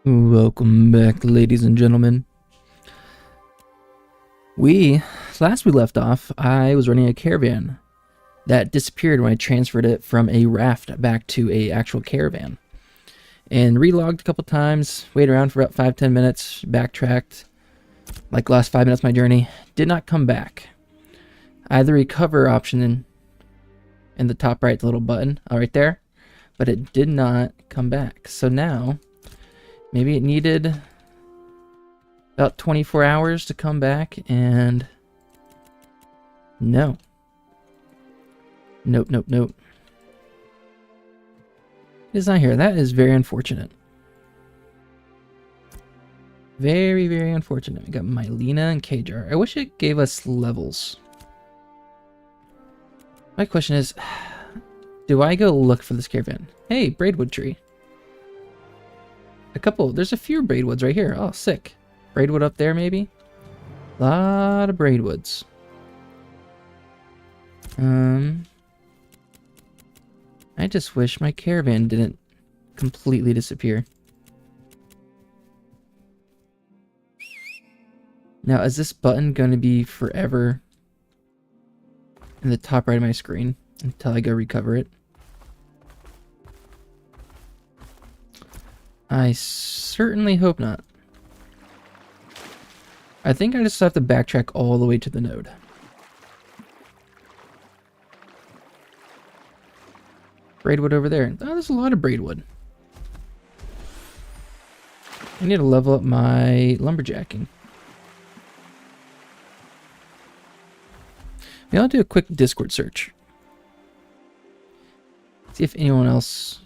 Welcome back, ladies and gentlemen. Last we left off, I was running a caravan that disappeared when I transferred it from a raft back to a actual caravan. And relogged a couple times, waited around for about 5-10 minutes, backtracked, like the last 5 minutes of my journey, did not come back. I had the recover option in the top right, the little button, right there, but it did not come back. So now, maybe it needed about 24 hours to come back, and no. Nope. It's not here. That is very unfortunate. Very, very unfortunate. We got Mylena and K-Jar. I wish it gave us levels. My question is, do I go look for this caravan? Hey, braidwood tree. There's a few braidwoods right here. Oh, sick. Braidwood up there, maybe? A lot of braidwoods. I just wish my caravan didn't completely disappear. Now, is this button going to be forever in the top right of my screen until I go recover it? I certainly hope not. I think I just have to backtrack all the way to the node. Braidwood over there. Oh, there's a lot of braidwood. I need to level up my lumberjacking. Maybe I'll do a quick Discord search. See if anyone else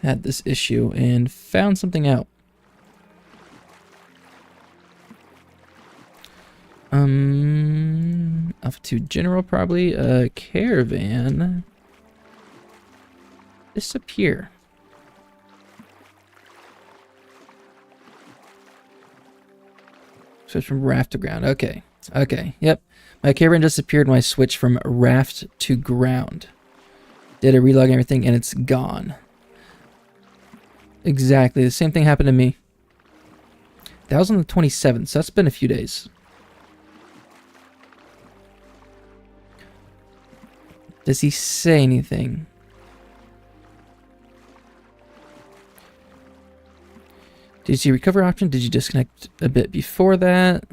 had this issue and found something out. Off to general probably. Caravan disappear. Switch from raft to ground. Okay. Yep. My caravan disappeared when I switched from raft to ground. Did a relog and everything, and it's gone. Exactly. The same thing happened to me. That was on the 27th, so that's been a few days. Does he say anything? Did you see recover option? Did you disconnect a bit before that?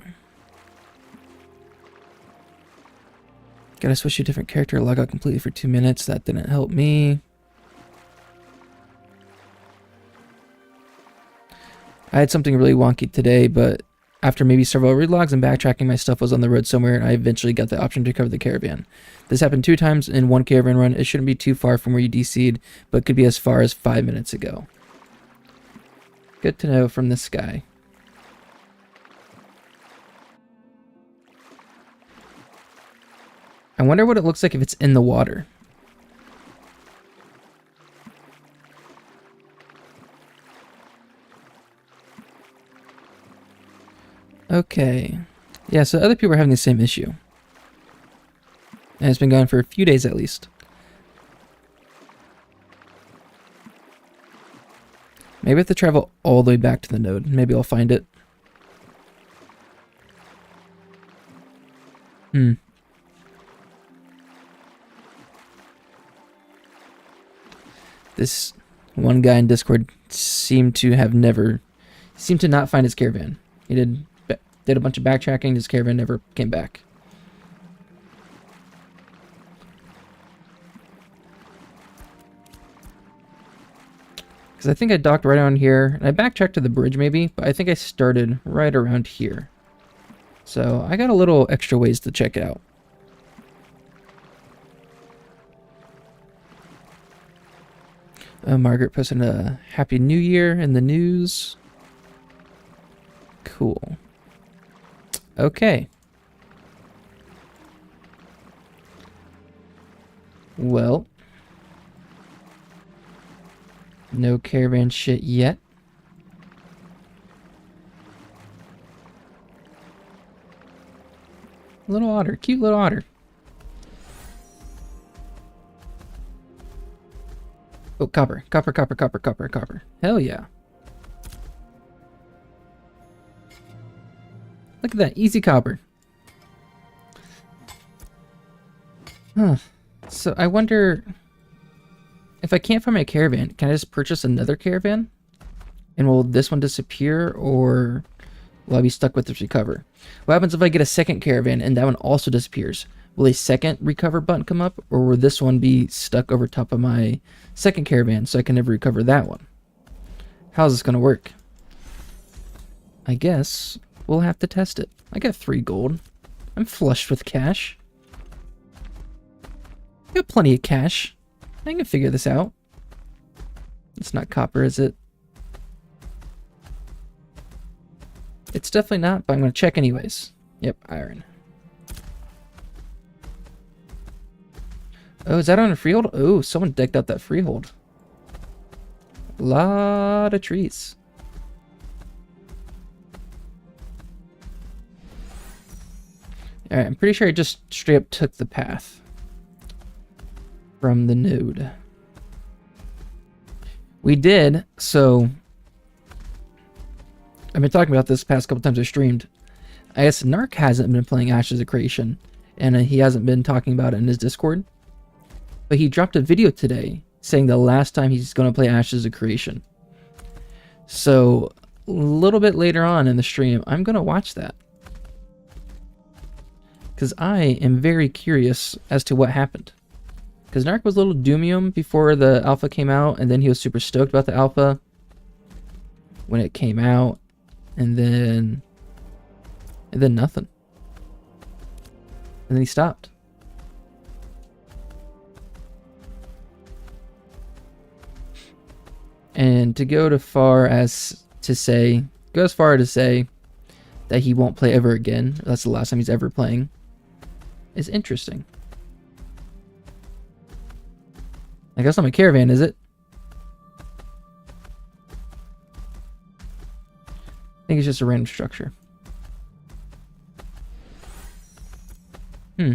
Gotta switch to a different character. Log out completely for 2 minutes. That didn't help me. I had something really wonky today, but after maybe several relogs and backtracking, my stuff was on the road somewhere, and I eventually got the option to recover the caravan. This happened 2 times in one caravan run. It shouldn't be too far from where you DC'd, but could be as far as 5 minutes ago. Good to know from this guy. I wonder what it looks like if it's in the water. Okay. Yeah, so other people are having the same issue. And it's been going for a few days at least. Maybe I have to travel all the way back to the node. Maybe I'll find it. This one guy in Discord seemed to not find his caravan. He did a bunch of backtracking. His caravan never came back. Because I think I docked right around here. And I backtracked to the bridge maybe, but I think I started right around here. So I got a little extra ways to check out. Margaret posted a Happy New Year in the news. Cool. Okay. Well, no caravan shit yet. Little otter, cute little otter. Oh, copper. Copper, copper, copper, copper, copper. Hell yeah. Look at that. Easy copper. Huh. So I wonder if I can't find my caravan, can I just purchase another caravan? And will this one disappear, or will I be stuck with this recover? What happens if I get a second caravan and that one also disappears? Will a second recover button come up, or will this one be stuck over top of my second caravan so I can never recover that one? How's this going to work? I guess we'll have to test it. I got 3 gold. I'm flushed with cash. I got plenty of cash. I can figure this out. It's not copper, is it? It's definitely not, but I'm going to check anyways. Yep, iron. Oh, is that on a freehold? Oh, someone decked out that freehold. A lot of trees. Alright, I'm pretty sure I just straight up took the path from the node. We did, so I've been talking about this past couple times I streamed. I guess Narc hasn't been playing Ashes of Creation, and he hasn't been talking about it in his Discord. But he dropped a video today saying the last time he's going to play Ashes of Creation. So a little bit later on in the stream, I'm going to watch that. Because I am very curious as to what happened. Because Narc was a little doomium before the alpha came out, and then he was super stoked about the alpha when it came out, and then nothing. And then he stopped. And to go as far as to say that he won't play ever again, that's the last time he's ever playing, is interesting. I guess not my caravan, is it? I think it's just a random structure. I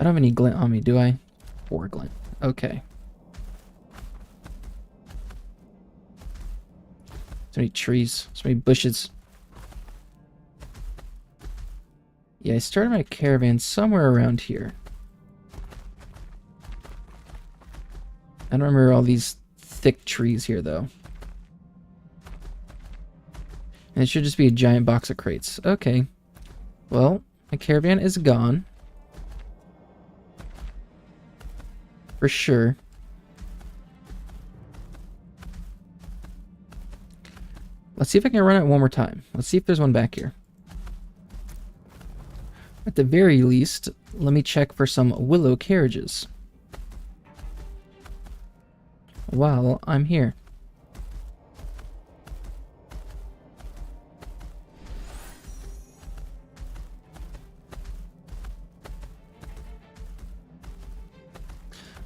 don't have any glint on me, do I? 4 glint. Okay. So many trees. So many bushes. Yeah, I started my caravan somewhere around here. I don't remember all these thick trees here, though. And it should just be a giant box of crates. Okay. Well, my caravan is gone. For sure. Let's see if I can run it one more time. Let's see if there's one back here. At the very least, let me check for some willow carriages while I'm here.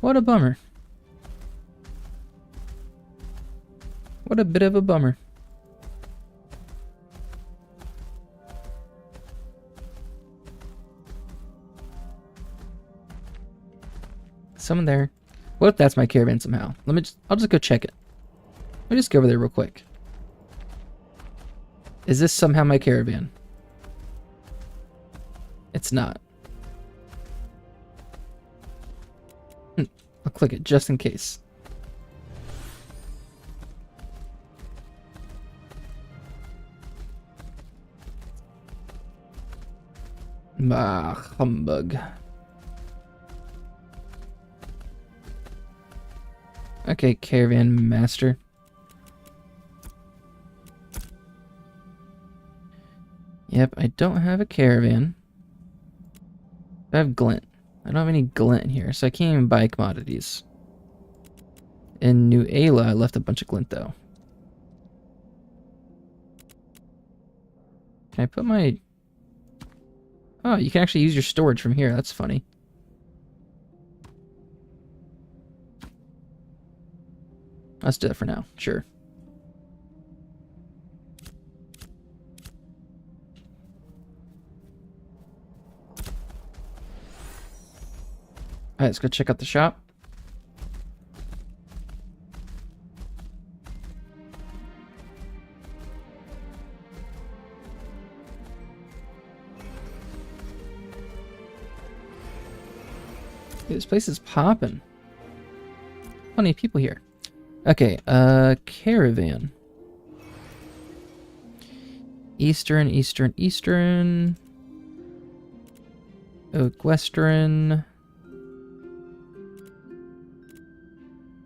What a bummer. What a bit of a bummer. Someone there. What if that's my caravan somehow? I'll just go check it. Let me just go over there real quick. Is this somehow my caravan? It's not. I'll click it just in case. Bah, humbug. Okay, caravan master. Yep, I don't have a caravan. I have glint. I don't have any glint here, so I can't even buy commodities. In New Ayla, I left a bunch of glint, though. Can I put my... Oh, you can actually use your storage from here. That's funny. Let's do it for now. Sure. Alright, let's go check out the shop. Dude, this place is popping. Plenty of people here. Okay, caravan. Eastern. Oak Western.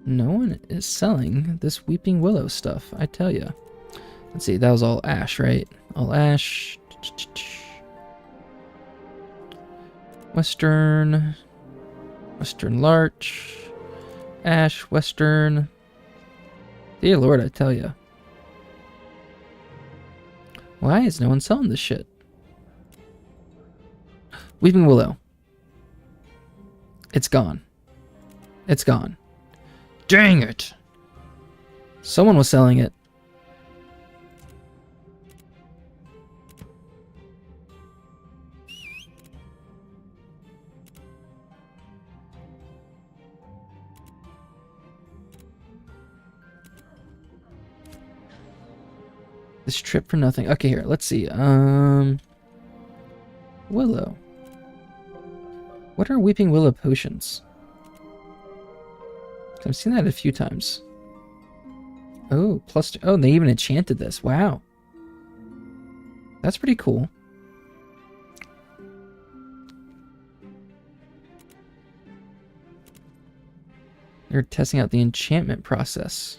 No one is selling this Weeping Willow stuff, I tell ya. Let's see, that was all ash, right? All ash. Western larch. Ash, Western. Dear Lord, I tell ya. Why is no one selling this shit? Weeping Willow. It's gone. It's gone. Dang it! Someone was selling it. This trip for nothing. Okay, here, let's see. Willow. What are Weeping Willow potions? I've seen that a few times. Oh, +2. Oh, they even enchanted this. Wow. That's pretty cool. They're testing out the enchantment process.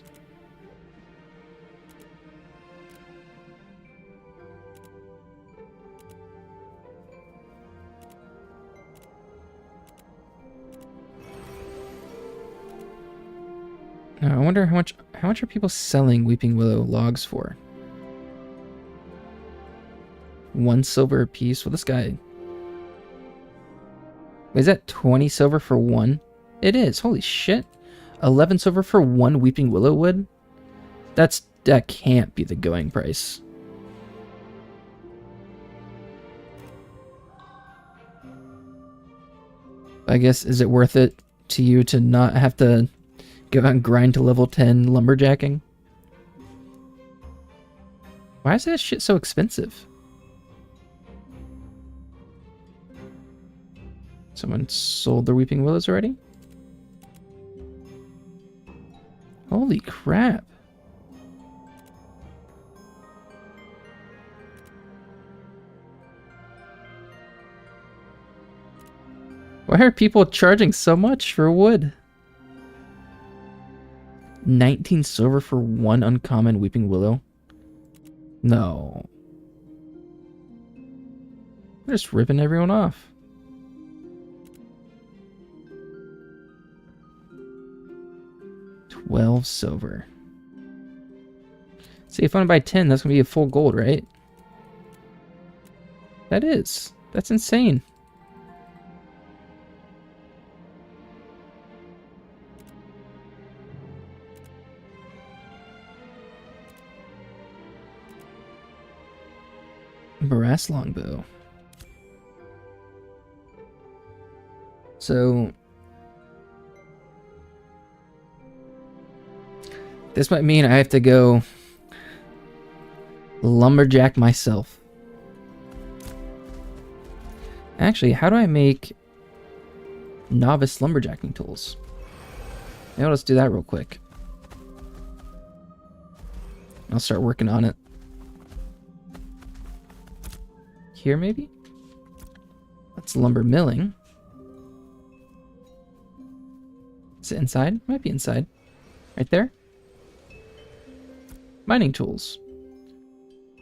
Now, I wonder how much are people selling Weeping Willow logs for? 1 silver a piece. Well, this guy... Wait, is that 20 silver for 1? It is. Holy shit. 11 silver for 1 Weeping Willow wood? That can't be the going price. I guess, is it worth it to you to not have to go out and grind to level 10 lumberjacking? Why is that shit so expensive? Someone sold their Weeping Willows already? Holy crap. Why are people charging so much for wood? 19 silver for 1 uncommon Weeping Willow? No. They're just ripping everyone off. $12 silver. See, if I want to buy 10, that's going to be a full gold, right? That is. That's insane. Brass longbow. So this might mean I have to go lumberjack myself. Actually, how do I make novice lumberjacking tools? Maybe let's do that real quick. I'll start working on it. Here, maybe? That's lumber milling. Is it inside? Might be inside. Right there? Mining tools.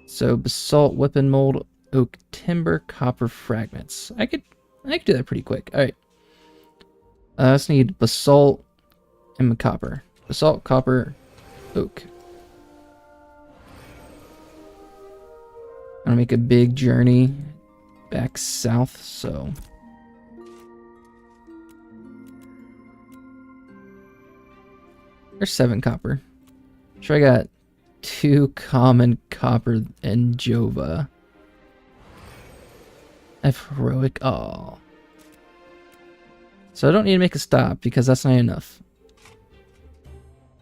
So, basalt, weapon mold, oak timber, copper fragments. I could do that pretty quick. Alright. I just need basalt and copper. Basalt, copper, oak. I'm gonna make a big journey back south, so there's 7 copper. Sure, I got 2 common copper and Jova. I have heroic. Oh, So I don't need to make a stop because that's not enough.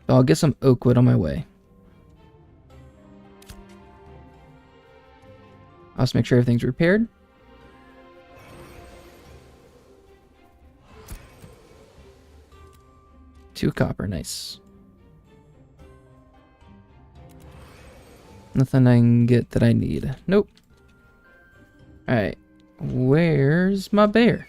But I'll get some oak wood on my way. I'll just make sure everything's repaired. Two copper, nice. Nothing I can get that I need. Nope. Alright. Where's my bear?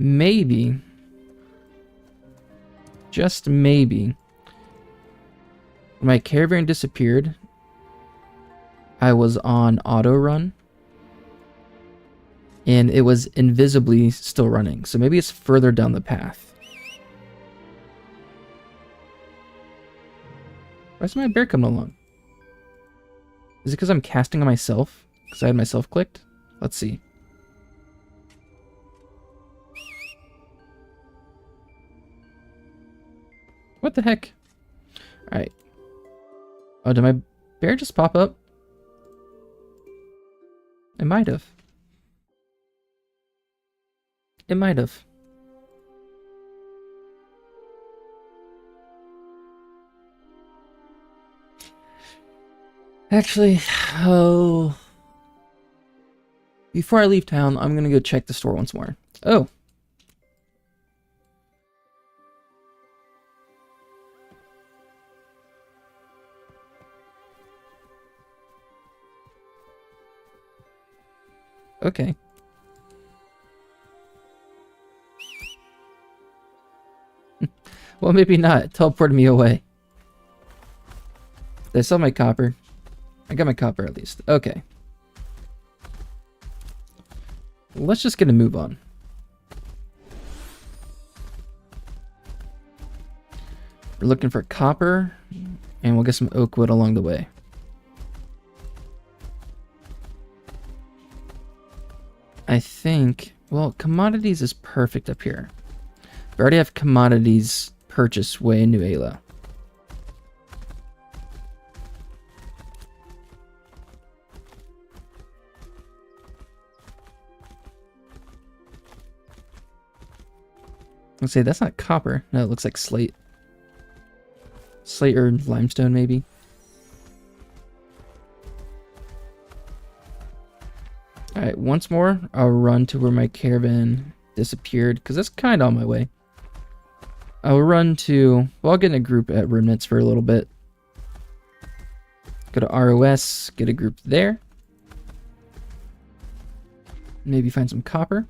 Maybe, just maybe, when my caravan disappeared, I was on auto run and it was invisibly still running. So maybe it's further down the path. Why's my bear coming along? Is it because I'm casting on myself? Because I had myself clicked? Let's see. What the heck? Alright. Oh, did my bear just pop up? It might have. It might have. Actually, oh. Before I leave town, I'm gonna go check the store once more. Oh. Okay. Well, maybe not. It teleported me away. Did I sell my copper? I got my copper at least. Okay. Let's just get a move on. We're looking for copper, and we'll get some oak wood along the way. I think, well, commodities is perfect up here. We already have commodities purchased way in New Ayla. Let's say that's not copper. No, it looks like slate. Slate or limestone, maybe. Alright, once more, I'll run to where my caravan disappeared, because that's kind of on my way. I'll run to... Well, I'll get in a group at Remnants for a little bit. Go to ROS, get a group there. Maybe find some copper.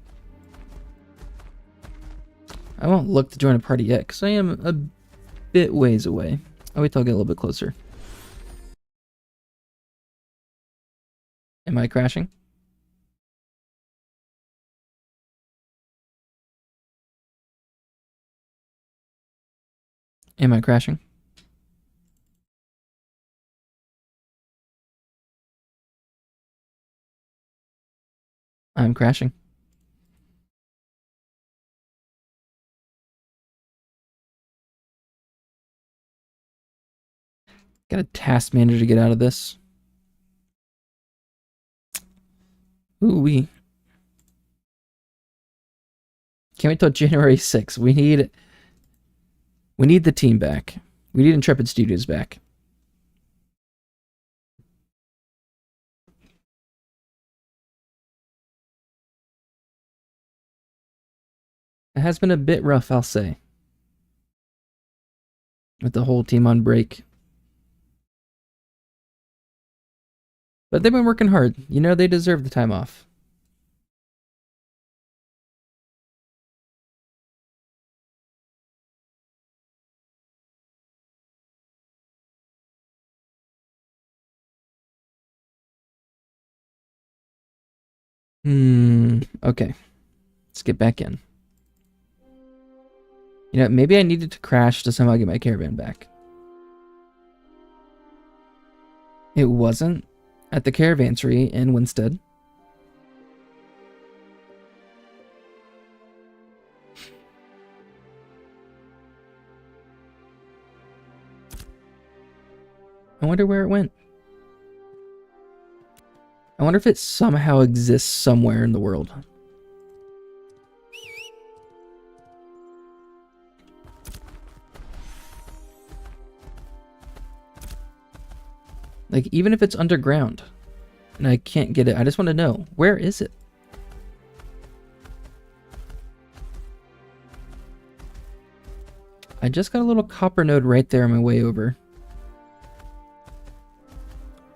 I won't look to join a party yet, because I am a bit ways away. I'll wait till I get a little bit closer. Am I crashing? Am I crashing? I'm crashing. Got a task manager to get out of this. Ooh-wee. Can't wait till January 6th. We need the team back. We need Intrepid Studios back. It has been a bit rough, I'll say. With the whole team on break. But they've been working hard. You know, they deserve the time off. Okay. Let's get back in. You know, maybe I needed to crash to somehow get my caravan back. It wasn't at the caravansary in Winstead. I wonder where it went. I wonder if it somehow exists somewhere in the world. Like, even if it's underground and I can't get it, I just want to know, where is it? I just got a little copper node right there on my way over.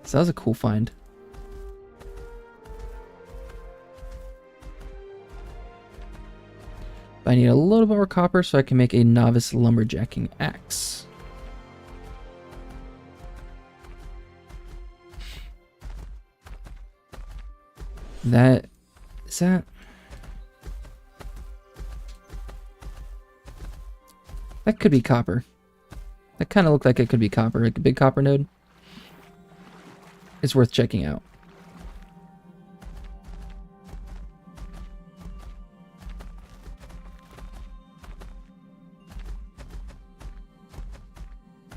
So that was a cool find. I need a little bit more copper so I can make a novice lumberjacking axe. That could be copper. That kind of looked like it could be copper, like a big copper node. It's worth checking out.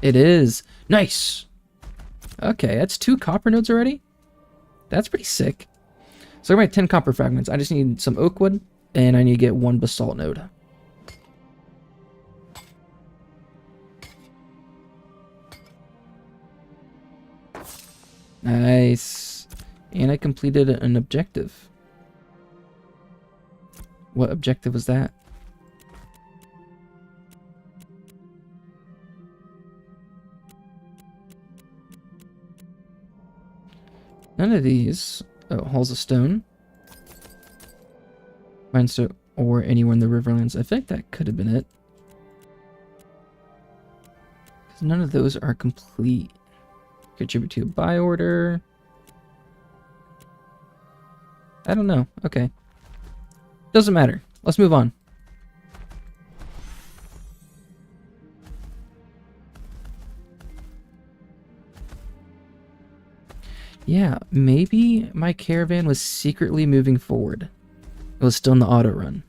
It is. Nice. Okay, that's 2 copper nodes already. That's pretty sick. So I got my 10 copper fragments. I just need some oak wood, and I need to get 1 basalt node. Nice. And I completed an objective. What objective was that? None of these. Oh, halls of stone. Rhinestone or anywhere in the Riverlands. I think that could have been it. Because none of those are complete. Contribute to a buy order. I don't know. Okay. Doesn't matter. Let's move on. Yeah, maybe my caravan was secretly moving forward. It was still in the auto run.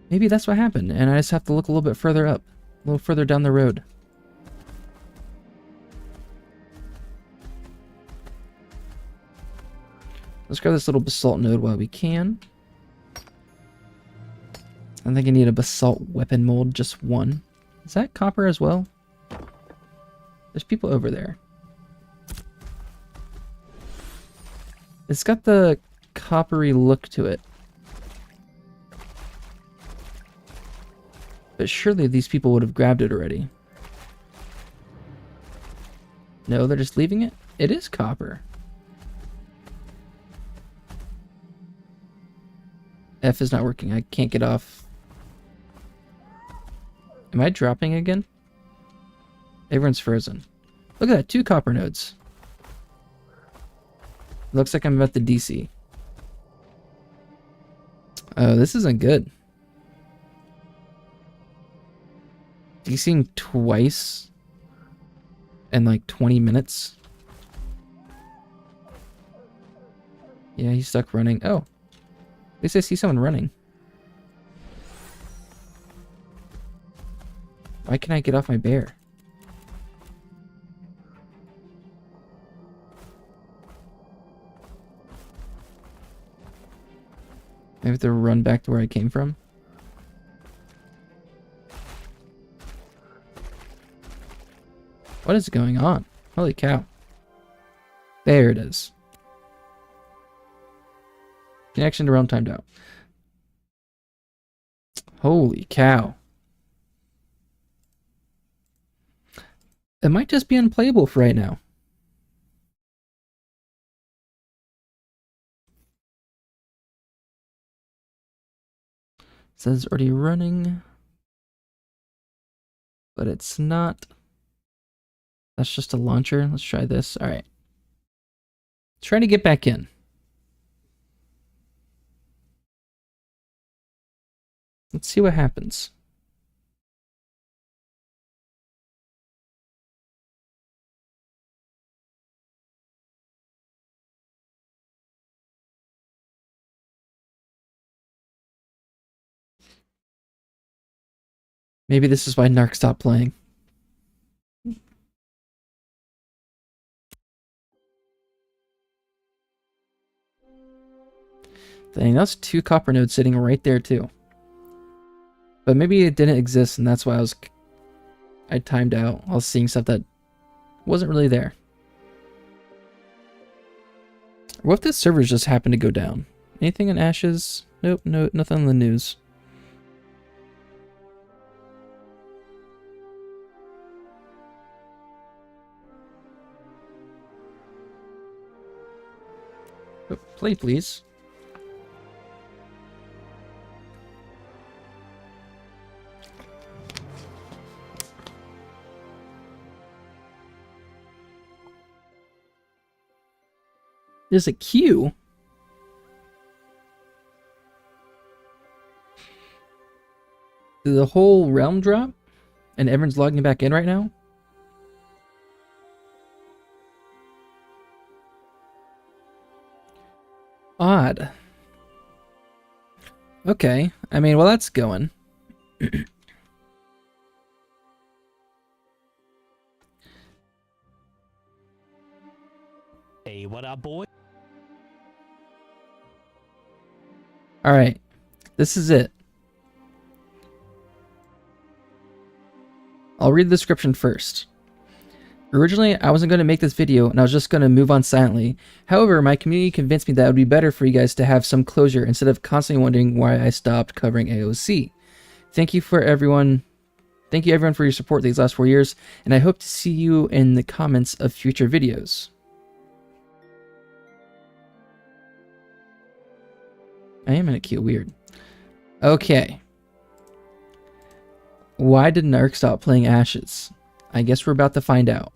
Maybe that's what happened, and I just have to look a little bit further up. A little further down the road. Let's grab this little basalt node while we can. I think I need a basalt weapon mold, just 1. Is that copper as well? There's people over there. It's got the coppery look to it. But surely these people would have grabbed it already. No, they're just leaving it? It is copper. F is not working. I can't get off. Am I dropping again? Everyone's frozen. Look at that, 2 copper nodes. Looks like I'm about to DC. Oh, this isn't good. DCing twice in like 20 minutes. Yeah, he's stuck running. Oh, at least I see someone running. Why can't I get off my bear? I have to run back to where I came from. What is going on? Holy cow. There it is. Connection to realm timed out. Holy cow. It might just be unplayable for right now. It says already running. But it's not. That's just a launcher. Let's try this. All right. Trying to get back in. Let's see what happens. Maybe this is why Narc stopped playing. Dang, that's 2 copper nodes sitting right there too. But maybe it didn't exist, and that's why I timed out. I was seeing stuff that wasn't really there. What if this server just happened to go down? Anything in Ashes? Nope, no, nothing in the news. Oh, play, please. There's a queue. Did the whole realm drop? And everyone's logging back in right now? Odd. Okay. I mean, well, that's going. Hey, what up, boy? Alright. This is it. I'll read the description first. Originally, I wasn't going to make this video, and I was just going to move on silently. However, my community convinced me that it would be better for you guys to have some closure instead of constantly wondering why I stopped covering AOC. Thank you everyone for your support these last 4 years, and I hope to see you in the comments of future videos. I am in a queue, weird. Okay. Why did Narc stop playing Ashes? I guess we're about to find out.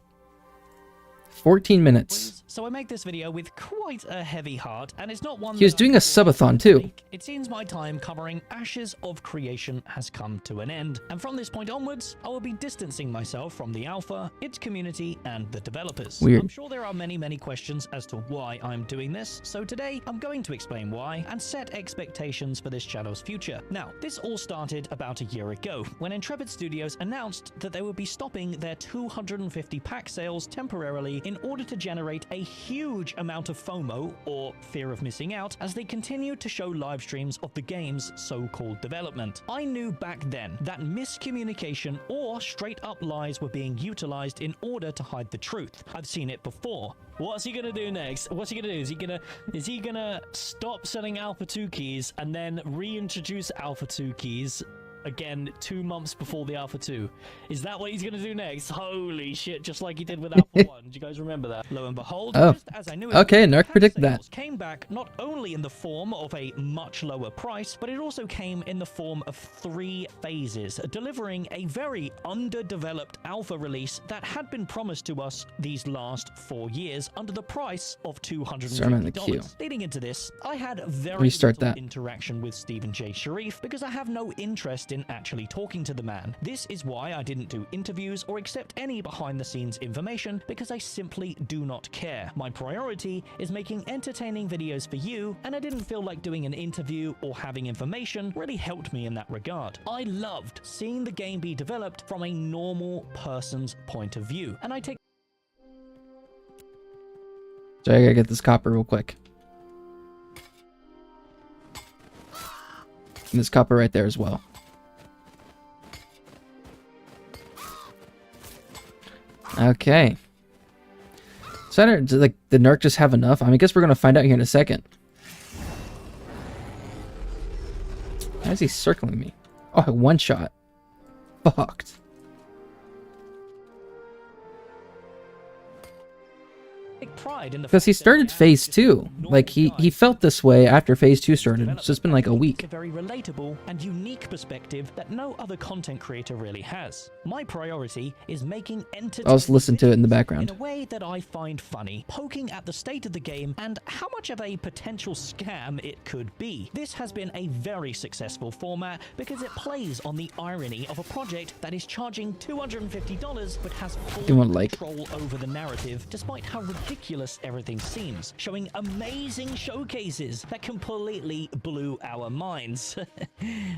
14 minutes. So I make this video with quite a heavy heart, and it's not one. He was doing a subathon too. It seems my time covering Ashes of Creation has come to an end, and from this point onwards, I will be distancing myself from the alpha, its community, and the developers. Weird. I'm sure there are many questions as to why I'm doing this, so today I'm going to explain why and set expectations for this channel's future. Now, this all started about a year ago, when Intrepid Studios announced that they would be stopping their 250 pack sales temporarily in order to generate a huge amount of FOMO, or fear of missing out, as they continued to show live streams of the game's so-called development. I knew back then that miscommunication or straight up lies were being utilized in order to hide the truth. I've seen it before. What's he gonna do next? What's he gonna do? Is he gonna stop selling Alpha 2 keys and then reintroduce Alpha 2 keys again 2 months before the Alpha 2? Is that what he's gonna do next? Holy shit, just like he did with Alpha 1. Do you guys remember that? Lo and behold, just as I knew it, okay, Narc predicted that. Came back not only in the form of a much lower price, but it also came in the form of 3 phases, delivering a very underdeveloped alpha release that had been promised to us these last 4 years under the price of $250. Leading into this, I had very little interaction with Stephen J. Sharif because I have no interest in actually talking to the man. This is why I didn't do interviews or accept any behind-the-scenes information, because I simply do not care. My priority is making entertaining videos for you, and I didn't feel like doing an interview or having information really helped me in that regard. I loved seeing the game be developed from a normal person's point of view, and I take... So I gotta get this copper real quick. And this copper right there as well. Okay. So I don't, like, did Narc just have enough? I mean, I guess we're gonna find out here in a second. Why is he circling me? Oh, one shot. Fucked. Pride in the because he started phase 2. Like he felt this way after phase 2 started. It's just been like a week. A very relatable and unique perspective that no other content creator really has. My priority is making entertaining. I'll just listen to it in the background. In a way that I find funny, poking at the state of the game and how much of a potential scam it could be. This has been a very successful format because it plays on the irony of a project that is charging $250 but has full control over the narrative, despite how ridiculous ridiculous everything seems, showing amazing showcases that completely blew our minds.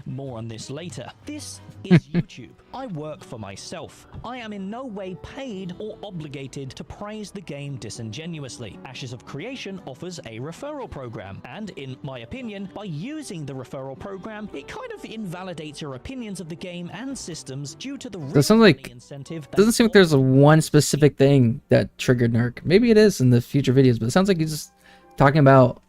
More on this later. This is YouTube. I work for myself. I am in no way paid or obligated to praise the game disingenuously. Ashes of Creation offers a referral program, and in my opinion, by using the referral program, it kind of invalidates your opinions of the game and systems due to the It sounds like incentive. doesn't seem like there's a one specific thing that triggered Narc. Maybe it is in the future videos, but it sounds like he's just talking about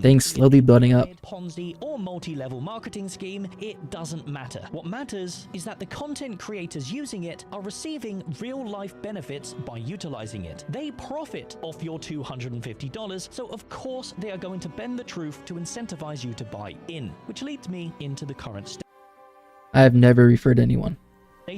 things slowly building up. Ponzi or multi-level marketing scheme, it doesn't matter. What matters is that the content creators using it are receiving real-life benefits by utilizing it. They profit off your $250, so of course they are going to bend the truth to incentivize you to buy in, which leads me into the current state I have never referred to anyone.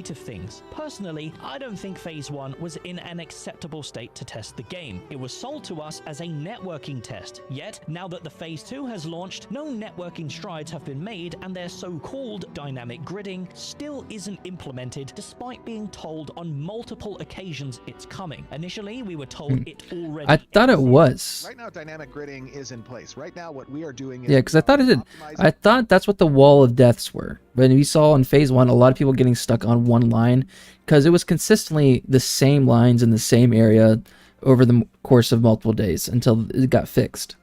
of things. Personally, I don't think Phase 1 was in an acceptable state to test the game. It was sold to us as a networking test, yet now that the Phase 2 has launched, no networking strides have been made and their so-called dynamic gridding still isn't implemented despite being told on multiple occasions it's coming. Initially, we were told it already I thought it was. Right now, dynamic gridding is in place. Right now, what we are doing is... Yeah, because I thought it did. I thought that's what the wall of deaths were. When we saw in Phase 1, a lot of people getting stuck on one line because it was consistently the same lines in the same area over the course of multiple days until it got fixed.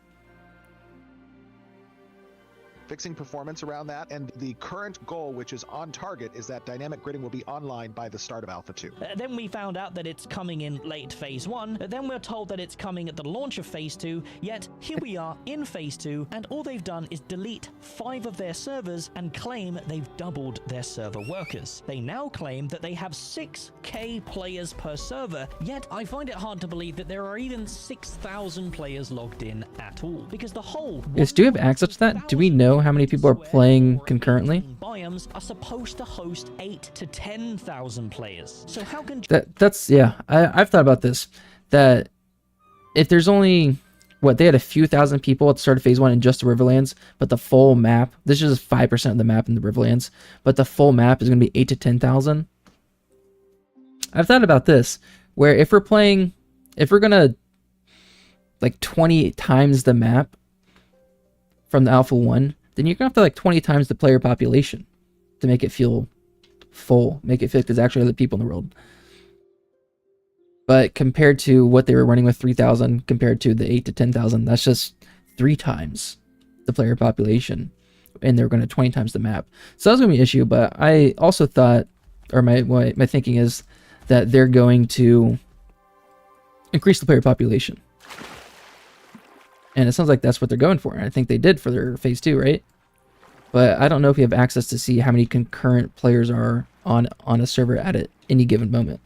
Fixing performance around that, and the current goal, which is on target, is that dynamic gridding will be online by the start of Alpha 2. Then we found out that it's coming in late Phase 1, then we're told that it's coming at the launch of Phase 2, yet here we are in Phase 2, and all they've done is delete 5 of their servers and claim they've doubled their server workers. They now claim that they have 6k players per server, yet I find it hard to believe that there are even 6,000 players logged in at all, because the whole... Yes, do you have access to that? Do we know how many people are playing concurrently? Biomes are supposed to host 8 to 10,000 players. So how can That's yeah. I've thought about this. That if there's only they had a few thousand people at the start of Phase 1 in just the Riverlands, but the full map, this is just 5% of the map in the Riverlands, but the full map is going to be 8 to 10,000. I've thought about this, where if we're gonna like 20 times the map from the Alpha 1, then you're going to have to like 20 times the player population to make it feel full, make it feel like there's actually other people in the world. But compared to what they were running with 3,000, compared to the 8 to 10,000, that's just 3 times the player population, and they're going to 20 times the map. So that was going to be an issue, but I also thought, or my thinking is that they're going to increase the player population. And it sounds like that's what they're going for. And I think they did for their Phase 2, right? But I don't know if you have access to see how many concurrent players are on a server at any given moment.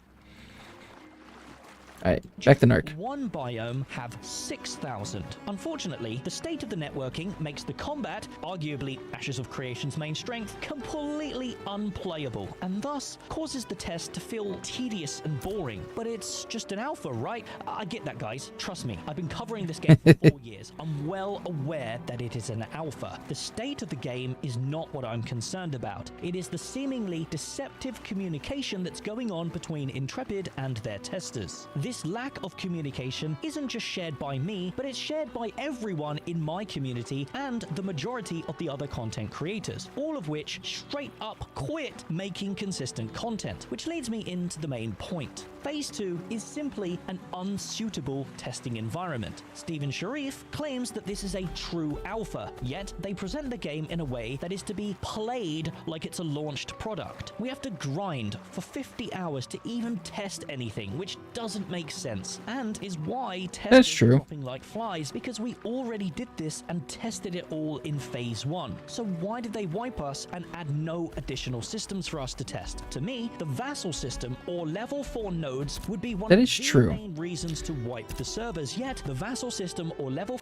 Alright, back to Narc. One biome have 6,000. Unfortunately, the state of the networking makes the combat, arguably Ashes of Creation's main strength, completely unplayable, and thus causes the test to feel tedious and boring. But it's just an alpha, right? I get that, guys. Trust me, I've been covering this game for 4 years. I'm well aware that it is an alpha. The state of the game is not what I'm concerned about. It is the seemingly deceptive communication that's going on between Intrepid and their testers. This lack of communication isn't just shared by me, but it's shared by everyone in my community and the majority of the other content creators, all of which straight up quit making consistent content, which leads me into the main point. Phase 2 is simply an unsuitable testing environment. Steven Sharif claims that this is a true alpha, yet they present the game in a way that is to be played like it's a launched product. We have to grind for 50 hours to even test anything, which doesn't make sense, and is why testing is dropping like flies, because we already did this and tested it all in Phase 1. So why did they wipe us and add no additional systems for us to test? To me, the vassal system or level 4 nodes would be one of the main reasons to wipe the servers, yet the vassal system or level...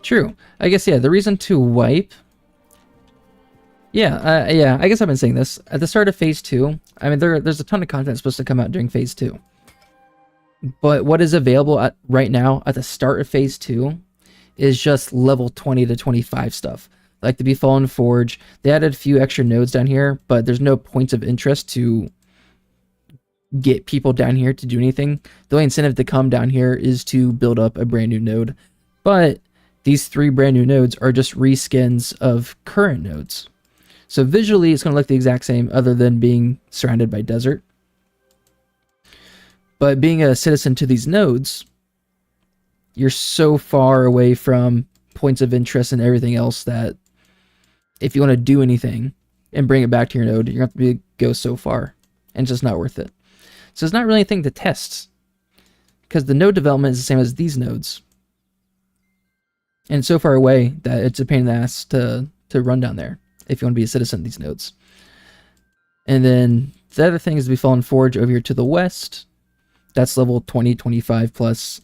True. I guess, yeah, the reason to wipe... Yeah, I guess I've been saying this. At the start of Phase 2, I mean, there's a ton of content supposed to come out during Phase 2. But what is available right now at the start of Phase 2 is just level 20 to 25 stuff. Like the Befallen Forge, they added a few extra nodes down here, but there's no points of interest to get people down here to do anything. The only incentive to come down here is to build up a brand new node. But these 3 brand new nodes are just reskins of current nodes. So visually, it's going to look the exact same other than being surrounded by desert. But being a citizen to these nodes, you're so far away from points of interest and everything else that if you want to do anything and bring it back to your node, you're going to have to go so far. And it's just not worth it. So it's not really anything to test, because the node development is the same as these nodes. And it's so far away that it's a pain in the ass to run down there if you want to be a citizen of these nodes. And then the other thing is the Fallen Forge over here to the west. That's level 20, 25 plus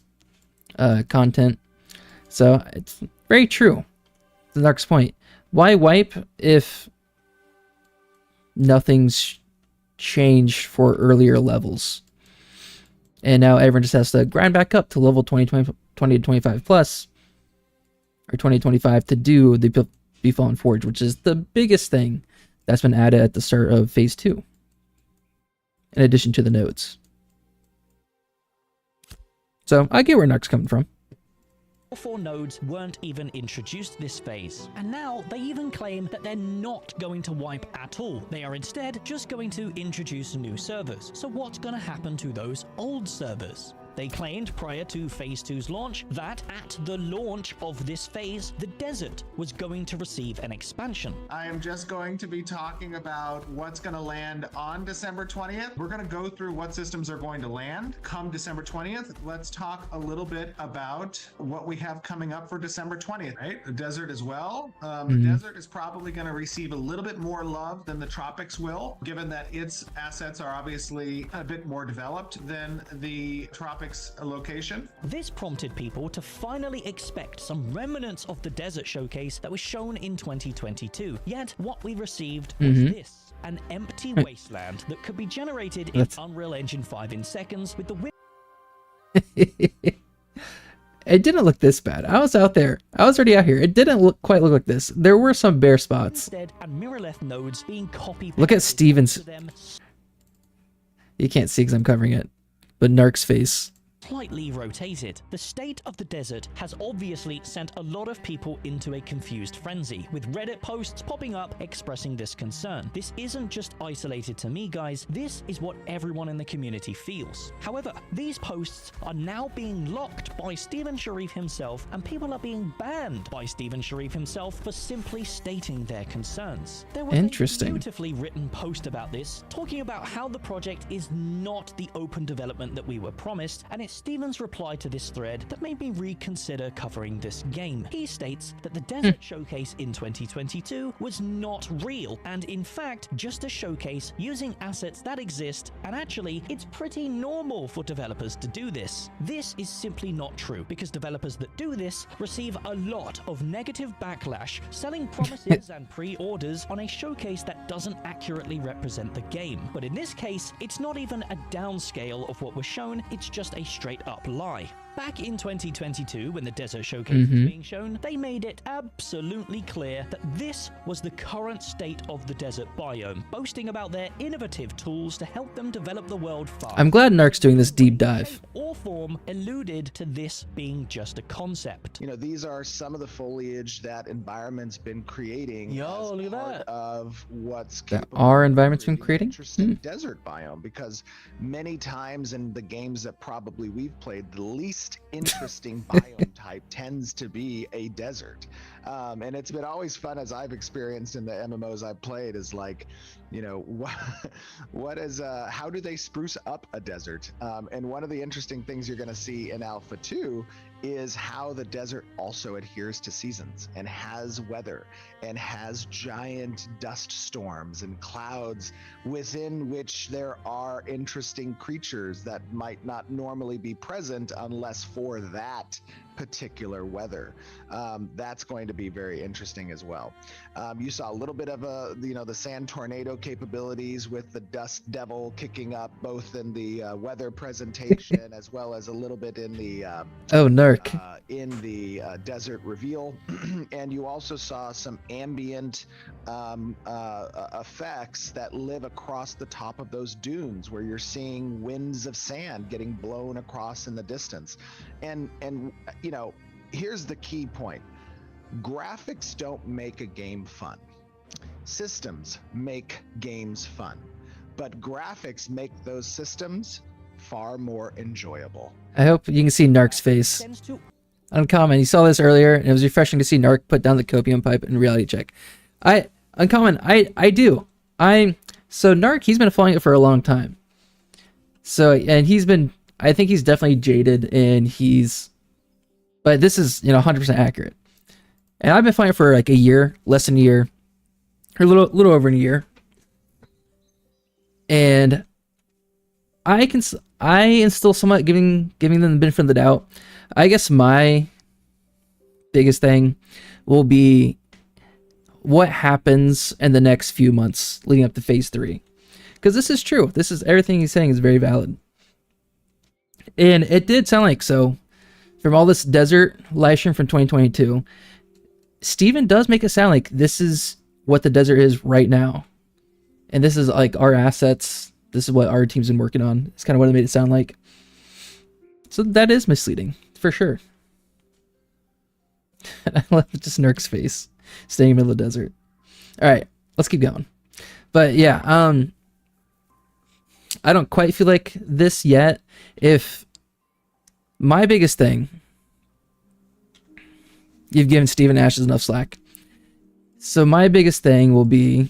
content. So it's very true. The next point. Why wipe if nothing's changed for earlier levels? And now everyone just has to grind back up to level 20 to 25 plus, or 20 to 25 to do the Fallen Forge, which is the biggest thing that's been added at the start of Phase 2, in addition to the nodes. So I get where Narc's coming from. 4 nodes weren't even introduced this phase, and now they even claim that they're not going to wipe at all. They are instead just going to introduce new servers. So what's going to happen to those old servers? They claimed prior to Phase 2's launch that at the launch of this phase, the desert was going to receive an expansion. I am just going to be talking about what's going to land on December 20th. We're going to go through what systems are going to land come December 20th. Let's talk a little bit about what we have coming up for December 20th, right? The desert as well. The desert is probably going to receive a little bit more love than the tropics will, given that its assets are obviously a bit more developed than the tropics location. This prompted people to finally expect some remnants of the desert showcase that was shown in 2022. Yet what we received was this, an empty wasteland that could be generated in Unreal Engine 5 in seconds with the It didn't look this bad. I was out there. I was already out here. It didn't quite look like this. There were some bare spots. Instead, and Mirrorleth nodes being copied. Look at Steven's. You can't see because I'm covering it. But Narc's face. Slightly rotated. The state of the desert has obviously sent a lot of people into a confused frenzy, with Reddit posts popping up expressing this concern. This isn't just isolated to me, guys. This is what everyone in the community feels. However, these posts are now being locked by Steven Sharif himself, and people are being banned by Steven Sharif himself for simply stating their concerns. There was a beautifully written post about this, talking about how the project is not the open development that we were promised, and it's Steven's reply to this thread that made me reconsider covering this game. He states that the desert showcase in 2022 was not real, and in fact just a showcase using assets that exist, and actually it's pretty normal for developers to do this. This is simply not true, because developers that do this receive a lot of negative backlash, selling promises and pre-orders on a showcase that doesn't accurately represent the game. But in this case, it's not even a downscale of what was shown, it's just a straight up lie. Back in 2022, when the desert showcase was being shown, they made it absolutely clear that this was the current state of the desert biome, boasting about their innovative tools to help them develop the world fast. I'm glad Narc's doing this deep dive. Or form alluded to this being just a concept. You know, these are some of the foliage that environment's been creating as look at part that. of what's That capable our of environment's been creating an creating? interesting desert biome, because many times in the games that probably we've played, the least interesting biome type tends to be a desert. And it's been always fun, as I've experienced in the MMOs I've played, is like, you know, what is how do they spruce up a desert? And one of the interesting things you're going to see in Alpha 2 is how the desert also adheres to seasons and has weather and has giant dust storms and clouds within which there are interesting creatures that might not normally be present unless for that particular weather. That's going to be very interesting as well. You saw a little bit of the sand tornado capabilities with the dust devil kicking up both in the weather presentation as well as a little bit in the Oh, Narc. desert reveal. And you also saw some ambient effects that live across the top of those dunes, where you're seeing winds of sand getting blown across in the distance. And here's the key point: graphics don't make a game fun. Systems make games fun, but graphics make those systems far more enjoyable. I hope you can see Narc's face. Uncommon, you saw this earlier, and it was refreshing to see Narc put down the copium pipe in reality check. Uncommon, I do. So Narc, he's been following it for a long time. So, and I think he's definitely jaded, but this is, 100% accurate. And I've been following it for like a year, less than a year, or a little over a year. And I am still somewhat giving them the benefit of the doubt. I guess my biggest thing will be what happens in the next few months leading up to phase 3. Because this is true. Everything he's saying is very valid. And it did sound like so. From all this desert live stream from 2022, Steven does make it sound like this is what the desert is right now. And this is like our assets. This is what our team's been working on. It's kind of what it made it sound like. So that is misleading, for sure. I love just Nurk's face, staying in the middle of the desert. All right, let's keep going. But yeah, I don't quite feel like this yet. If my biggest thing, you've given Steven Ashes enough slack. So my biggest thing will be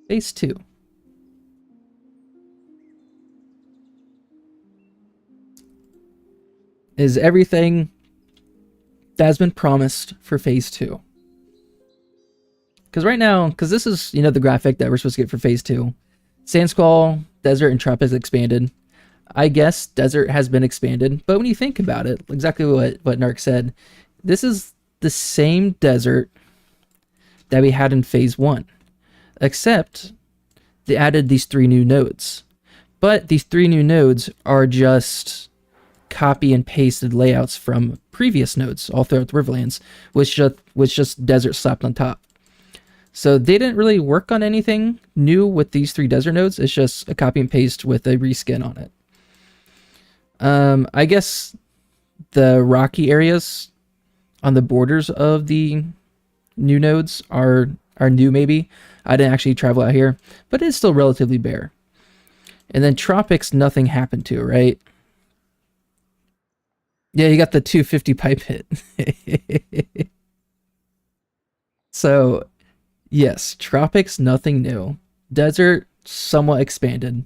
phase 2. Is everything that has been promised for phase 2. Because right now, this is, the graphic that we're supposed to get for phase 2. Sandsquall, Desert, and Tropics expanded. I guess Desert has been expanded, but when you think about it, exactly what Narc said, this is the same desert that we had in phase 1, except they added these 3 new nodes. But these 3 new nodes are just copy and pasted layouts from previous nodes all throughout the Riverlands, which just desert slapped on top. So they didn't really work on anything new with these 3 desert nodes. It's just a copy and paste with a reskin on it. I guess the rocky areas on the borders of the new nodes are new, maybe. I didn't actually travel out here, but it's still relatively bare. And then Tropics, nothing happened to, right? Yeah, you got the 250 pipe hit. So, yes, Tropics, nothing new. Desert, somewhat expanded.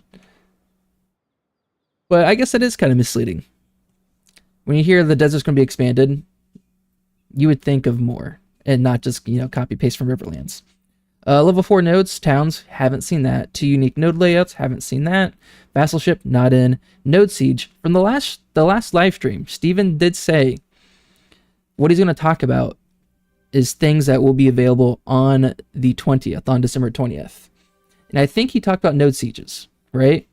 But I guess that is kind of misleading. When you hear the desert's going to be expanded, you would think of more, and not just, copy-paste from Riverlands. Level 4 nodes, towns, haven't seen that. 2 unique node layouts, haven't seen that. Vassalship, not in. Node Siege, from the last live stream, Steven did say what he's going to talk about is things that will be available on the 20th, on December 20th. And I think he talked about node sieges, right?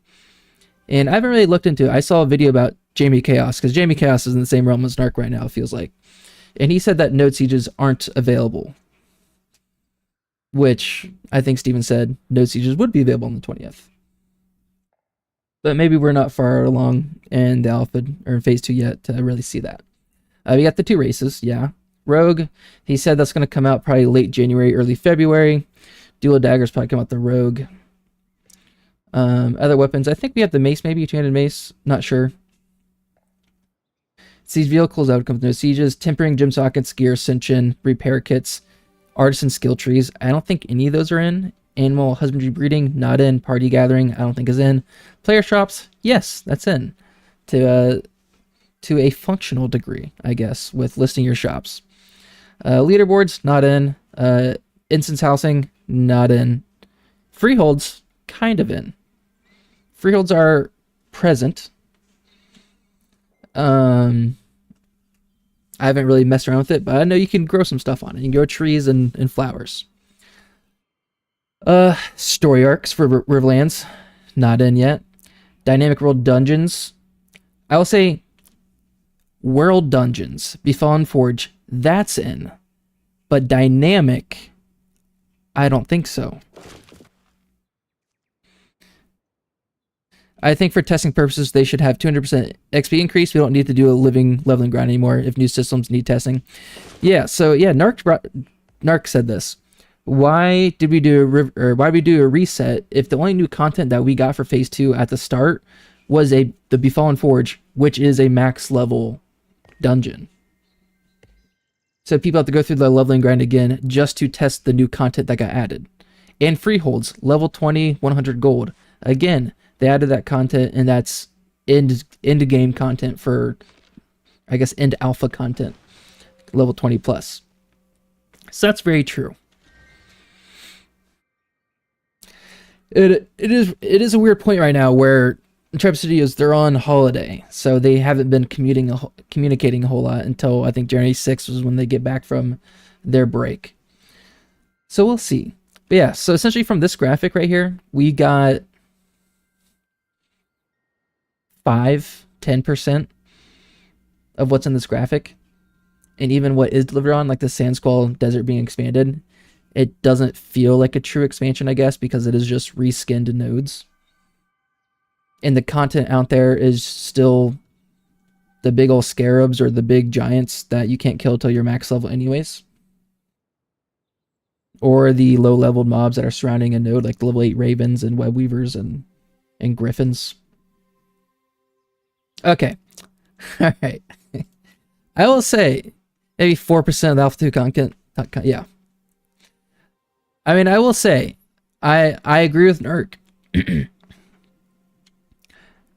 And I haven't really looked into it. I saw a video about Jamie Chaos, because Jamie Chaos is in the same realm as Narc right now, it feels like. And he said that node sieges aren't available, which I think Steven said node sieges would be available on the 20th. But maybe we're not far along in the alpha or in phase 2 yet to really see that. We got the 2 races, yeah. Rogue, he said that's going to come out probably late January, early February. Dual daggers probably come out the Rogue. Other weapons, I think we have the mace, maybe 2-handed mace, not sure. Siege vehicles, that would come with no sieges. Tempering, gem sockets, gear, ascension, repair kits, artisan skill trees. I don't think any of those are in. Animal husbandry breeding, not in. Party gathering, I don't think is in. Player shops, yes, that's in. To a functional degree, I guess, with listing your shops. Leaderboards, not in. Instance housing, not in. Freeholds, kind of in. Freeholds are present. I haven't really messed around with it, but I know you can grow some stuff on it. You can grow trees and flowers. Story arcs for Riverlands, not in yet. Dynamic world dungeons. I will say world dungeons, Befallen Forge, that's in. But dynamic, I don't think so. I think for testing purposes, they should have 200% XP increase. We don't need to do a leveling grind anymore if new systems need testing. Yeah, so yeah, Narc said this. Why did we do a reset if the only new content that we got for phase 2 at the start was the Befallen Forge, which is a max level dungeon? So people have to go through the leveling grind again just to test the new content that got added. And freeholds, level 20, 100 gold. Again, they added that content, and that's end game content for, I guess, end alpha content, level 20 plus. So that's very true. It is a weird point right now where Intrepid Studios, they're on holiday, so they haven't been communicating a whole lot until I think January 6th was when they get back from their break. So we'll see. But yeah, so essentially from this graphic right here, we got 5-10% of what's in this graphic. And even what is delivered on, like the Sand Squall Desert being expanded, it doesn't feel like a true expansion, I guess, because it is just reskinned nodes. And the content out there is still the big old scarabs or the big giants that you can't kill till you're max level anyways. Or the low-leveled mobs that are surrounding a node, like the level 8 ravens and web weavers and griffins. Okay. Alright. I will say maybe 4% of the Alpha 2 content. Yeah. I mean, I will say, I agree with Nerk.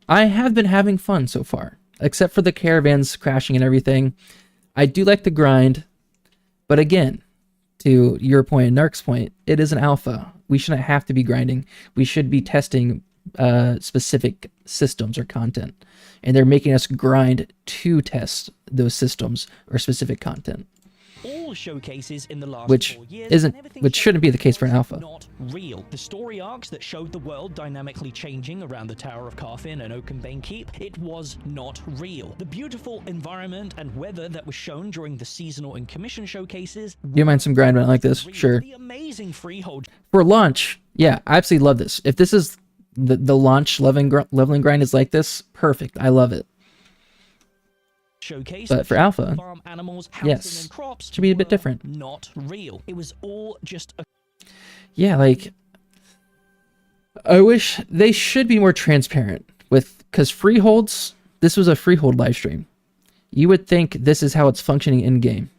I have been having fun so far, except for the caravans crashing and everything. I do like the grind, but again, to your point and Nerk's point, it is an alpha. We shouldn't have to be grinding. We should be testing specific systems or content, and they're making us grind to test those systems or specific content. All showcases in the last Which 4 years, isn't, and everything which shouldn't be the case for an alpha. not real. The story arcs that showed the world dynamically changing around the Tower of Carfin and Oakenbane Keep, it was not real. The beautiful environment and weather that was shown during the seasonal and commission showcases. You mind some grind like this? Real. Sure. The amazing freehold For launch, yeah, I absolutely love this. If this is the launch leveling grind is like this, perfect. I love it. showcase, But for alpha, farm animals, housing, yes, and crops should be a bit were different. Not real. It was all just a Yeah, like, I wish they should be more transparent with, because freeholds, this was a freehold live stream. You would think this is how it's functioning in game.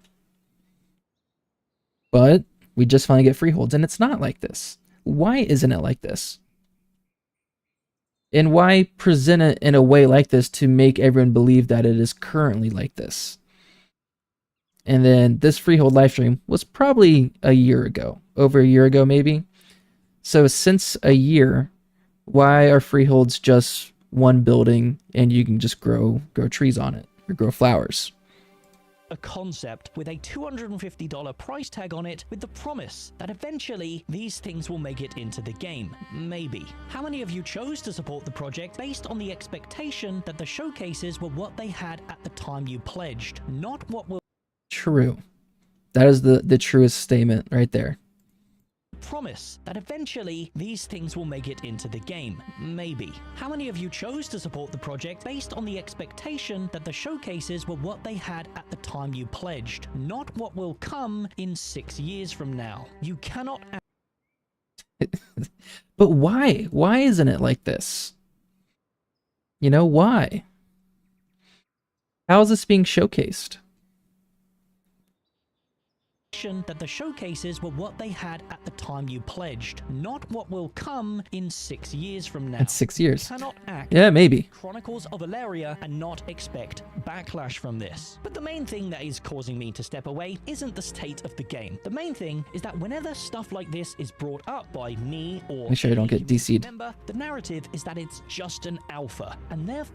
But we just finally get freeholds, and it's not like this. Why isn't it like this? And why present it in a way like this to make everyone believe that it is currently like this? And then this freehold live stream was probably a year ago, over a year ago maybe. So since a year, why are freeholds just one building and you can just grow trees on it or grow flowers? a concept with a $250 price tag on it, with the promise that eventually these things will make it into the game. Maybe. How many of you chose to support the project based on the expectation that the showcases were what they had at the time you pledged, not what will... True. That is the truest statement right there. Promise that eventually these things will make it into the game. Maybe. How many of you chose to support the project based on the expectation that the showcases were what they had at the time you pledged, not what will come in 6 years from now? You cannot... But why? Why isn't it like this? You know, why? How is this being showcased? that the showcases were what they had at the time you pledged, not what will come in 6 years from now. That's 6 years. You cannot act Yeah, maybe. Chronicles of Valeria and not expect backlash from this. But the main thing that is causing me to step away isn't the state of the game. The main thing is that whenever stuff like this is brought up by me or Make sure you don't any get DC'd. member, the narrative is that it's just an alpha, and therefore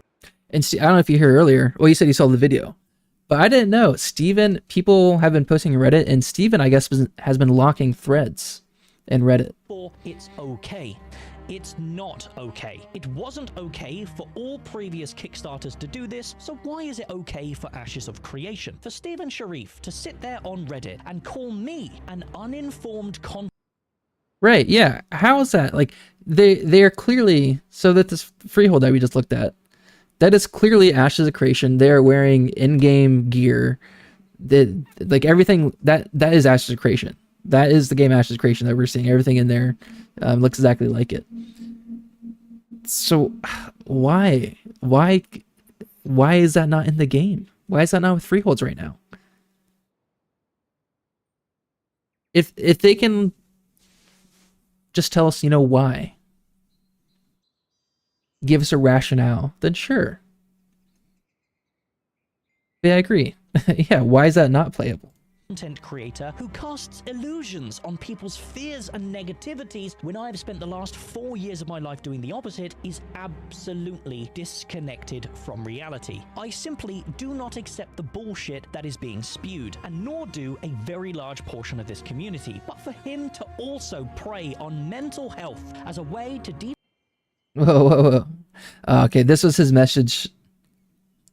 And I don't know if you heard earlier. Well, you said you saw the video, but I didn't know. Steven, people have been posting on Reddit, and Steven, I guess, has been locking threads in Reddit. it's okay. It's not okay. It wasn't okay for all previous Kickstarters to do this, so why is it okay for Ashes of Creation? For Stephen Sharif to sit there on Reddit and call me an uninformed Right, yeah. How is that? Like, they are clearly, so that this freehold that we just looked at, that is clearly Ashes of Creation. They are wearing in-game gear. Like everything that is Ashes of Creation. That is the game Ashes of Creation that we're seeing. Everything in there looks exactly like it. So why is that not in the game? Why is that not with freeholds right now? If they can just tell us, why. Give us a rationale, then sure. Yeah, I agree. Yeah, why is that not playable? content creator who casts illusions on people's fears and negativities when I've spent the last 4 years of my life doing the opposite is absolutely disconnected from reality. I simply do not accept the bullshit that is being spewed, and nor do a very large portion of this community. But for him to also prey on mental health as a way to Whoa. Okay, this was his message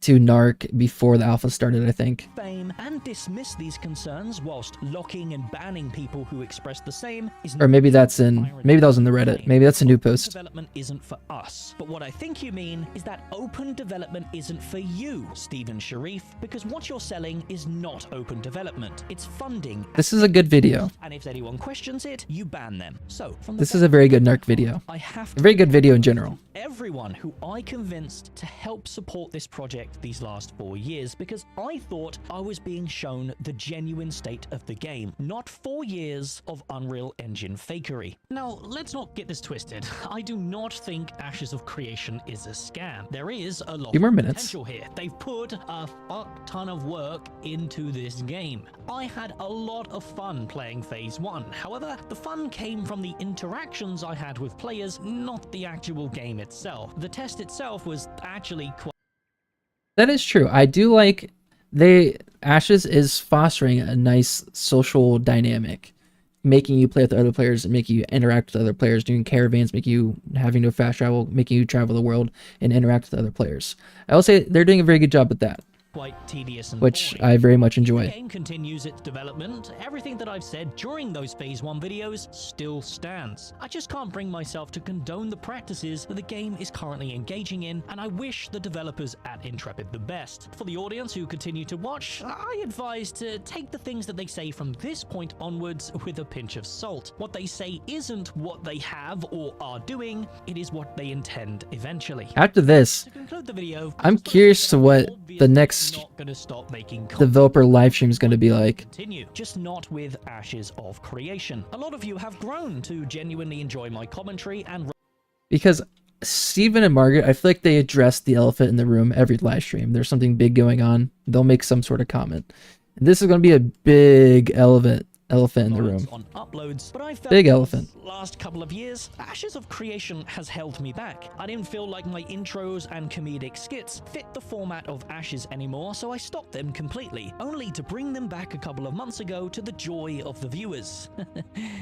to Narc before the alpha started, I think. Fame and dismiss these concerns whilst locking and banning people who express the same is Or maybe that was in the Reddit. Maybe that's a new post. Development isn't for us. But what I think you mean is that open development isn't for you, Stephen Sharif, because what you're selling is not open development. It's funding. This is a good video. And if anyone questions it, you ban them. So from This is a very good Narc video. I have A very good video in general. everyone who I convinced to help support this project these last 4 years, because I thought I was being shown the genuine state of the game, not 4 years of Unreal Engine fakery. Now, let's not get this twisted. I do not think Ashes of Creation is a scam. There is a lot Few more of minutes. potential here. They've put a fuck ton of work into this game. I had a lot of fun playing Phase 1. However, the fun came from the interactions I had with players, not the actual game itself. The test itself was actually quite That is true. I do like Ashes is fostering a nice social dynamic, making you play with other players and making you interact with other players, doing caravans, making you having to fast travel, making you travel the world and interact with other players. I will say they're doing a very good job with that, quite tedious and which boring. I very much The enjoy. game continues its development. Everything that I've said during those Phase 1 videos still stands. I just can't bring myself to condone the practices that the game is currently engaging in, and I wish the developers at Intrepid the best. For the audience who continue to watch, I advise to take the things that they say from this point onwards with a pinch of salt. What they say isn't what they have or are doing, it is what they intend eventually. After this, To conclude the video, I'm curious to what the next not gonna stop making content. developer live stream is going to be like. Continue, just not with Ashes of Creation. A lot of you have grown to genuinely enjoy my commentary and Because Steven and Margaret, I feel like they address the elephant in the room every live stream. There's something big going on. They'll make some sort of comment. And this is going to be a big elephant in the room. on uploads, but I felt Big these elephant. last couple of years, Ashes of Creation has held me back. I didn't feel like my intros and comedic skits fit the format of Ashes anymore, so I stopped them completely, only to bring them back a couple of months ago to the joy of the viewers.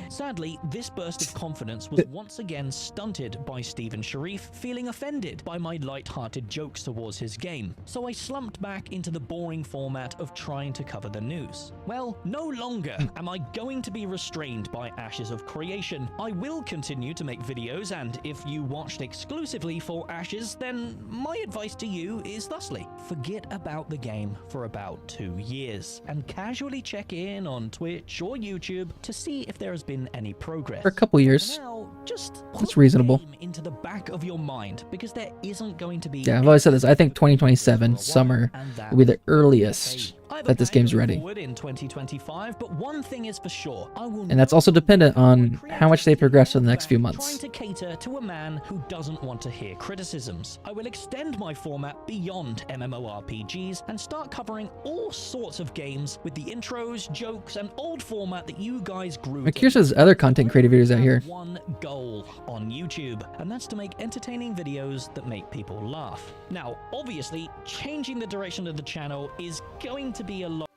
Sadly, this burst of confidence was once again stunted by Stephen Sharif feeling offended by my light-hearted jokes towards his game, so I slumped back into the boring format of trying to cover the news. Well, no longer am I going to be restrained by Ashes of Creation. I will continue to make videos, and if you watched exclusively for Ashes, then my advice to you is thusly: forget about the game for about 2 years, and casually check in on Twitch or YouTube to see if there has been any progress. For a couple years. For now, just That's put reasonable. the game into the back of your mind, because there isn't going to be Yeah, I've always said this. I think 2027 summer will be the earliest that this game's ready. In 2025, but one thing is for sure, I will And that's also dependent on how much they progress in the next few months. trying to cater to a man who doesn't want to hear criticisms. I will extend my format beyond MMORPGs and start covering all sorts of games with the intros, jokes, and old format that you guys grew. I'm curious if there's other content creator videos out here. One goal on YouTube, and that's to make entertaining videos that make people laugh. Now, obviously, changing the direction of the channel is going to be a lot.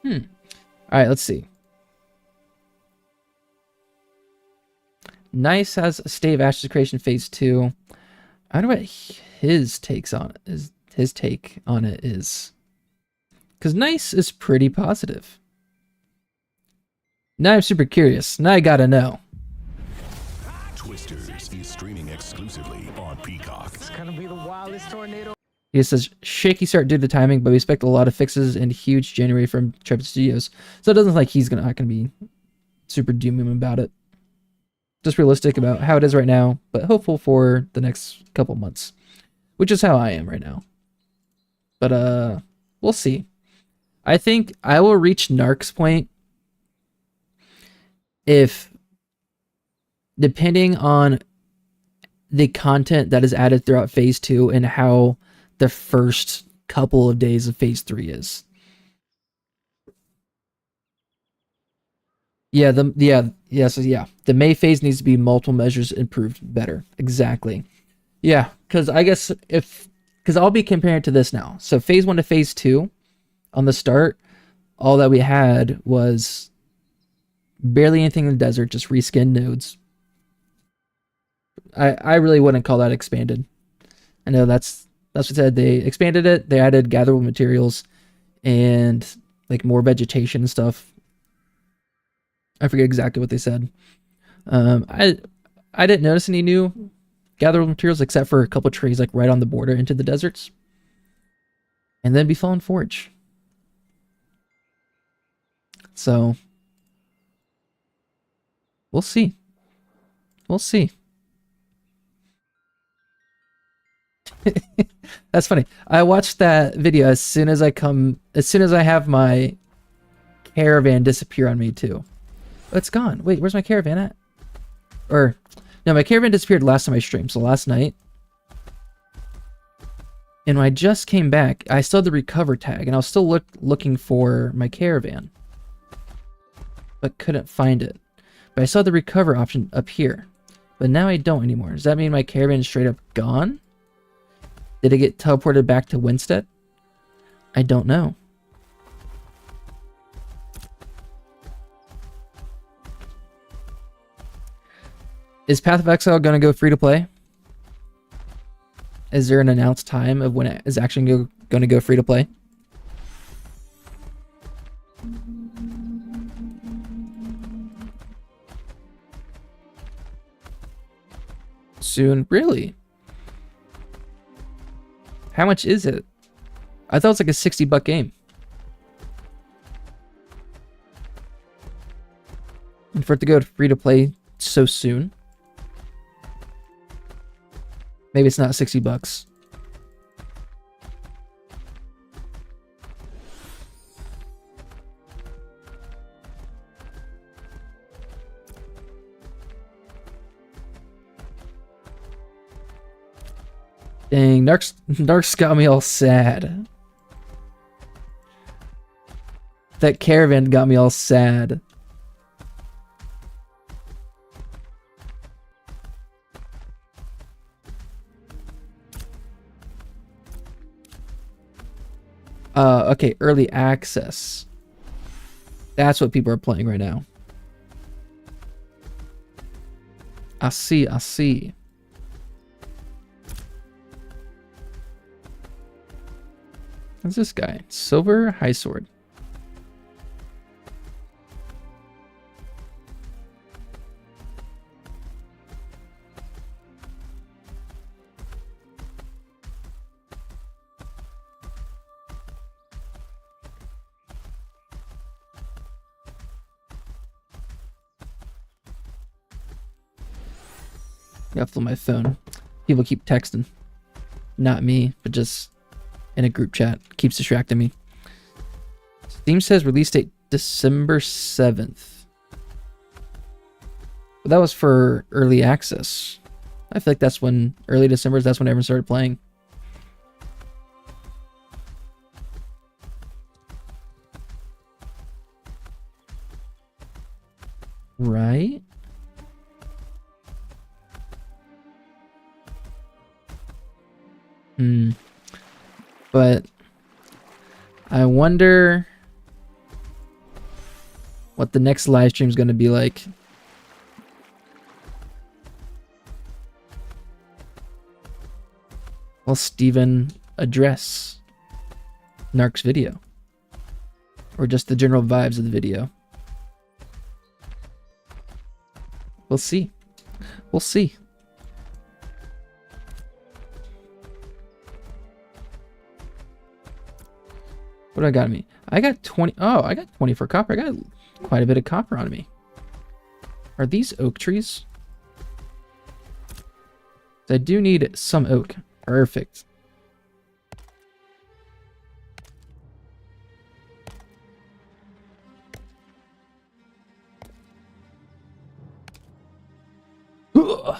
All right, let's see. Nice has a State of Ashes creation phase 2. I wonder what his takes on it is. His take on it is, because Nice is pretty positive. Now I'm super curious. Now I gotta know. Twisters is streaming exclusively on Peacock. It's gonna be the wildest tornado. He says, shaky start due to timing, but we expect a lot of fixes and huge January from Intrepid Studios. So it doesn't look like he's not gonna be super doom about it. Just realistic about how it is right now, but hopeful for the next couple months, which is how I am right now. But we'll see. I think I will reach Narc's point if, depending on the content that is added throughout phase 2 and how the first couple of days of phase 3 is. The May phase needs to be multiple measures improved better. Exactly. Yeah, because I guess because I'll be comparing it to this now. So phase 1 to phase 2 on the start, all that we had was barely anything in the desert, just reskinned nodes. I really wouldn't call that expanded. I know that's what said. They expanded it. They added gatherable materials and like more vegetation and stuff. I forget exactly what they said. I didn't notice any new gatherable materials except for a couple trees like right on the border into the deserts. And then Befallen Forge. So we'll see. We'll see. That's funny. I watched that video as soon as I have my caravan disappear on me too. Oh, it's gone. Wait, where's my caravan at? Or no, my caravan disappeared last time I streamed, so last night. And when I just came back, I still had the recover tag, and I was still looking for my caravan, but couldn't find it. But I saw the recover option up here, but now I don't anymore. Does that mean my caravan is straight up gone? Did it get teleported back to Winstead? I don't know. Is Path of Exile going to go free to play? Is there an announced time of when it is actually going to go free to play? Soon? Really? How much is it? I thought it was like a $60 game. And for it to go free to play so soon? Maybe it's not $60. Dang, Narc's got me all sad. That caravan got me all sad. Okay, early access. That's what people are playing right now. I see. What's this guy? Silver High Sword. I have to my phone. People keep texting. Not me, but just in a group chat. Keeps distracting me. Steam says release date December 7th. But that was for early access. I feel like that's when, early December, that's when everyone started playing. Right? But I wonder what the next live stream is going to be like. Will Steven address Narc's video? Or just the general vibes of the video? We'll see. We'll see. What do I got on me? I got 20. Oh, I got 20 for copper. I got quite a bit of copper on me. Are these oak trees? I do need some oak. Perfect. Ugh.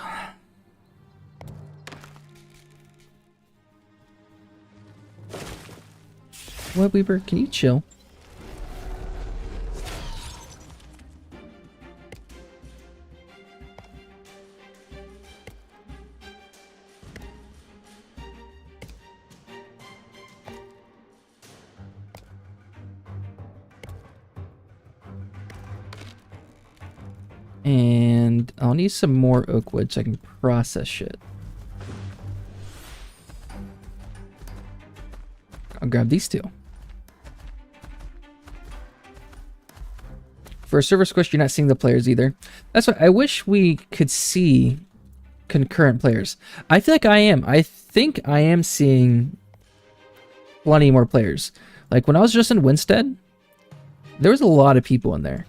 What, Weaver? Can you chill? And I'll need some more oak wood so I can process shit. I'll grab these two. For a server squish, you're not seeing the players either. That's what I wish we could see concurrent players. I feel like I am. I think I am seeing plenty more players. Like when I was just in Winstead, there was a lot of people in there.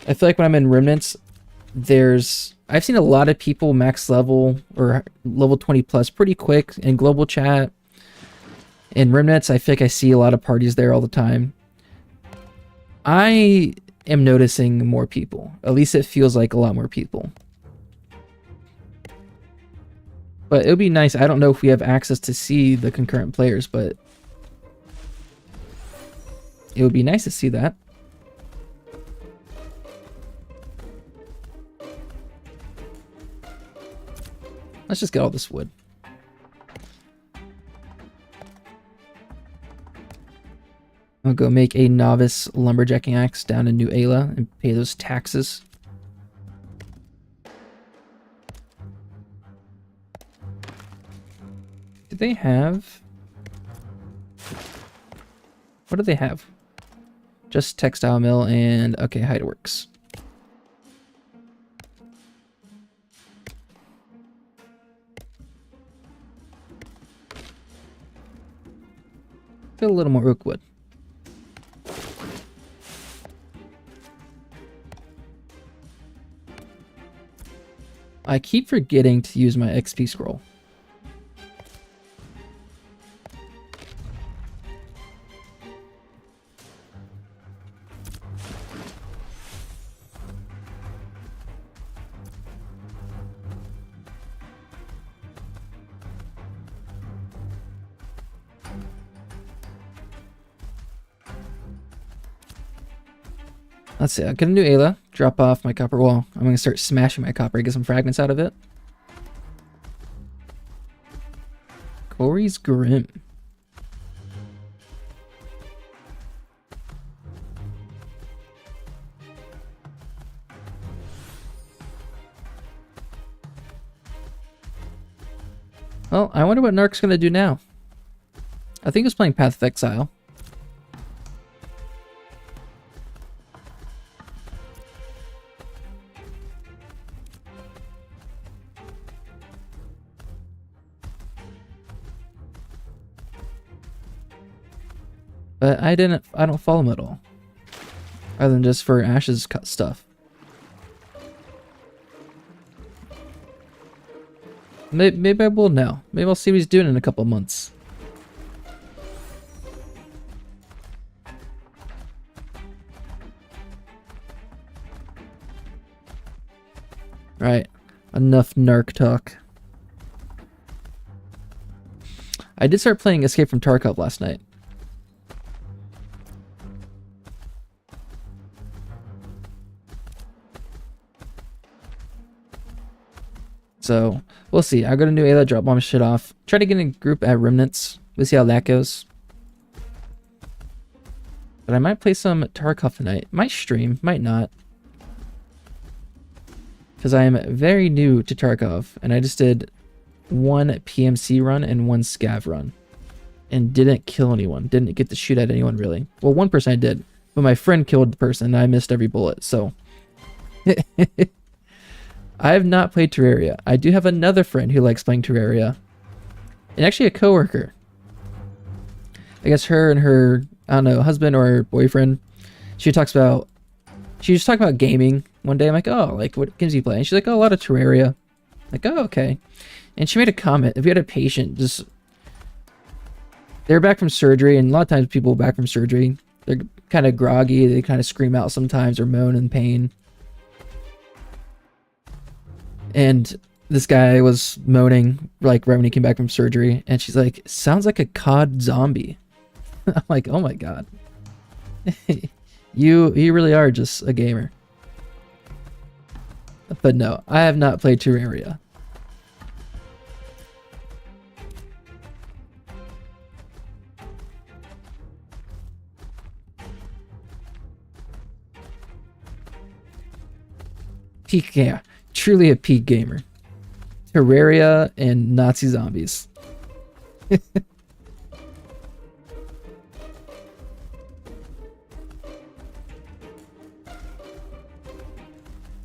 I feel like when I'm in Remnants, I've seen a lot of people max level or level 20 plus pretty quick in global chat. In Remnants, I feel like I see a lot of parties there all the time. I am noticing more people. At least it feels like a lot more people. But it would be nice. I don't know if we have access to see the concurrent players, but it would be nice to see that. Let's just get all this wood. I'll go make a novice lumberjacking axe down in New Ayla and pay those taxes. Do they have... What do they have? Just textile mill and... Okay, hideworks. Get a little more oak wood. I keep forgetting to use my XP scroll. Let's see, I'll get a new Ayla, drop off my copper. Well, I'm going to start smashing my copper, get some fragments out of it. Corey's Grim. Well, I wonder what Narc's going to do now. I think he's playing Path of Exile. But I don't follow him at all. Other than just for Ash's stuff. Maybe I will now. Maybe I'll see what he's doing in a couple months. Right. Enough narc talk. I did start playing Escape from Tarkov last night. So, we'll see. I got a new Ayla, drop bomb shit off. Try to get in a group at Remnants. We'll see how that goes. But I might play some Tarkov tonight. Might stream, might not. Because I am very new to Tarkov. And I just did one PMC run and one scav run. And didn't kill anyone. Didn't get to shoot at anyone, really. Well, one person I did. But my friend killed the person and I missed every bullet, so... I have not played Terraria. I do have another friend who likes playing Terraria. And actually a coworker. I guess her and her, I don't know, husband or boyfriend. She was talking about gaming one day. I'm like, oh, like, what games do you play? And she's like, oh, a lot of Terraria. I'm like, oh, okay. And she made a comment. If you had a patient, just... They're back from surgery, and a lot of times people back from surgery, they're kind of groggy. They kind of scream out sometimes or moan in pain. And this guy was moaning, like, right when he came back from surgery. And she's like, sounds like a COD zombie. I'm like, oh my god. You really are just a gamer. But no, I have not played Terraria. Peak, yeah. Truly a peak gamer. Terraria and Nazi zombies.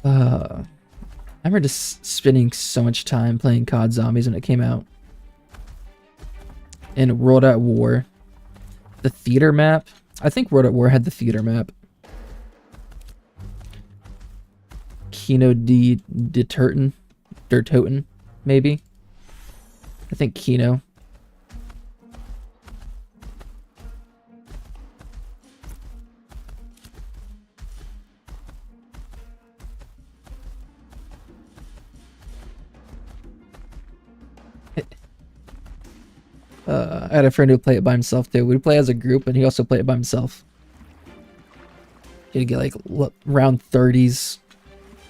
I remember just spending so much time playing COD Zombies when it came out. And World at War. The theater map. I think World at War had the theater map. Kino de Dertoten, maybe. I think Kino. I had a friend who played it by himself too. We'd play as a group, and he also played it by himself. He'd get like round 30s,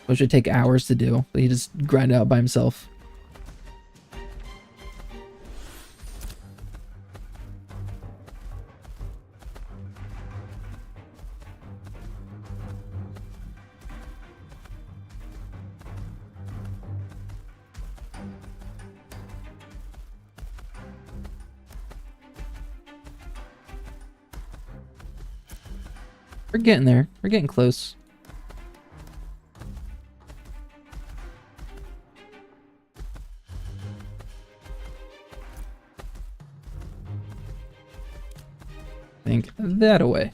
which would take hours to do, but he just grind it out by himself. We're getting there. We're getting close. Think that away.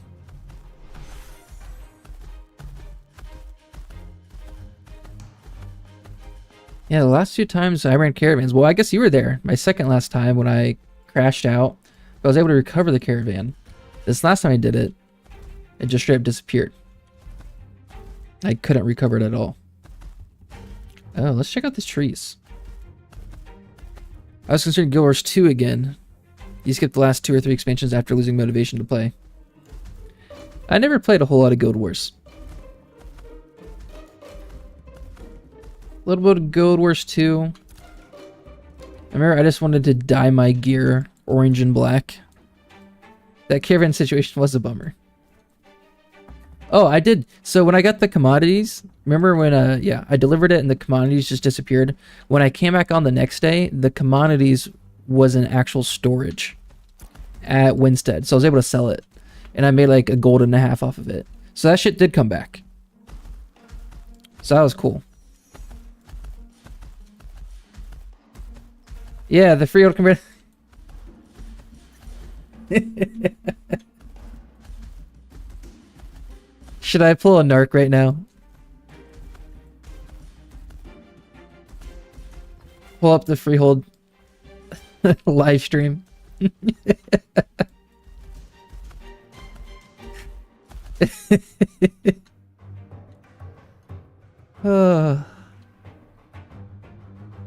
Yeah, the last two times I ran caravans. Well, I guess you were there. My second last time when I crashed out, but I was able to recover the caravan. This last time I did it, it just straight up disappeared. I couldn't recover it at all. Oh, let's check out these trees. I was considering Guild Wars 2 again. You skipped the last 2 or 3 expansions after losing motivation to play. I never played a whole lot of Guild Wars. A little bit of Guild Wars 2. I remember I just wanted to dye my gear orange and black. That caravan situation was a bummer. Oh, I did. So when I got the commodities, remember when, yeah, I delivered it and the commodities just disappeared. When I came back on the next day, the commodities was in actual storage at Winstead. So I was able to sell it. And I made like a gold and a half off of it. So that shit did come back. So that was cool. Yeah, the free auto convert. Should I pull a narc right now? Pull up the freehold live stream.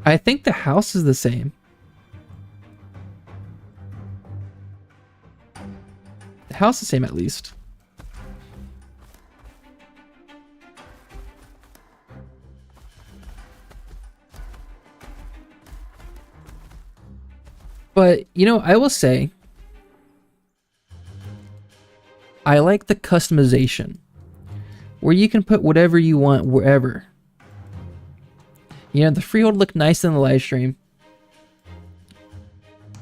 I think the house is the same. The house is the same at least. But, you know, I will say, I like the customization, where you can put whatever you want wherever. You know, the freehold looked nice in the live stream.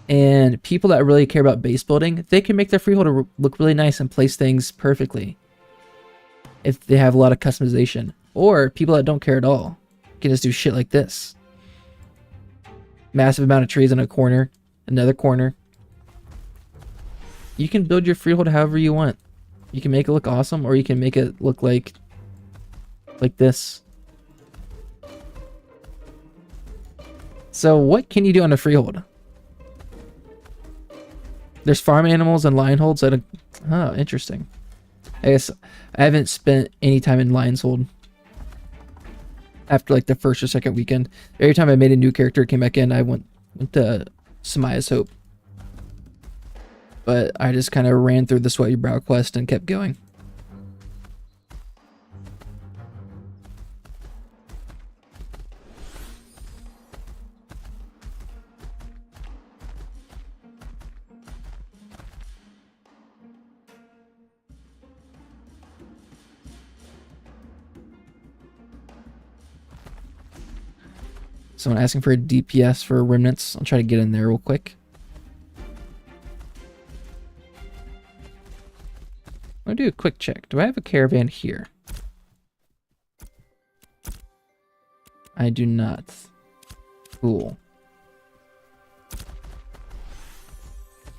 And people that really care about base building, they can make their freehold look really nice and place things perfectly if they have a lot of customization. Or people that don't care at all can just do shit like this. Massive amount of trees in a corner, another corner. You can build your freehold however you want. You can make it look awesome, or you can make it look like this. So what can you do on a freehold? There's farm animals and lion holds. Oh, interesting. I guess I haven't spent any time in lion's hold after like the first or second weekend. Every time I made a new character, came back in, I went to Samaya's Hope. But I just kind of ran through the Sweaty Brow quest and kept going. Someone asking for a DPS for remnants. I'll try to get in there real quick. I'll do a quick check. Do I have a caravan here? I do not. Cool.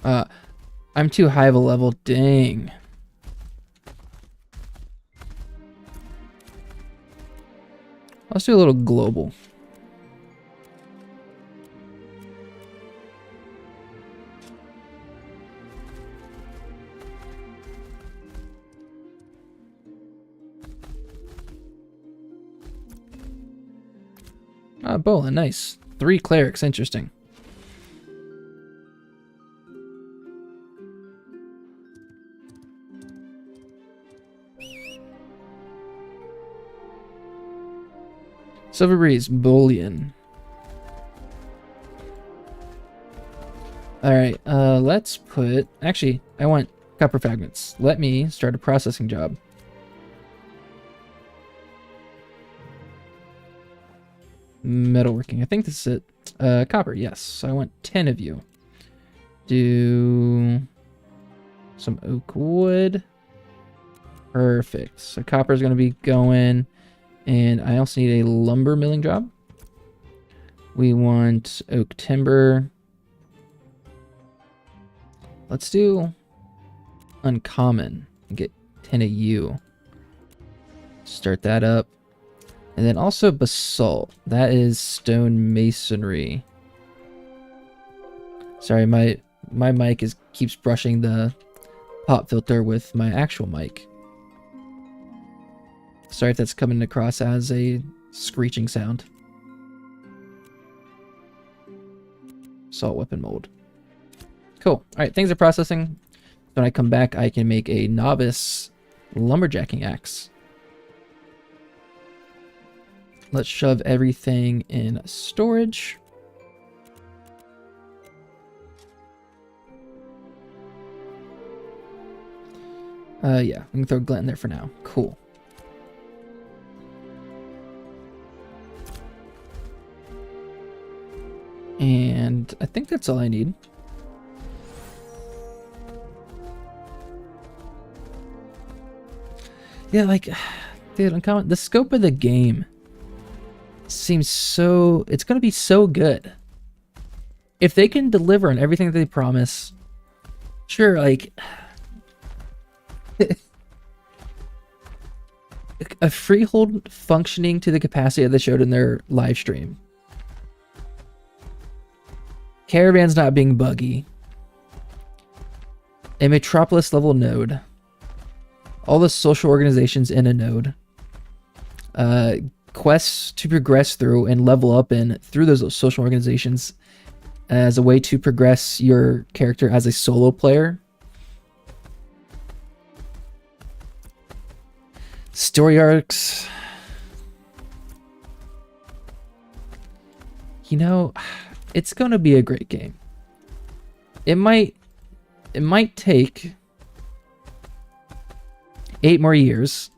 I'm too high of a level. Dang. Let's do a little global. Ah, Bola, nice. 3 clerics, interesting. Silver Breeze, Bullion. Alright, let's put... Actually, I want copper fragments. Let me start a processing job. Metalworking. I think this is it. Copper, yes. So I want 10 of you. Do some oak wood. Perfect. So copper is going to be going. And I also need a lumber milling job. We want oak timber. Let's do uncommon and get 10 of you. Start that up. And then also basalt. That is stone masonry. Sorry, my mic keeps brushing the pop filter with my actual mic. Sorry if that's coming across as a screeching sound. Salt weapon mold. Cool. Alright, things are processing. When I come back, I can make a novice lumberjacking axe. Let's shove everything in storage. Yeah, we can throw Glent in there for now. Cool. And I think that's all I need. Yeah, like, dude, uncommon. The scope of the game seems so... It's going to be so good. If they can deliver on everything that they promise, sure, like... a freehold functioning to the capacity that they showed in their live stream. Caravans not being buggy. A metropolis level node. All the social organizations in a node. quests to progress through and level up in through those social organizations as a way to progress your character as a solo player. Story arcs. You know, it's going to be a great game. It might take 8 more years.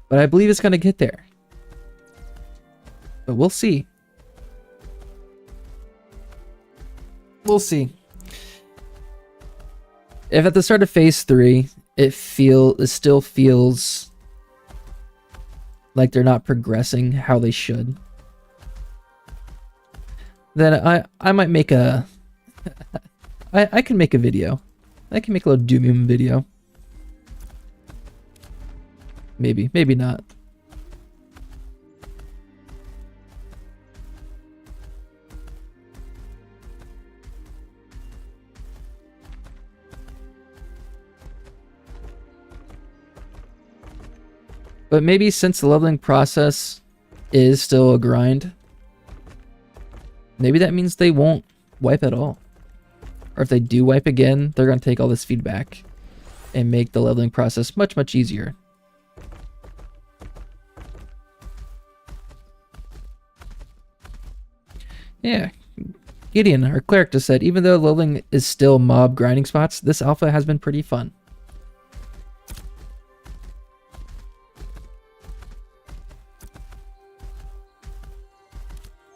But I believe it's going to get there. But we'll see. We'll see. If at the start of phase 3, it still feels like they're not progressing how they should, then I might make a I can make a video. I can make a little Doom video. Maybe not. But maybe since the leveling process is still a grind, maybe that means they won't wipe at all. Or if they do wipe again, they're going to take all this feedback and make the leveling process much, much easier. Yeah. Gideon, our cleric, just said, even though leveling is still mob grinding spots, this alpha has been pretty fun.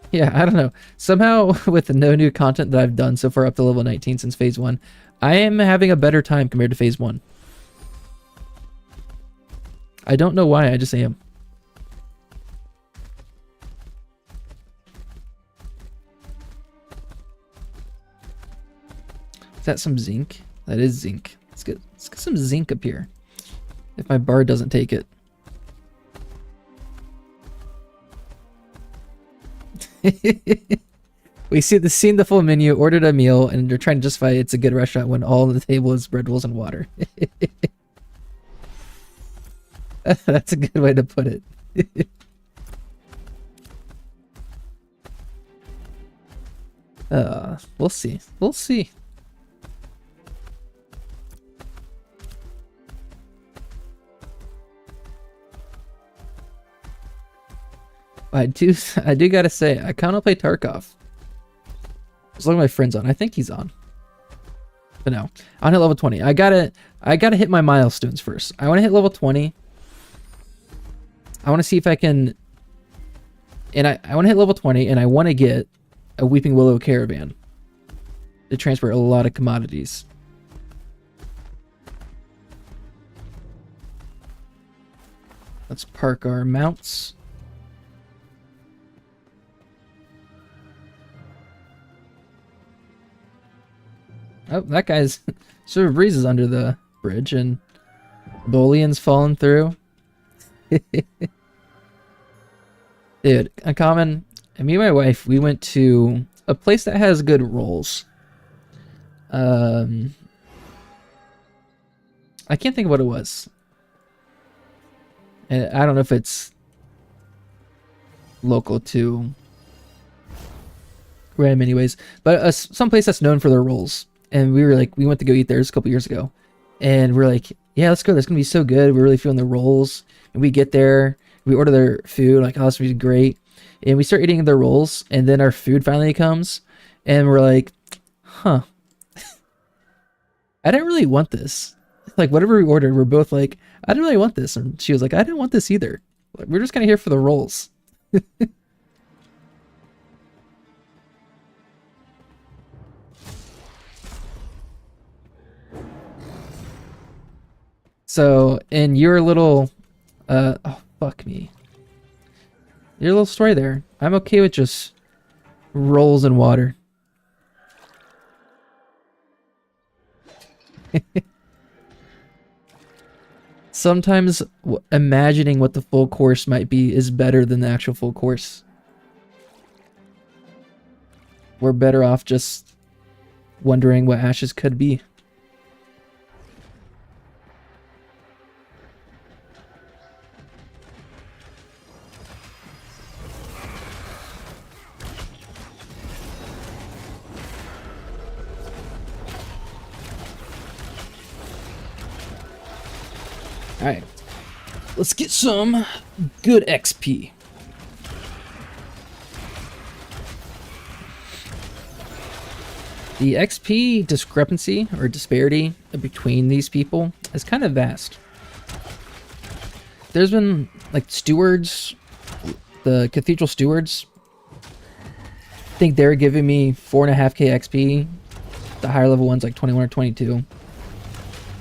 Yeah, I don't know. Somehow, with no new content that I've done so far up to level 19 since phase 1, I am having a better time compared to phase 1. I don't know why, I just am. Is that some zinc? That is zinc. Let's get some zinc up here. If my bar doesn't take it. We seen the full menu, ordered a meal, and they're trying to justify it's a good restaurant when all on the table is bread rolls and water. That's a good way to put it. We'll see. We'll see. I do gotta say, I kind of play Tarkov. As long as my friend's on. I think he's on. But no. I'm at level 20. I gotta hit my milestones first. I want to hit level 20. I want to see if I can... And I want to hit level 20, and I want to get a Weeping Willow caravan to transport a lot of commodities. Let's park our mounts. Oh, that guy's sort of breezes under the bridge, and Bolian's falling through. Dude, Uncommon, and me and my wife, we went to a place that has good rolls. I can't think of what it was. And I don't know if it's local to where I am anyways, but some place that's known for their rolls. And we went to go eat there a couple years ago, and we're like, yeah, let's go. That's gonna be so good. We're really feeling the rolls. And we get there, we order their food, like, oh, this will be great. And we start eating their rolls, and then our food finally comes, and we're like, huh, I didn't really want this. Like, whatever we ordered, we're both like, I didn't really want this. And she was like, I didn't want this either. We're just kind of here for the rolls. So, in your little, oh, fuck me. Your little story there, I'm okay with just rolls and water. Sometimes imagining what the full course might be is better than the actual full course. We're better off just wondering what Ashes could be. Alright. Let's get some good XP. The XP discrepancy or disparity between these people is kind of vast. There's been like stewards, the cathedral stewards. I think they're giving me 4.5k XP. The higher level ones like 21 or 22.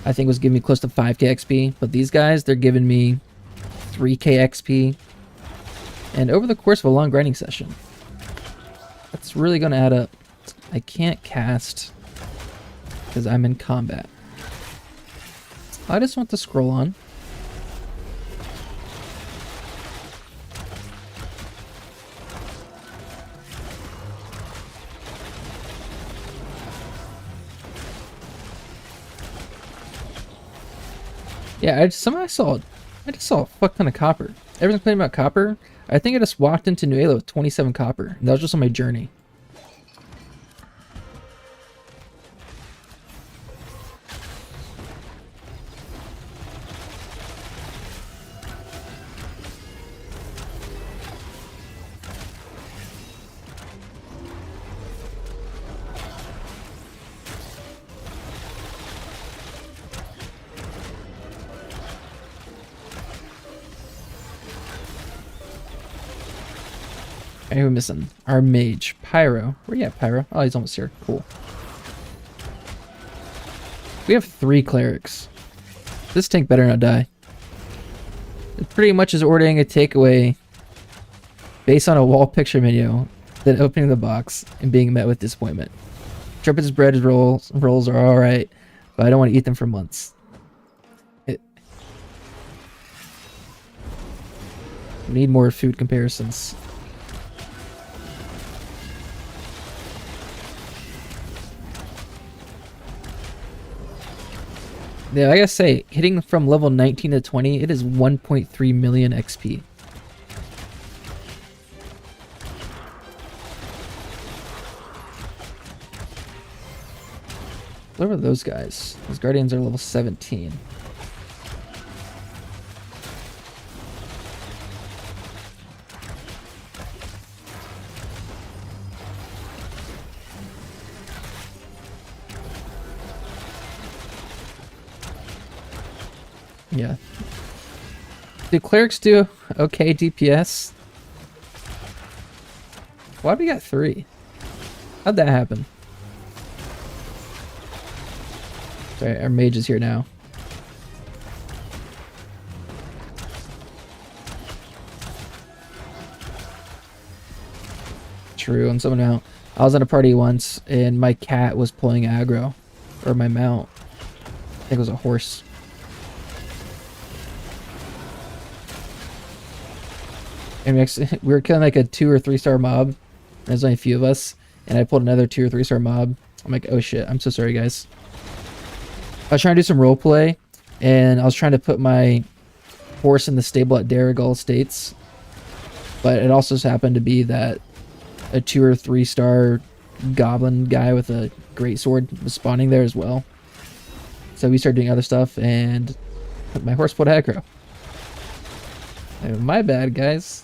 I think was giving me close to 5k XP. But these guys, they're giving me 3k XP. And over the course of a long grinding session, that's really going to add up. I can't cast because I'm in combat. I just want to scroll on. Yeah, I just saw a fuck ton of copper. Everyone's complaining about copper. I think I just walked into Nuela with 27 copper. And that was just on my journey. Who are we missing? Our mage, Pyro. Where you at, Pyro? Oh, he's almost here. Cool. We have 3 clerics. This tank better not die. It pretty much is ordering a takeaway based on a wall picture video, then opening the box and being met with disappointment. Trumpet's bread rolls are alright, but I don't want to eat them for months. We need more food comparisons. Yeah, I gotta say, hitting from level 19 to 20, it is 1.3 million XP. What are those guys? Those guardians are level 17. Yeah. Do clerics do okay DPS? Why do we got 3? How'd that happen? Sorry, our mage is here now. True, and someone out. I was in a party once and my cat was pulling aggro. Or my mount. I think it was a horse. And we were killing like a 2 or 3 star mob. There's only a few of us. And I pulled another 2 or 3 star mob. I'm like, oh shit, I'm so sorry guys. I was trying to do some roleplay. And I was trying to put my horse in the stable at Darrigal Estates. But it also just happened to be that a 2 or 3 star goblin guy with a great sword was spawning there as well. So we started doing other stuff and my horse pulled aggro. My bad, guys.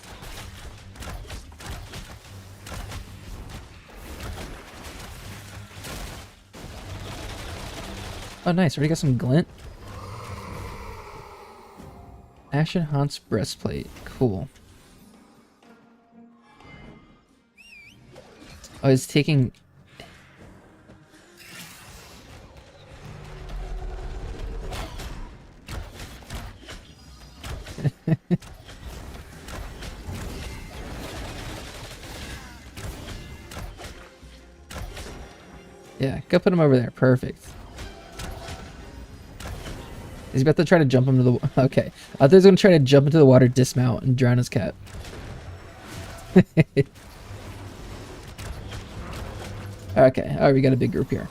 Oh, nice. Already got some glint. Ashen Haunt's breastplate. Cool. Oh, it's taking... Yeah, go put him over there. Perfect. He's about to try to jump into the... Okay. I thought he was going to try to jump into the water, dismount, and drown his cat. Okay. Alright, we got a big group here.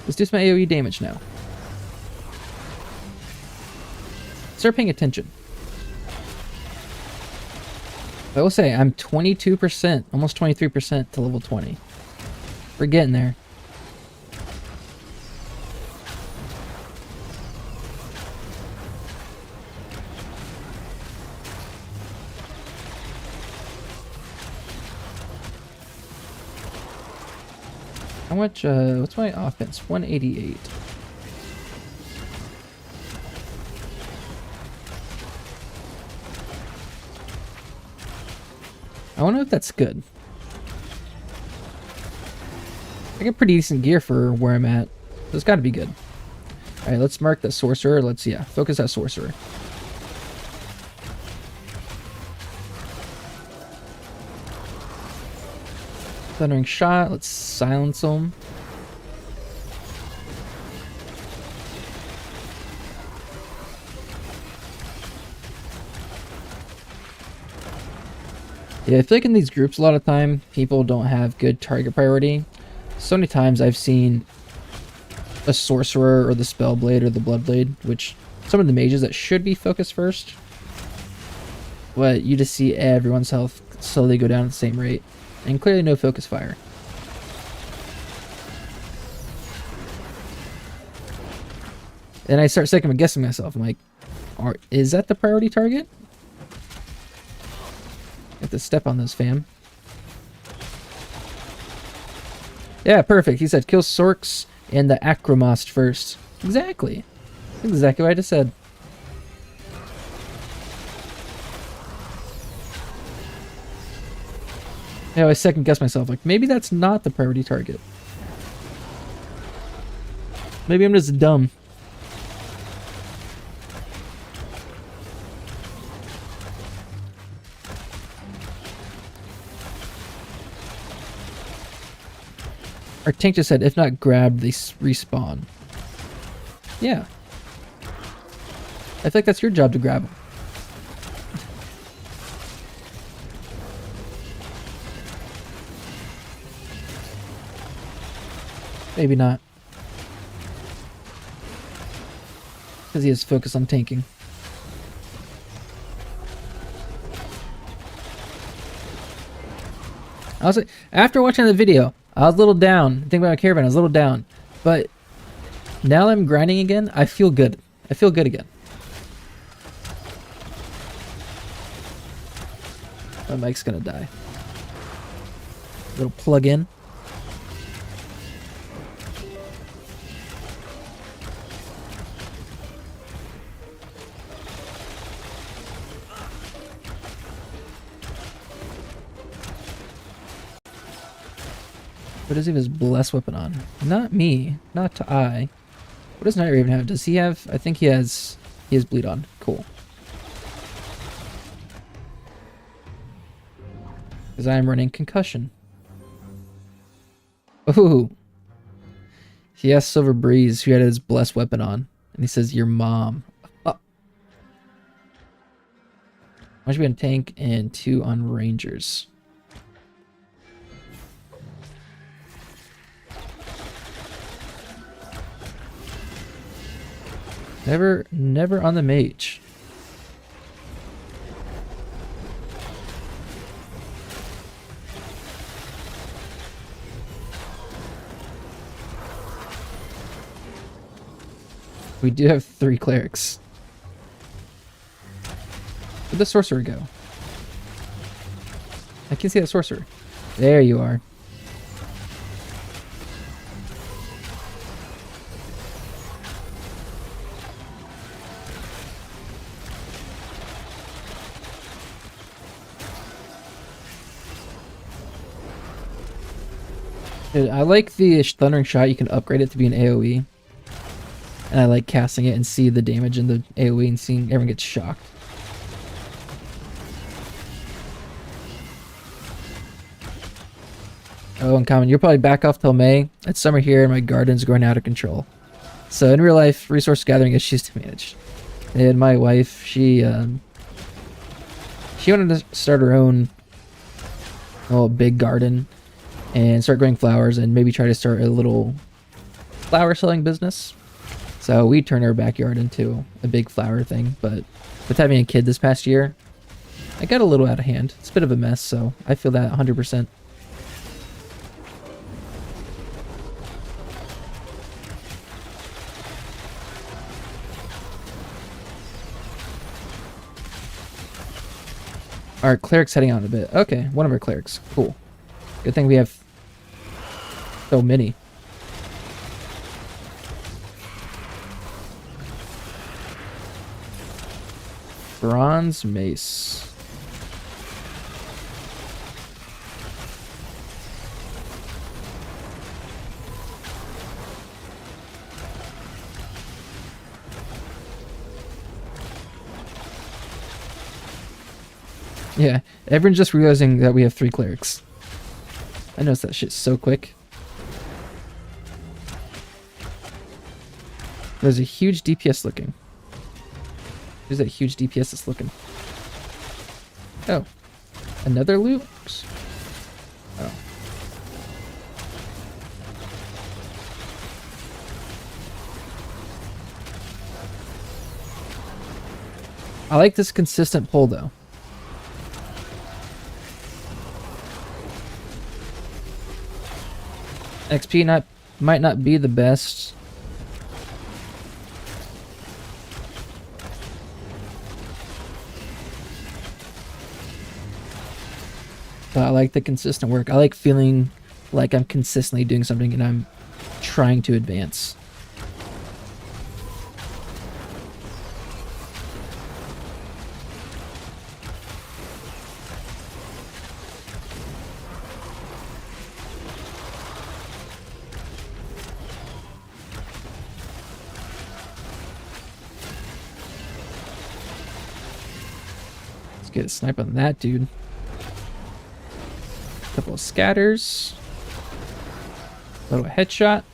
Let's do some AoE damage now. Start paying attention. I will say, I'm 22%, almost 23% to level 20. We're getting there. How much, what's my offense? 188. I wonder if that's good. I get pretty decent gear for where I'm at. So it's gotta be good. Alright, let's mark the sorcerer. Let's, yeah, focus that sorcerer. Thundering shot. Let's silence him. Yeah, I feel like in these groups a lot of time, people don't have good target priority. So many times I've seen a sorcerer or the spellblade or the bloodblade, which some of the mages that should be focused first. But you just see everyone's health slowly go down at the same rate. And clearly no focus fire. And I start second guessing myself. I'm like, is that the priority target? You have to step on those, fam. Yeah, perfect. He said kill Sorks and the Acromost first. Exactly. Exactly what I just said. Yeah, I second guess myself. Like, maybe that's not the priority target. Maybe I'm just dumb. Our tank just said, if not grabbed, they respawn. Yeah. I think that's your job to grab them. Maybe not. Because he has focus on tanking. I was like, after watching the video, I was a little down. Think about my caravan, I was a little down. But now that I'm grinding again, I feel good. I feel good again. My mic's gonna die. Little plug in. What does he have his blessed weapon on? Not me. Not I. What does Night Raven have? Does he have? I think he has bleed on. Cool. Because I am running concussion. Ooh. He has Silver Breeze, who had his blessed weapon on. And he says, your mom. Oh. I should be on tank and 2 on rangers. Never on the mage. We do have 3 clerics. Where'd the sorcerer go? I can see that sorcerer. There you are. Dude, I like the Thundering Shot. You can upgrade it to be an AoE. And I like casting it and see the damage in the AoE and seeing everyone get shocked. Oh, and Common, you'll probably back off till May. It's summer here and my garden's growing out of control. So in real life, resource gathering issues to manage. And my wife, she wanted to start her own little big garden and start growing flowers and maybe try to start a little flower selling business. So we turned our backyard into a big flower thing, but with having a kid this past year, I got a little out of hand. It's a bit of a mess, so I feel that 100%. Our cleric's heading out a bit. Okay, one of our clerics. Cool. Good thing we have So many. Bronze mace. Yeah, everyone's just realizing that we have 3 clerics. I noticed that shit so quick. There's a huge DPS looking. Who's that huge DPS that's looking? Oh. Another loot? Oh. I like this consistent pull though. XP might not be the best. But I like the consistent work. I like feeling like I'm consistently doing something and I'm trying to advance. Let's get a snipe on that dude. Couple of scatters. A little headshot.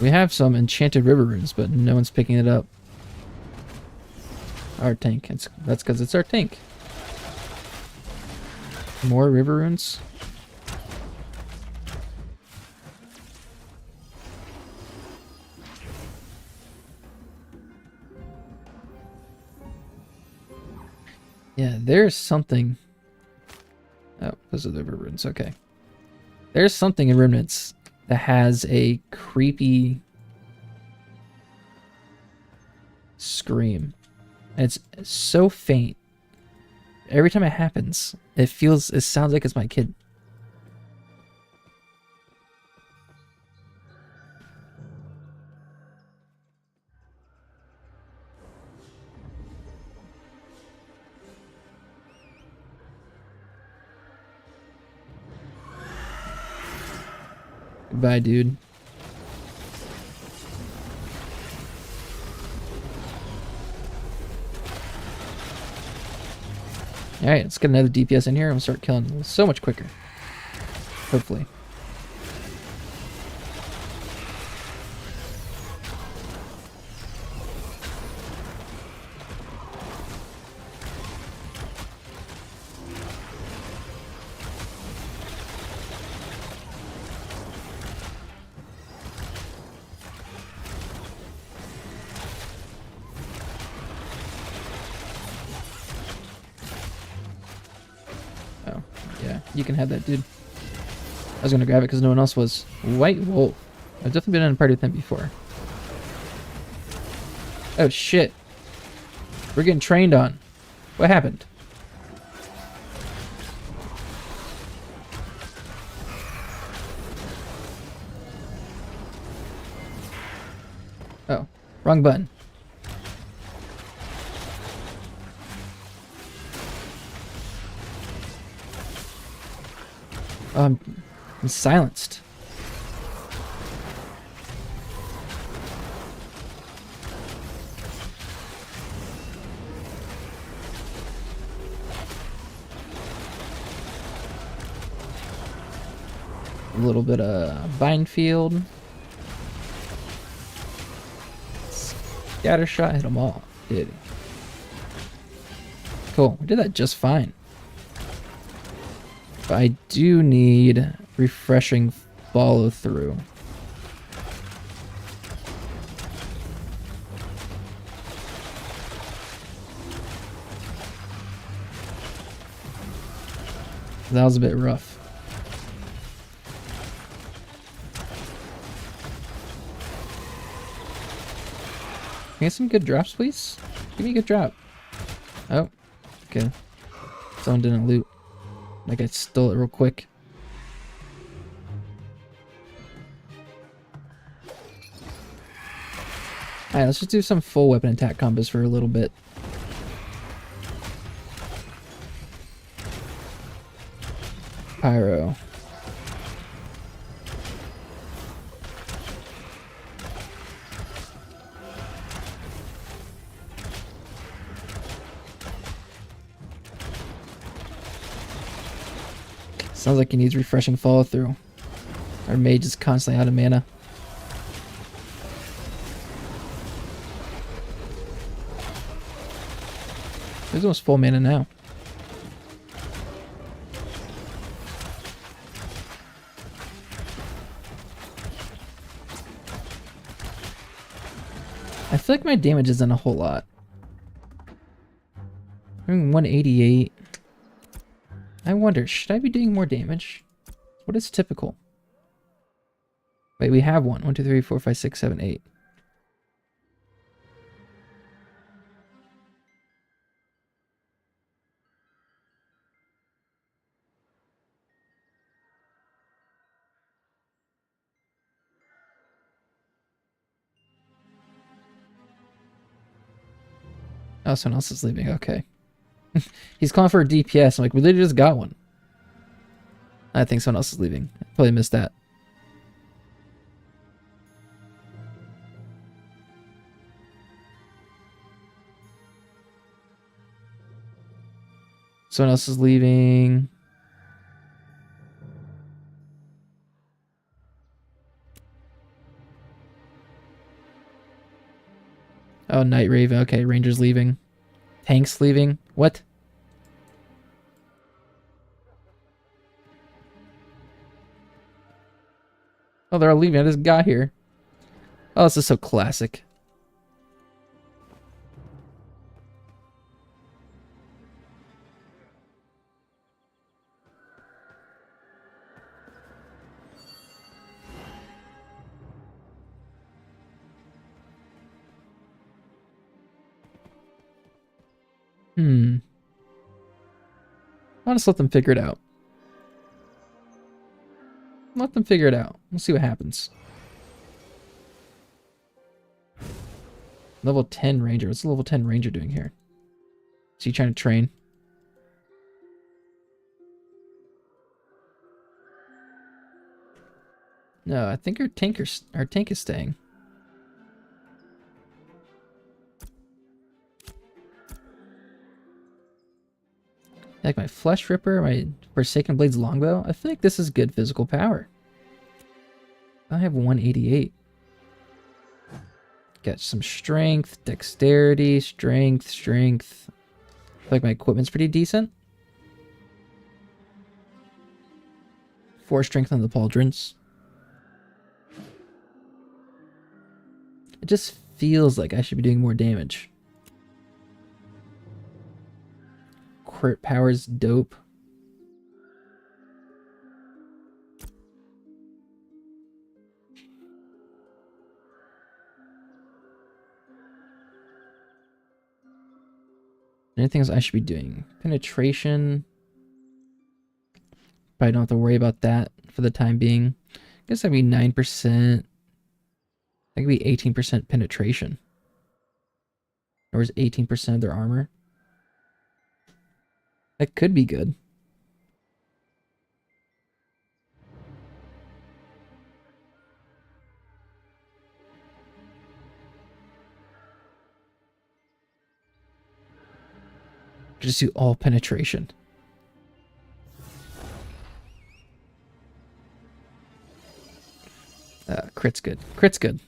We have some enchanted river runes, but no one's picking it up. Our tank. That's because it's our tank. More river runes. Yeah, there's something. Oh, those are the river runes. Okay. There's something in Remnants that has a creepy scream. And it's so faint. Every time it happens, it sounds like it's my kid. Goodbye, dude. Alright, let's get another DPS in here and we'll start killing so much quicker. Hopefully. You can have that, dude. I was gonna grab it because no one else was. White Wolf. I've definitely been in a party with him before. Oh shit. We're getting trained on. What happened? Oh, wrong button. I'm silenced. A little bit of bind field. Scatter shot, hit them all. Did he? Cool, we did that just fine. But I do need refreshing follow through. That was a bit rough. Can I get some good drops, please? Give me a good drop. Oh, okay. Someone didn't loot. Like I stole it real quick. Alright, let's just do some full weapon attack combos for a little bit. Pyro. Sounds like he needs refreshing follow through. Our mage is constantly out of mana. He's almost full mana now. I feel like my damage isn't a whole lot. I'm doing 188. I wonder, should I be doing more damage? What is typical? Wait, we have one. 1, 2, 3, 4, 5, 6, 7, 8. Oh, someone else is leaving. Okay. He's calling for a DPS. I'm like, we literally just got one. I think someone else is leaving. I probably missed that. Someone else is leaving. Oh, Night Raven. Okay, Ranger's leaving. Tank's leaving. What? Oh, they're all leaving. I just got here. Oh, this is so classic. I'll just let them figure it out. Let them figure it out. We'll see what happens. Level 10 Ranger. What's the level 10 Ranger doing here? Is he trying to train? No, I think our tank is staying. Like my Flesh Ripper, my Forsaken Blade's Longbow. I feel like this is good physical power. I have 188. Got some strength, dexterity, strength. I feel like my equipment's pretty decent. 4 strength on the pauldrons. It just feels like I should be doing more damage. Crit power's dope. Anything else I should be doing? Penetration. Probably don't have to worry about that for the time being. I guess that'd be 9%. That could be 18% penetration. Or is 18% of their armor? That could be good. Just do all penetration. Crit's good. Crit's good.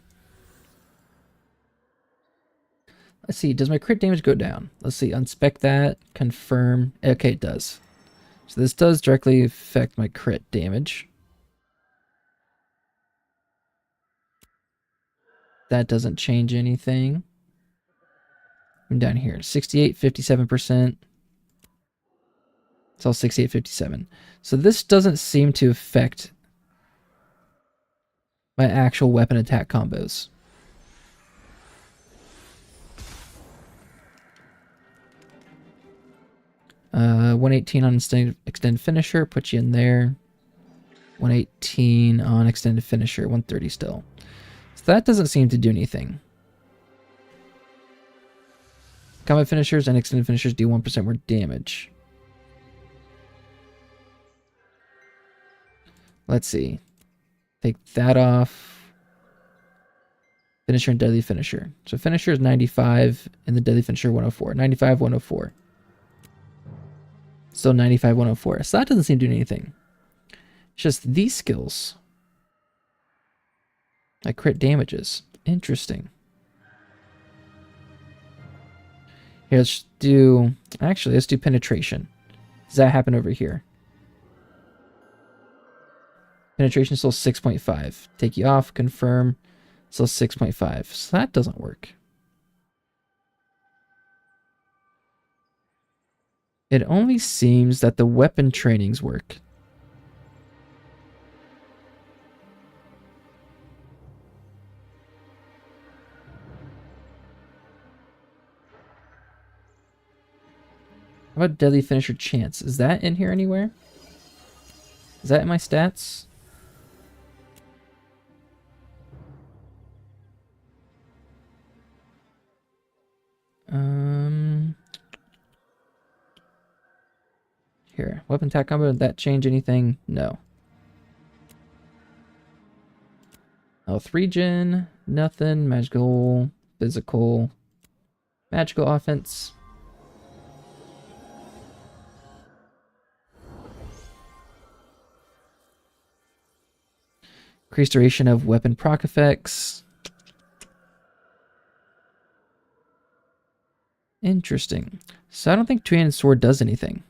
Let's see. Does my crit damage go down? Let's see. Unspec that. Confirm. Okay, it does. So this does directly affect my crit damage. That doesn't change anything. I'm down here. 68, 57%. It's all 6857. So this doesn't seem to affect my actual weapon attack combos. Uh, 118 on extended finisher, put you in there. 118 on extended finisher, 130 still. So that doesn't seem to do anything. Combat finishers and extended finishers do 1% more damage. Let's see. Take that off. Finisher and deadly finisher. So finisher is 95 and the deadly finisher 104. 95, 104. Still 95, 104. So that doesn't seem to do anything. It's just these skills. Like crit damages. Interesting. Here, let's do... Actually, let's do penetration. Does that happen over here? Penetration still 6.5. Take you off, confirm. Still 6.5. So that doesn't work. It only seems that the weapon trainings work. How about deadly finisher chance? Is that in here anywhere? Is that in my stats? Here, weapon attack combo, did that change anything? No. Health regen, nothing. Magical, physical, magical offense. Increased duration of weapon proc effects. Interesting. So I don't think two-handed sword does anything.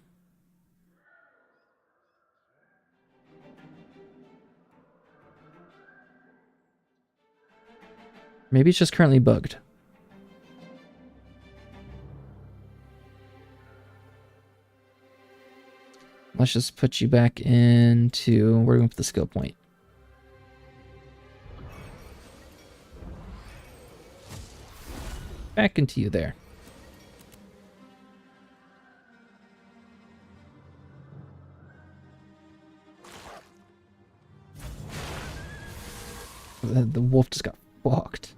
Maybe it's just currently bugged. Let's just put you back into... Where are we going to put the skill point? Back into you there. The wolf just got fucked.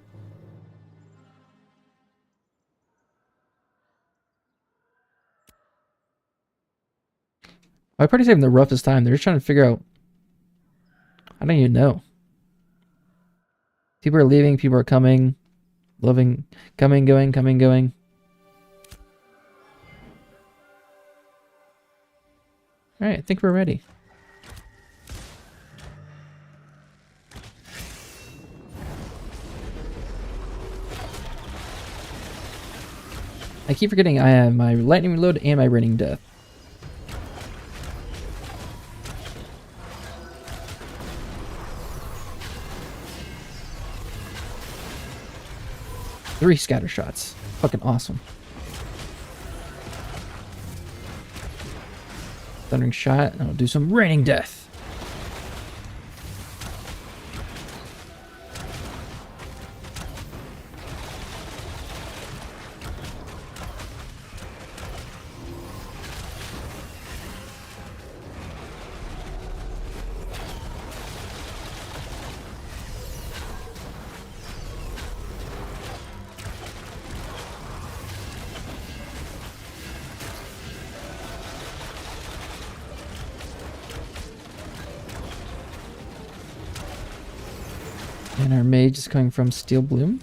My party's having the roughest time. They're just trying to figure out... I don't even know. People are leaving, people are coming. Loving, coming, going, coming, going. Alright, I think we're ready. I keep forgetting I have my lightning reload and my raining death. Three scatter shots. Fucking awesome. Thundering shot, and I'll do some raining death. And our mage is coming from Steel Bloom?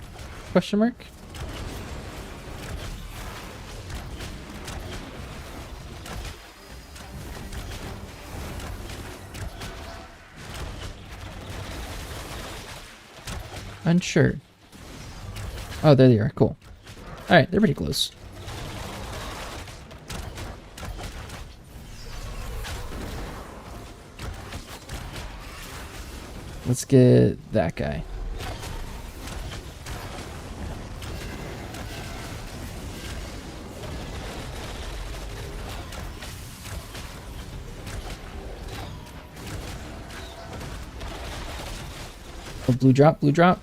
Question mark? Unsure. Oh, there they are. Cool. Alright, they're pretty close. Let's get that guy. Oh, blue drop, blue drop.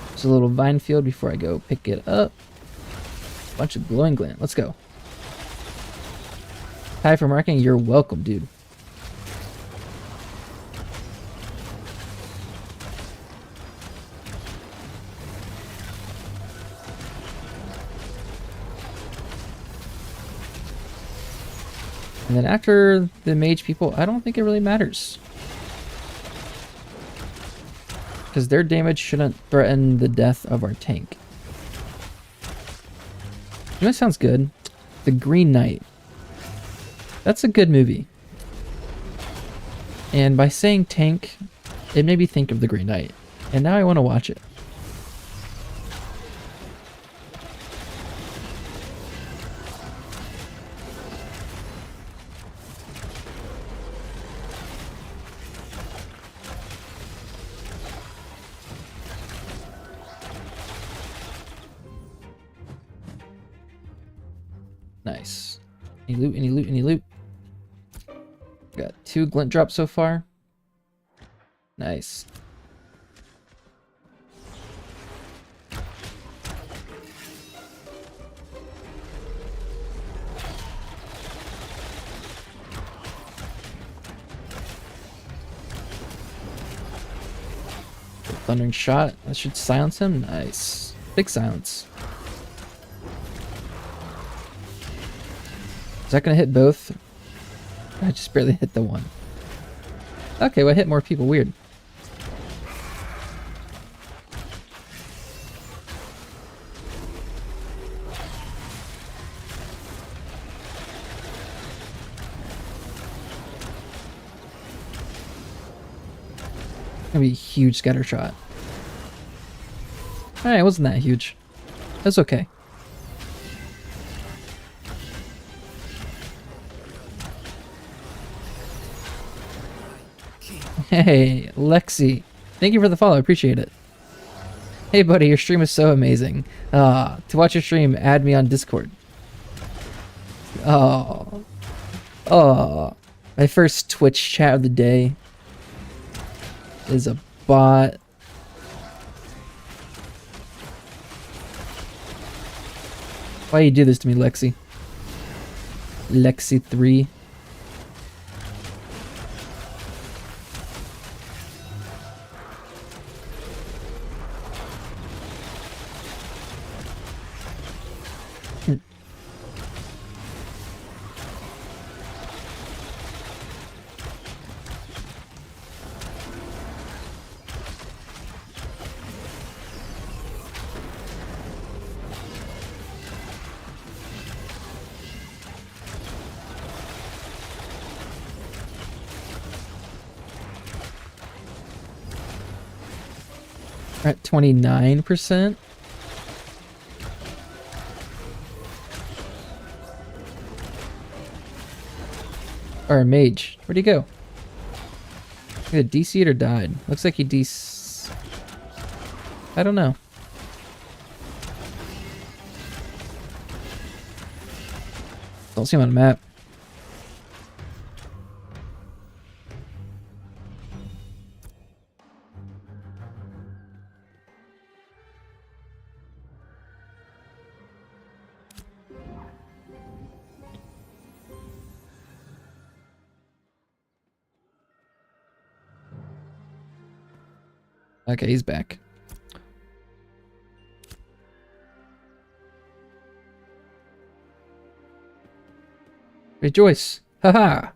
There's a little vine field before I go pick it up. Bunch of glowing gland. Let's go. Hi for marking. You're welcome, dude. And then after the mage people, I don't think it really matters. Because their damage shouldn't threaten the death of our tank. You know what sounds good? The Green Knight. That's a good movie. And by saying tank, it made me think of the Green Knight. And now I want to watch it. Nice. Any loot, any loot, any loot. Got 2 glint drops so far. Nice. Thundering shot. That should silence him. Nice. Big silence. Is that gonna hit both? I just barely hit the one. Okay, well I hit more people. Weird. Gonna be a huge scatter shot. Alright, it wasn't that huge. That's okay. Hey, Lexi. Thank you for the follow. I appreciate it. Hey, buddy, your stream is so amazing. To watch your stream, add me on Discord. Oh. Oh. My first Twitch chat of the day is a bot. Why you do this to me, Lexi? Lexi 3. We're at 29%. Or a mage. Where'd he go? He either DC'd or died. Looks like he I don't know. Don't see him on the map. Okay, he's back. Rejoice! Haha!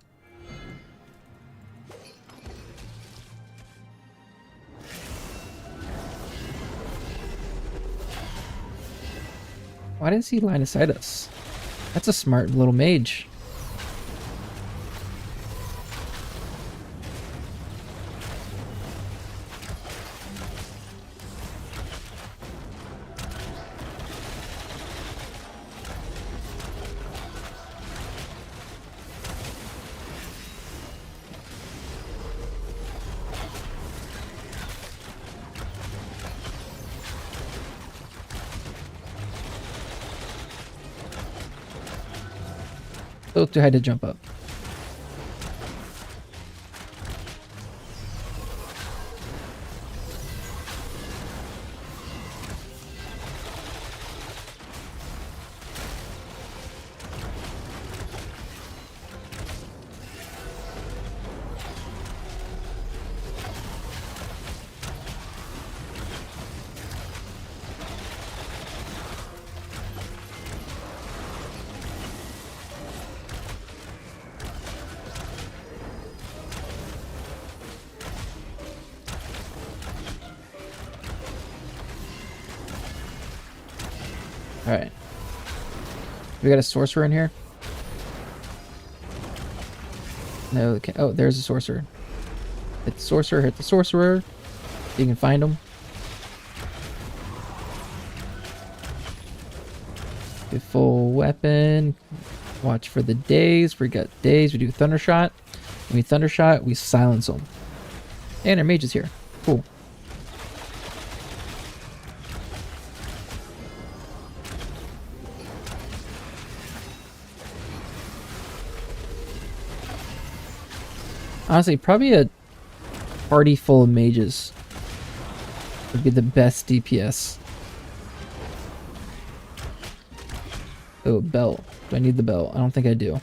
Why didn't he line of sight us? That's a smart little mage. A little too high to jump up. Alright. We got a sorcerer in here? No, okay. Oh, there's a sorcerer. Hit the sorcerer, hit the sorcerer. You can find him. Get full weapon. Watch for the days. We got days. We do thunder shot. When we thunder shot, we silence them. And our mage is here. Cool. Honestly, probably a party full of mages would be the best DPS. Oh, belt. Do I need the belt? I don't think I do.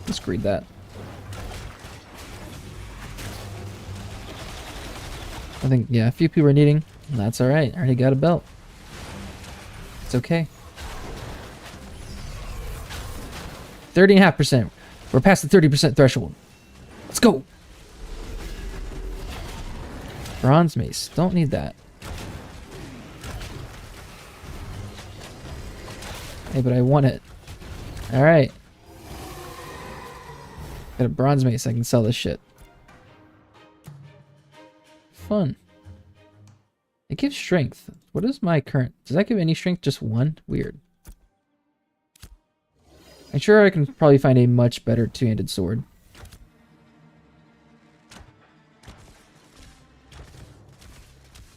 Let's read that. I think, yeah, a few people are needing. That's alright. I already got a belt. It's okay. 30.5%. We're past the 30% threshold. Let's go! Bronze mace. Don't need that. Hey, but I want it. Alright. Got a bronze mace. I can sell this shit. Fun. It gives strength. What is my current... Does that give any strength? Just one? Weird. I'm sure I can probably find a much better two-handed sword.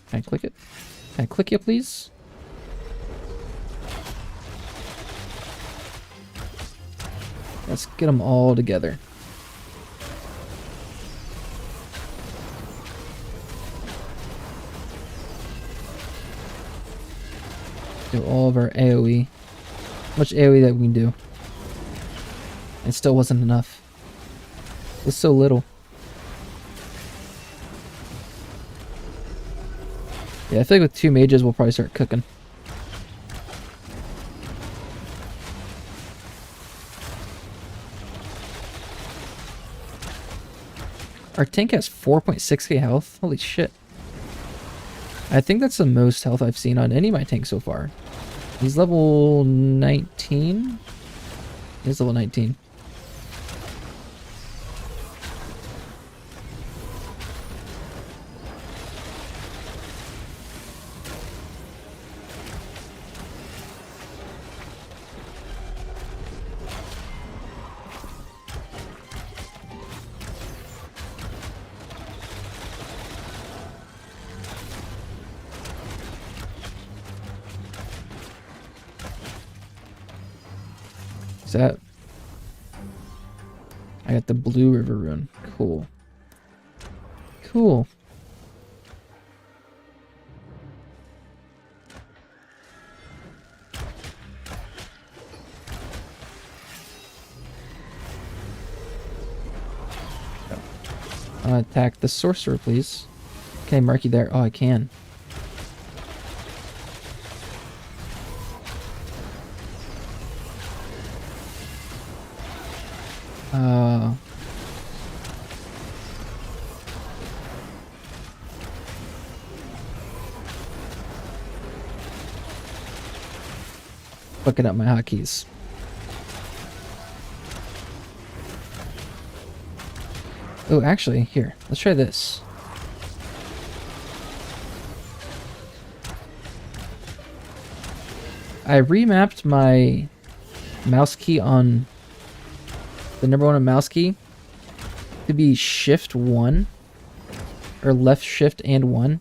Can I click it? Can I click you, please? Let's get them all together. Do all of our AoE. How much AoE that we can do. It still wasn't enough. It was so little. Yeah, I feel like with two mages we'll probably start cooking. Our tank has 4.6k health. Holy shit. I think that's the most health I've seen on any of my tanks so far. He's level 19? He's level 19. Is that... I got the blue river rune. Cool. Cool. Attack the sorcerer, please. Can I mark you there? Oh, I can. Fucking up my hotkeys. Oh, actually, here. Let's try this. I remapped my mouse key on the number 1 on mouse key to be shift 1 or left shift and 1.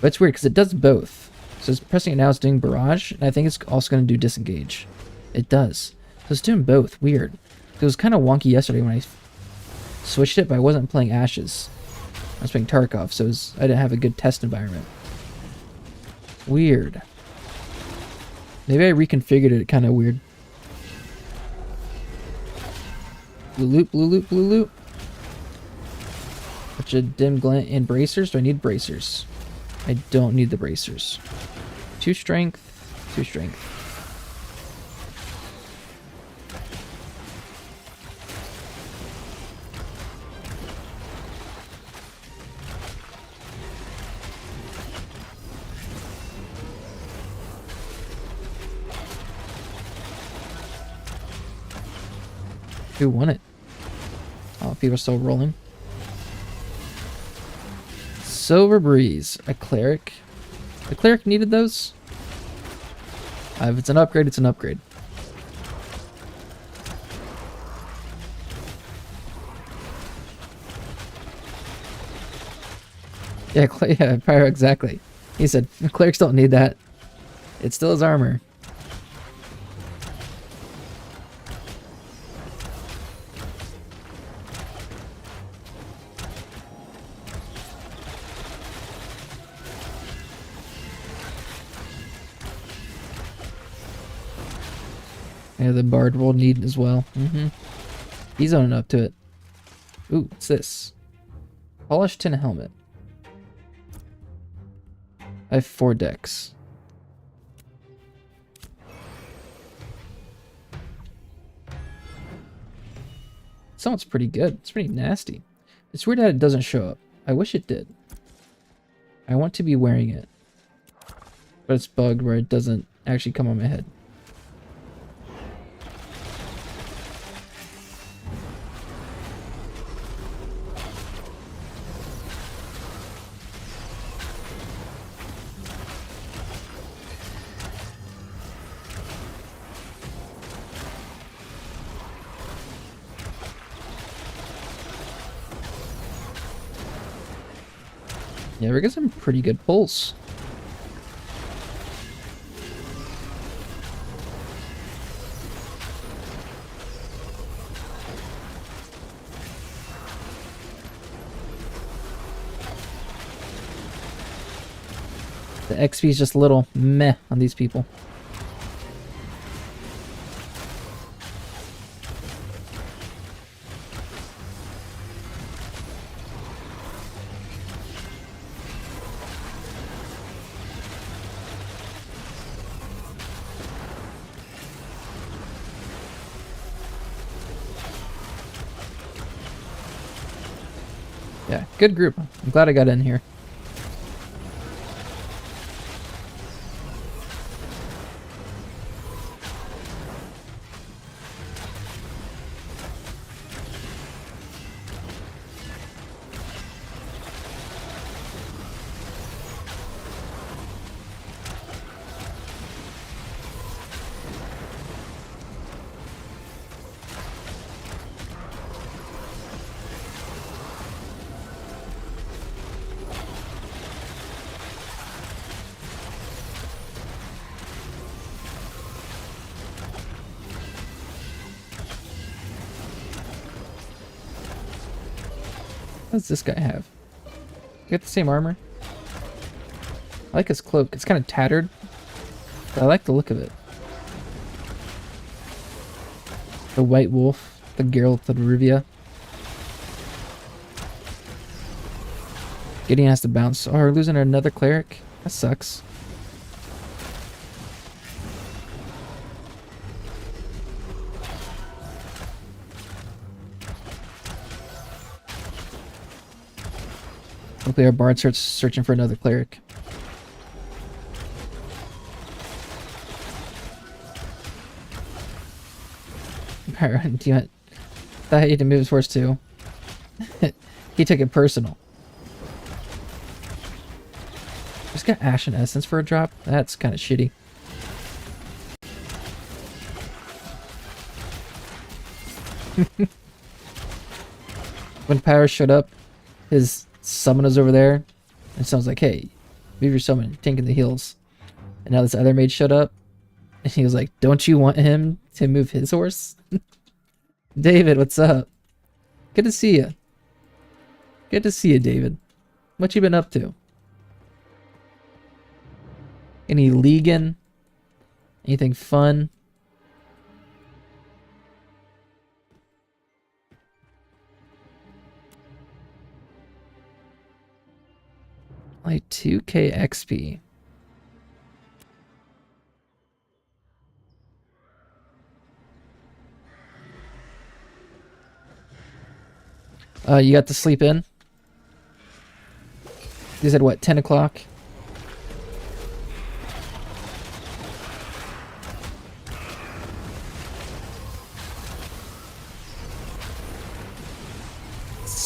But it's weird because it does both. So it's pressing it now, it's doing barrage, and I think it's also going to do disengage. It does. So it's doing both. Weird. It was kind of wonky yesterday when I switched it, but I wasn't playing Ashes. I was playing Tarkov, so I didn't have a good test environment. Weird. Maybe I reconfigured it kind of weird. Blue loot, blue loot, blue loot. Bunch of dim glint and bracers. Do I need bracers? I don't need the bracers. 2 strength, 2 strength. Who won it? Oh, people are still rolling. Silver Breeze. A cleric. The cleric needed those? If it's an upgrade, it's an upgrade. Yeah, yeah, Pyro, exactly. He said, clerics don't need that. It's still his armor. Yeah, the bard will need as well. He's owning up to it. Ooh, what's this? Polished tin helmet. I have 4 decks. Sounds pretty good. It's pretty nasty. It's weird that it doesn't show up. I wish it did. I want to be wearing it. But it's bugged where it doesn't actually come on my head. Yeah, we got some pretty good pulls. The XP is just a little meh on these people. Yeah, good group. I'm glad I got in here. What does this guy have? You got the same armor? I like his cloak. It's kind of tattered, but I like the look of it. The White Wolf, the Geralt of Rivia. Gideon has to bounce. Oh, we're losing another cleric? That sucks. Hopefully our bard starts searching for another cleric. Alright, damn it. Thought he had to move his horse too. He took it personal. Just got Ashen Essence for a drop? That's kind of shitty. When Power showed up, his summon was over there, and someone's like, hey, move your summon, tanking the heals. And now this other mage showed up, and he was like, don't you want him to move his horse? David, what's up? Good to see you. Good to see you, David. What you been up to? Any leaguing? Anything fun? Like 2k XP. You got to sleep in? You said what, 10 o'clock?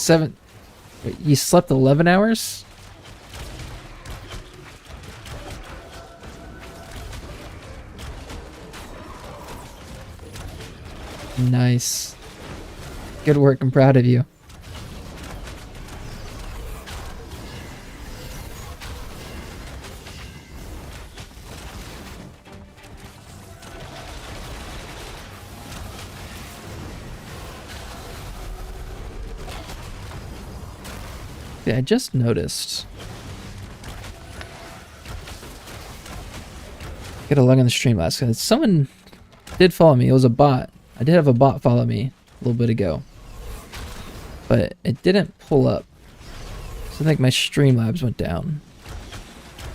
7. Wait, you slept 11 hours? Nice. Good work. I'm proud of you. Yeah, I just noticed. Get a lug on the stream last because someone did follow me. It was a bot. I did have a bot follow me a little bit ago, but it didn't pull up. So I think my Streamlabs went down.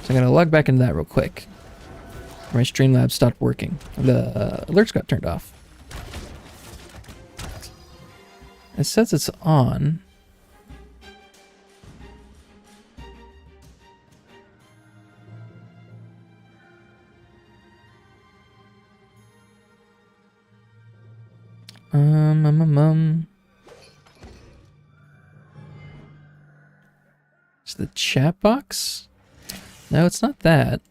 So I'm gonna log back into that real quick. My Streamlabs stopped working. The alerts got turned off. It says it's on. It's the chat box? No, it's not that.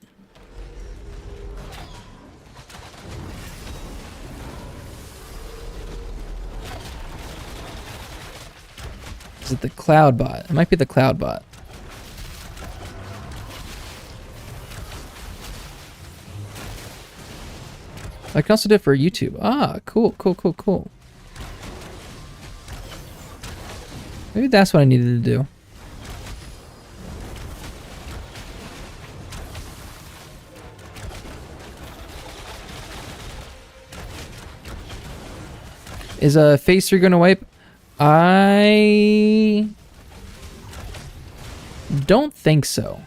Is it the cloud bot? It might be the cloud bot. I can also do it for YouTube. Ah, cool, cool, cool, cool. Maybe that's what I needed to do. Is phase 3 gonna wipe? I don't think so.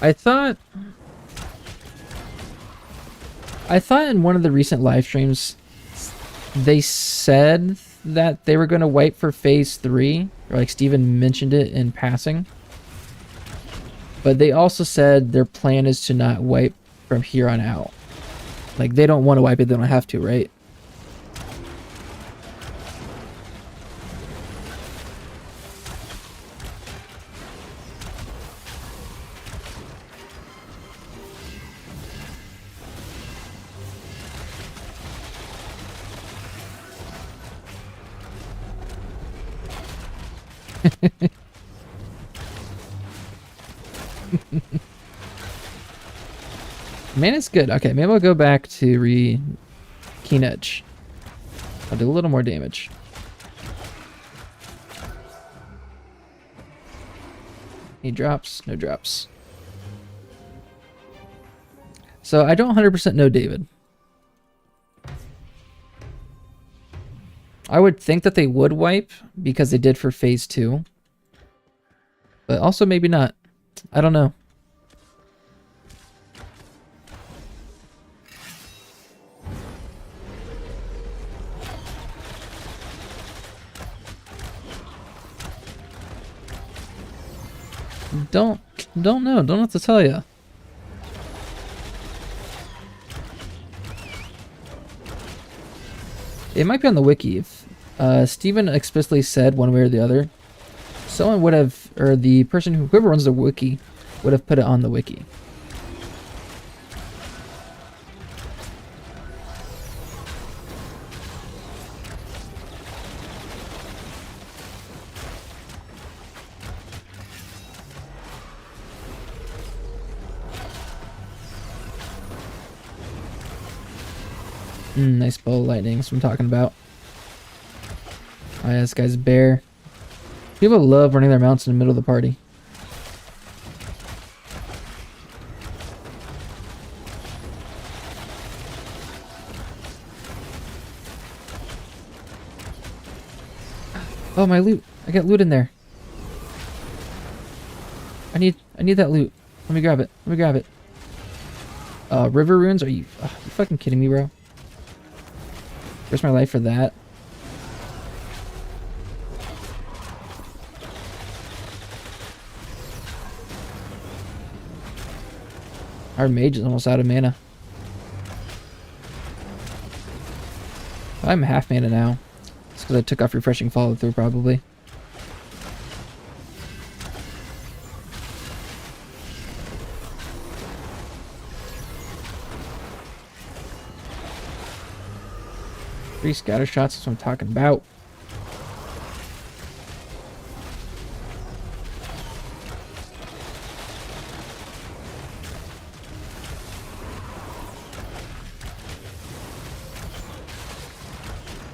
I thought in one of the recent live streams they said that they were going to wipe for phase 3, or like Steven mentioned it in passing. But they also said their plan is to not wipe from here on out. Like they don't want to wipe it, they don't have to, right? Man, it's good. Okay, maybe I'll go back to Keen Edge. I'll do a little more damage. Any drops? No drops. So I don't 100% know David. I would think that they would wipe because they did for phase 2. But also maybe not. I don't know. Don't know. Don't have to tell you. It might be on the wiki. If Steven explicitly said one way or the other, someone would have, or the person whoever runs the wiki would have put it on the wiki. Nice bolt of lightning, that's what I'm talking about. Oh yeah, this guy's bear. People love running their mounts in the middle of the party. Oh, my loot. I got loot in there. I need that loot. Let me grab it. Let me grab it. River runes? Are you fucking kidding me, bro? Where's my life for that? Our mage is almost out of mana. I'm half mana now. It's because I took off refreshing follow through, probably. Three scatter shots, that's what I'm talking about.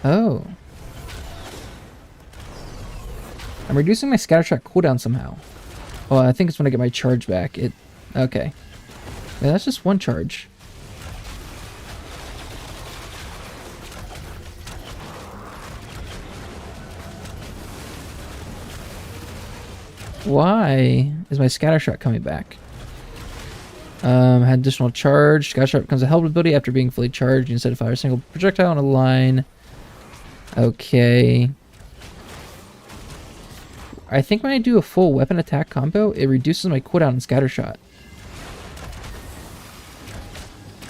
Oh. I'm reducing my scatter shot cooldown somehow. Well, I think it's when I get my charge back. Okay. Yeah, that's just one charge. Why is my scatter shot coming back? Had additional charge. Scatter shot becomes a held ability after being fully charged. Instead of fire a single projectile on a line. Okay. I think when I do a full weapon attack combo, it reduces my cooldown and scatter shot.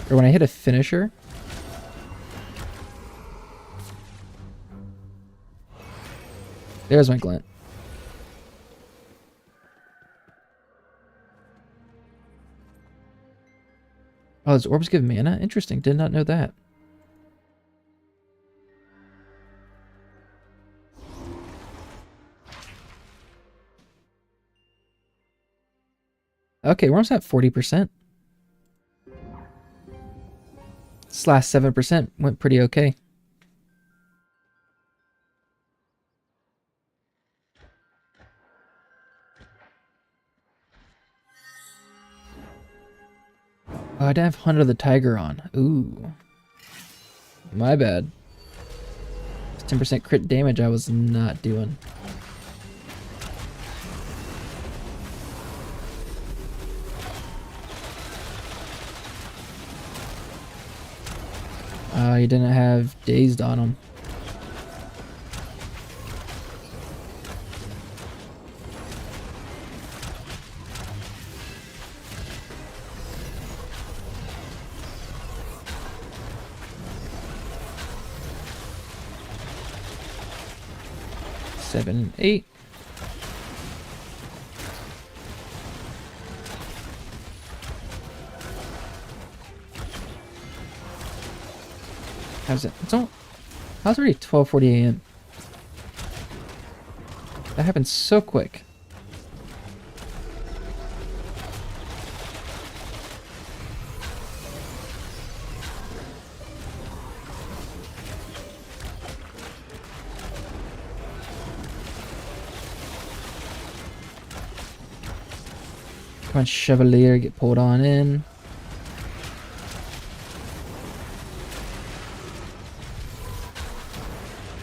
Or when I hit a finisher. There's my glint. Oh, does orbs give mana? Interesting. Did not know that. Okay, we're almost at 40%. This last 7% went pretty okay. Oh, I didn't have Hunt of the Tiger on. Ooh. My bad. 10% crit damage I was not doing. You didn't have Dazed on him. Seven and 8. How's it? How's already 12:40 a.m. That happened so quick. Come on, Chevalier, get pulled on in.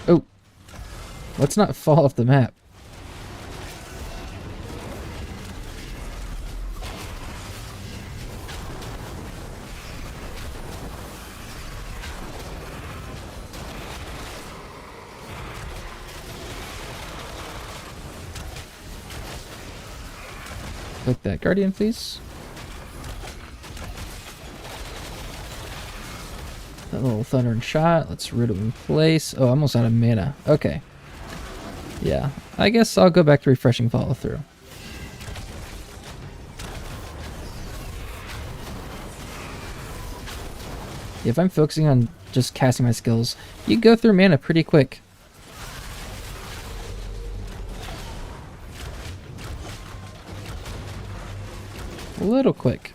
Oh, let's not fall off the map. Click that Guardian, please. That little thundering shot. Let's root him in place. Oh, almost out of mana. Okay. Yeah, I guess I'll go back to refreshing follow through. If I'm focusing on just casting my skills, you go through mana pretty quick. A little quick.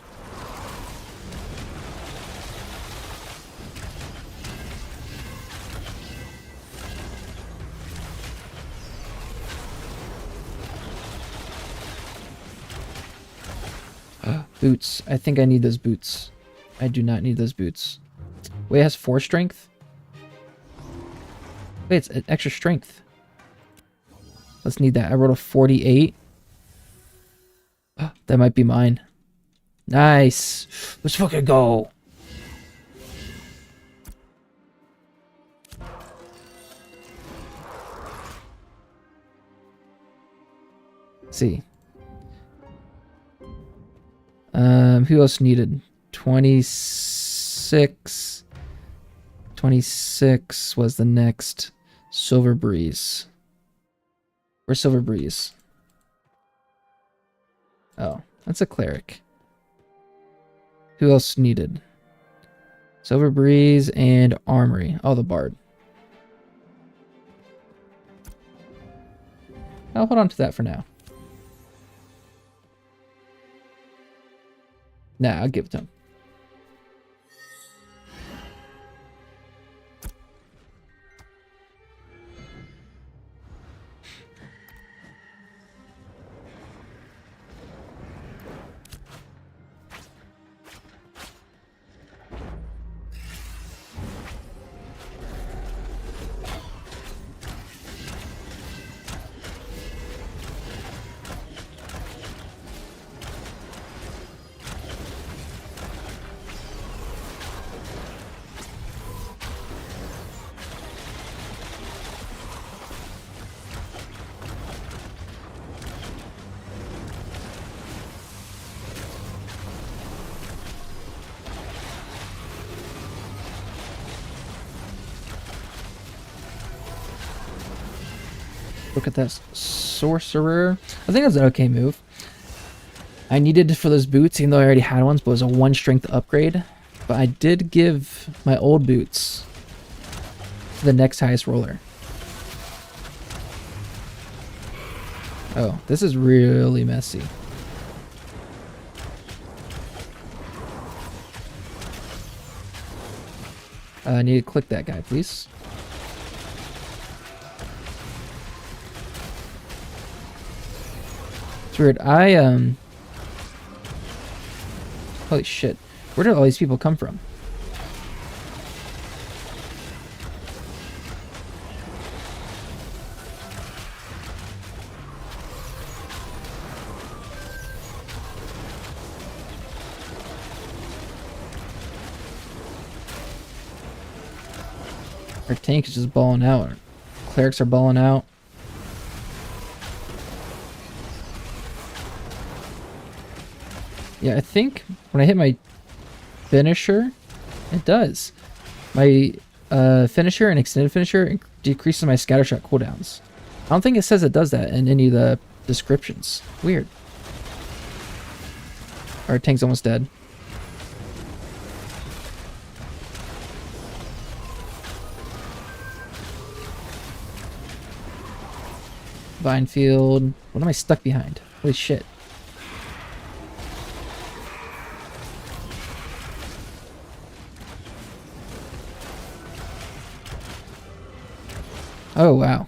Boots. I think I need those boots. I do not need those boots. Wait, it has 4 strength? Wait, it's extra strength. Let's need that. I rolled a 48. That might be mine. Nice. Let's fucking go. Let's see. Who else needed? 26. 26 was the next. Silver Breeze. Where's Silver Breeze? Oh, that's a cleric. Who else needed? Silver Breeze and Armory. Oh, the Bard. I'll hold on to that for now. Nah, I'll give it to him. Look at that sorcerer. I think that's an okay move. I needed for those boots, even though I already had ones, but it was a 1 strength upgrade. But I did give my old boots to the next highest roller. Oh, this is really messy. I need to click that guy, please. It's weird. Holy shit. Where did all these people come from? Our tank is just balling out. Our clerics are balling out. Yeah, I think when I hit my finisher, it does. My finisher and extended finisher decreases my scattershot cooldowns. I don't think it says it does that in any of the descriptions. Weird. Our tank's almost dead. Vine field. What am I stuck behind? Holy shit. Oh, wow.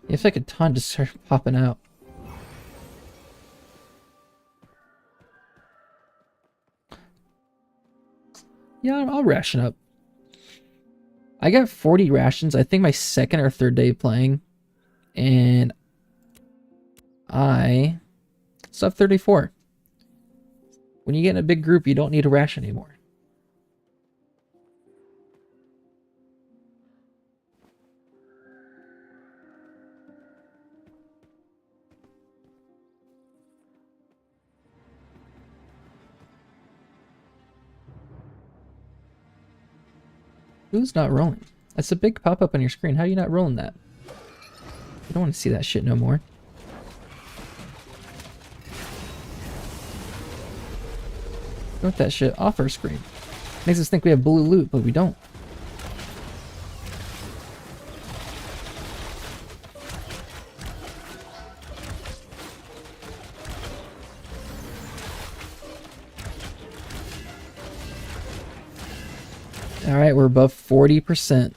If like a ton just start popping out. Yeah, I'll ration up. I got 40 rations, I think my second or third day playing. And I still have 34. When you get in a big group, you don't need a ration anymore. Who's not rolling? That's a big pop-up on your screen. How are you not rolling that? I don't want to see that shit no more. Got that shit off our screen. Makes us think we have blue loot, but we don't. Alright, we're above 40%.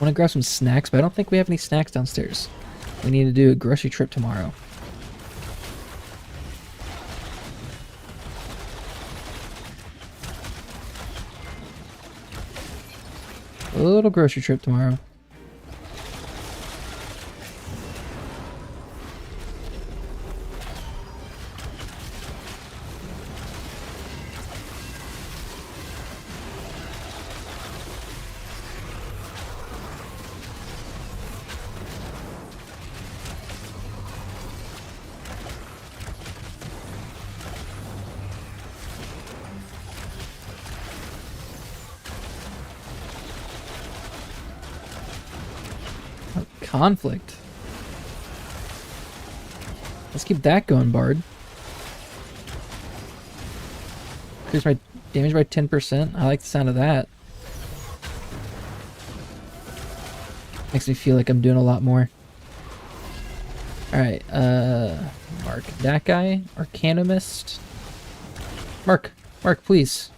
want to grab some snacks, but I don't think we have any snacks downstairs. We need to do a grocery trip tomorrow. A little grocery trip tomorrow. Conflict. Let's keep that going, Bard. Increase my damage by 10%. I like the sound of that. Makes me feel like I'm doing a lot more. Alright, Mark that guy. Arcanumist. Mark, please.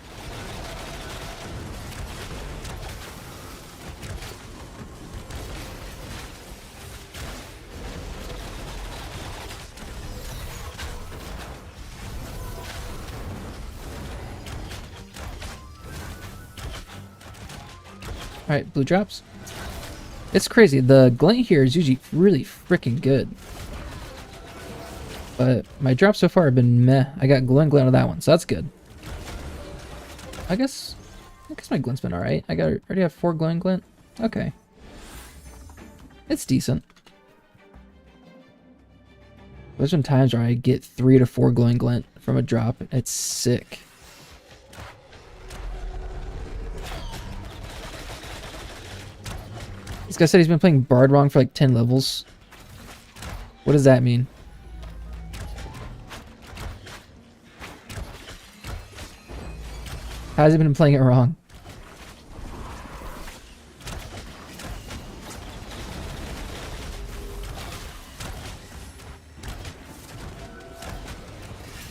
Alright, blue drops. It's crazy. The glint here is usually really freaking good. But my drops so far have been meh. I got glint out of that one, so that's good. I guess my glint's been alright. I already have 4 glint. Okay. It's decent. There's been times where I get 3 to 4 glint from a drop. It's sick. This guy said he's been playing Bard wrong for like 10 levels. What does that mean? How has he been playing it wrong?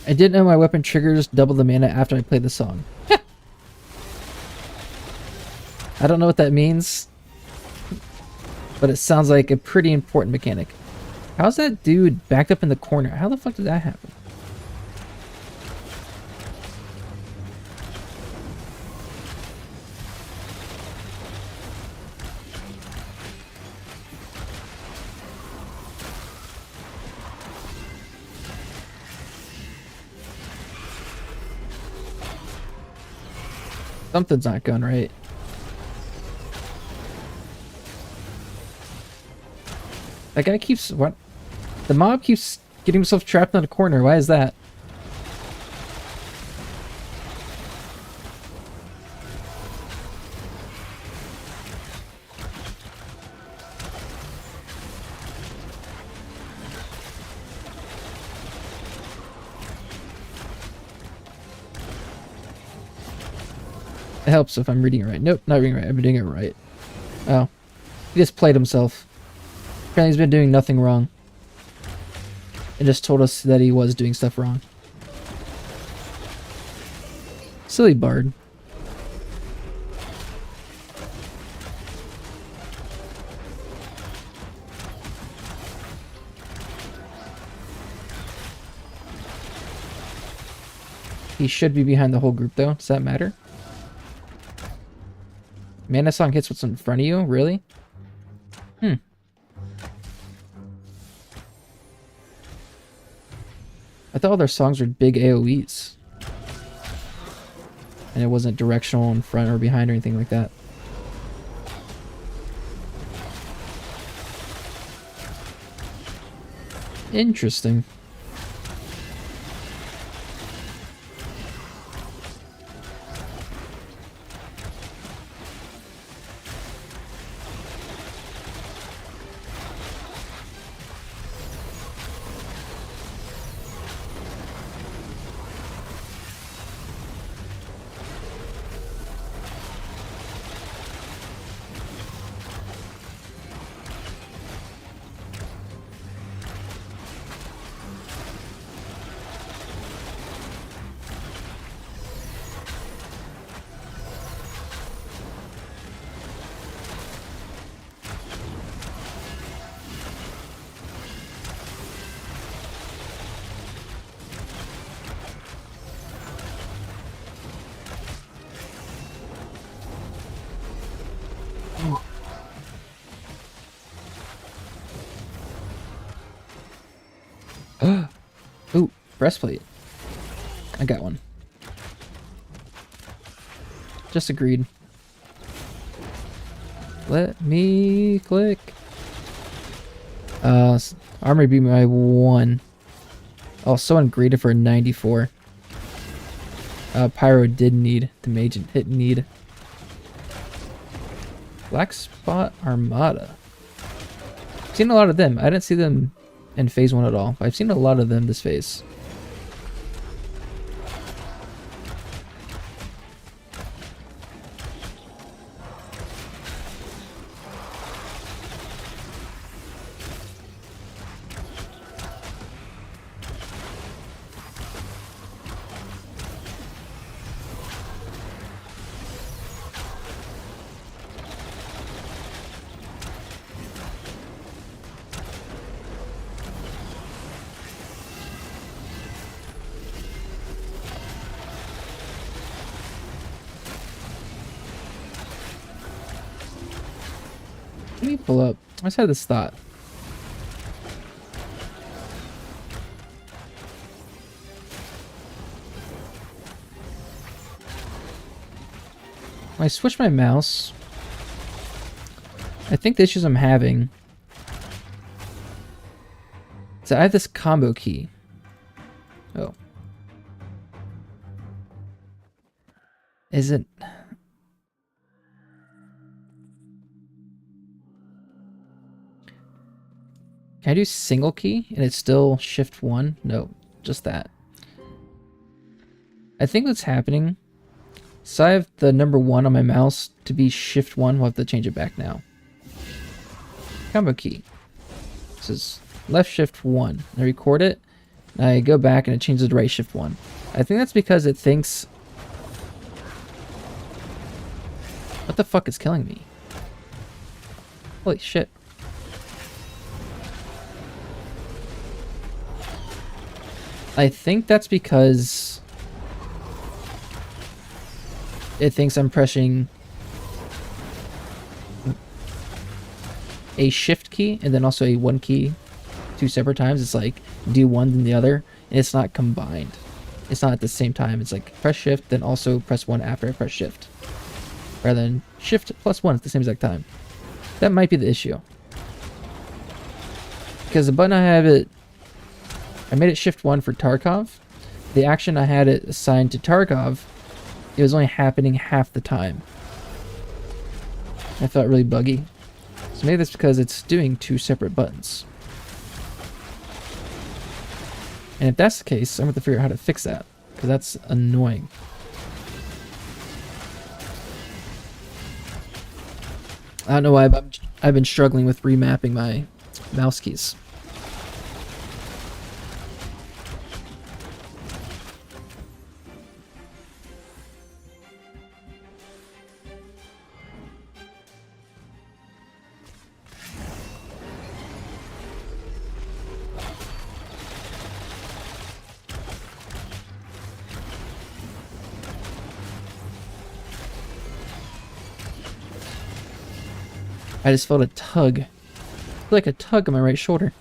I didn't know my weapon triggers double the mana after I play the song. I don't know what that means. But it sounds like a pretty important mechanic. How's that dude backed up in the corner? How the fuck did that happen? Something's not going right. That guy keeps... what? The mob keeps getting himself trapped in a corner. Why is that? It helps if I'm reading it right. Nope, not reading it right. I've been doing it right. Oh. He just played himself. Apparently he's been doing nothing wrong. And just told us that he was doing stuff wrong. Silly Bard. He should be behind the whole group though. Does that matter? Mana Song hits what's in front of you? Really? I thought all their songs were big AoEs. And it wasn't directional in front or behind or anything like that. Interesting. breastplate. I got one. Just agreed. Let me click. Armor beat me by 1. Oh, someone graded for a 94. Pyro did need. The mage hit need. Black Spot Armada. I've seen a lot of them. I didn't see them in phase 1 at all, but I've seen a lot of them this phase. Let me pull up. I just had this thought. When I switch my mouse, I think the issues I'm having is that I have this combo key. Oh. Is it? Can I do single key and it's still shift 1? No, just that. I think what's happening, so I have the number 1 on my mouse to be shift 1. We'll have to change it back now. Combo key. This is left shift 1. I record it, and I go back and it changes to right shift 1. I think that's because it thinks... What the fuck is killing me? Holy shit. I think that's because it thinks I'm pressing a shift key and then also a 1 key 2 separate times. It's like do one then the other, and it's not combined. It's not at the same time. It's like press shift then also press 1 after I press shift, rather than shift plus 1 at the same exact time. That might be the issue, because the button I have it, I made it shift 1 for Tarkov. The action I had it assigned to Tarkov, it was only happening half the time. I felt really buggy. So maybe that's because it's doing 2 separate buttons. And if that's the case, I'm going to figure out how to fix that, because that's annoying. I don't know why, but I've been struggling with remapping my mouse keys. I just felt a tug. I feel like a tug on my right shoulder.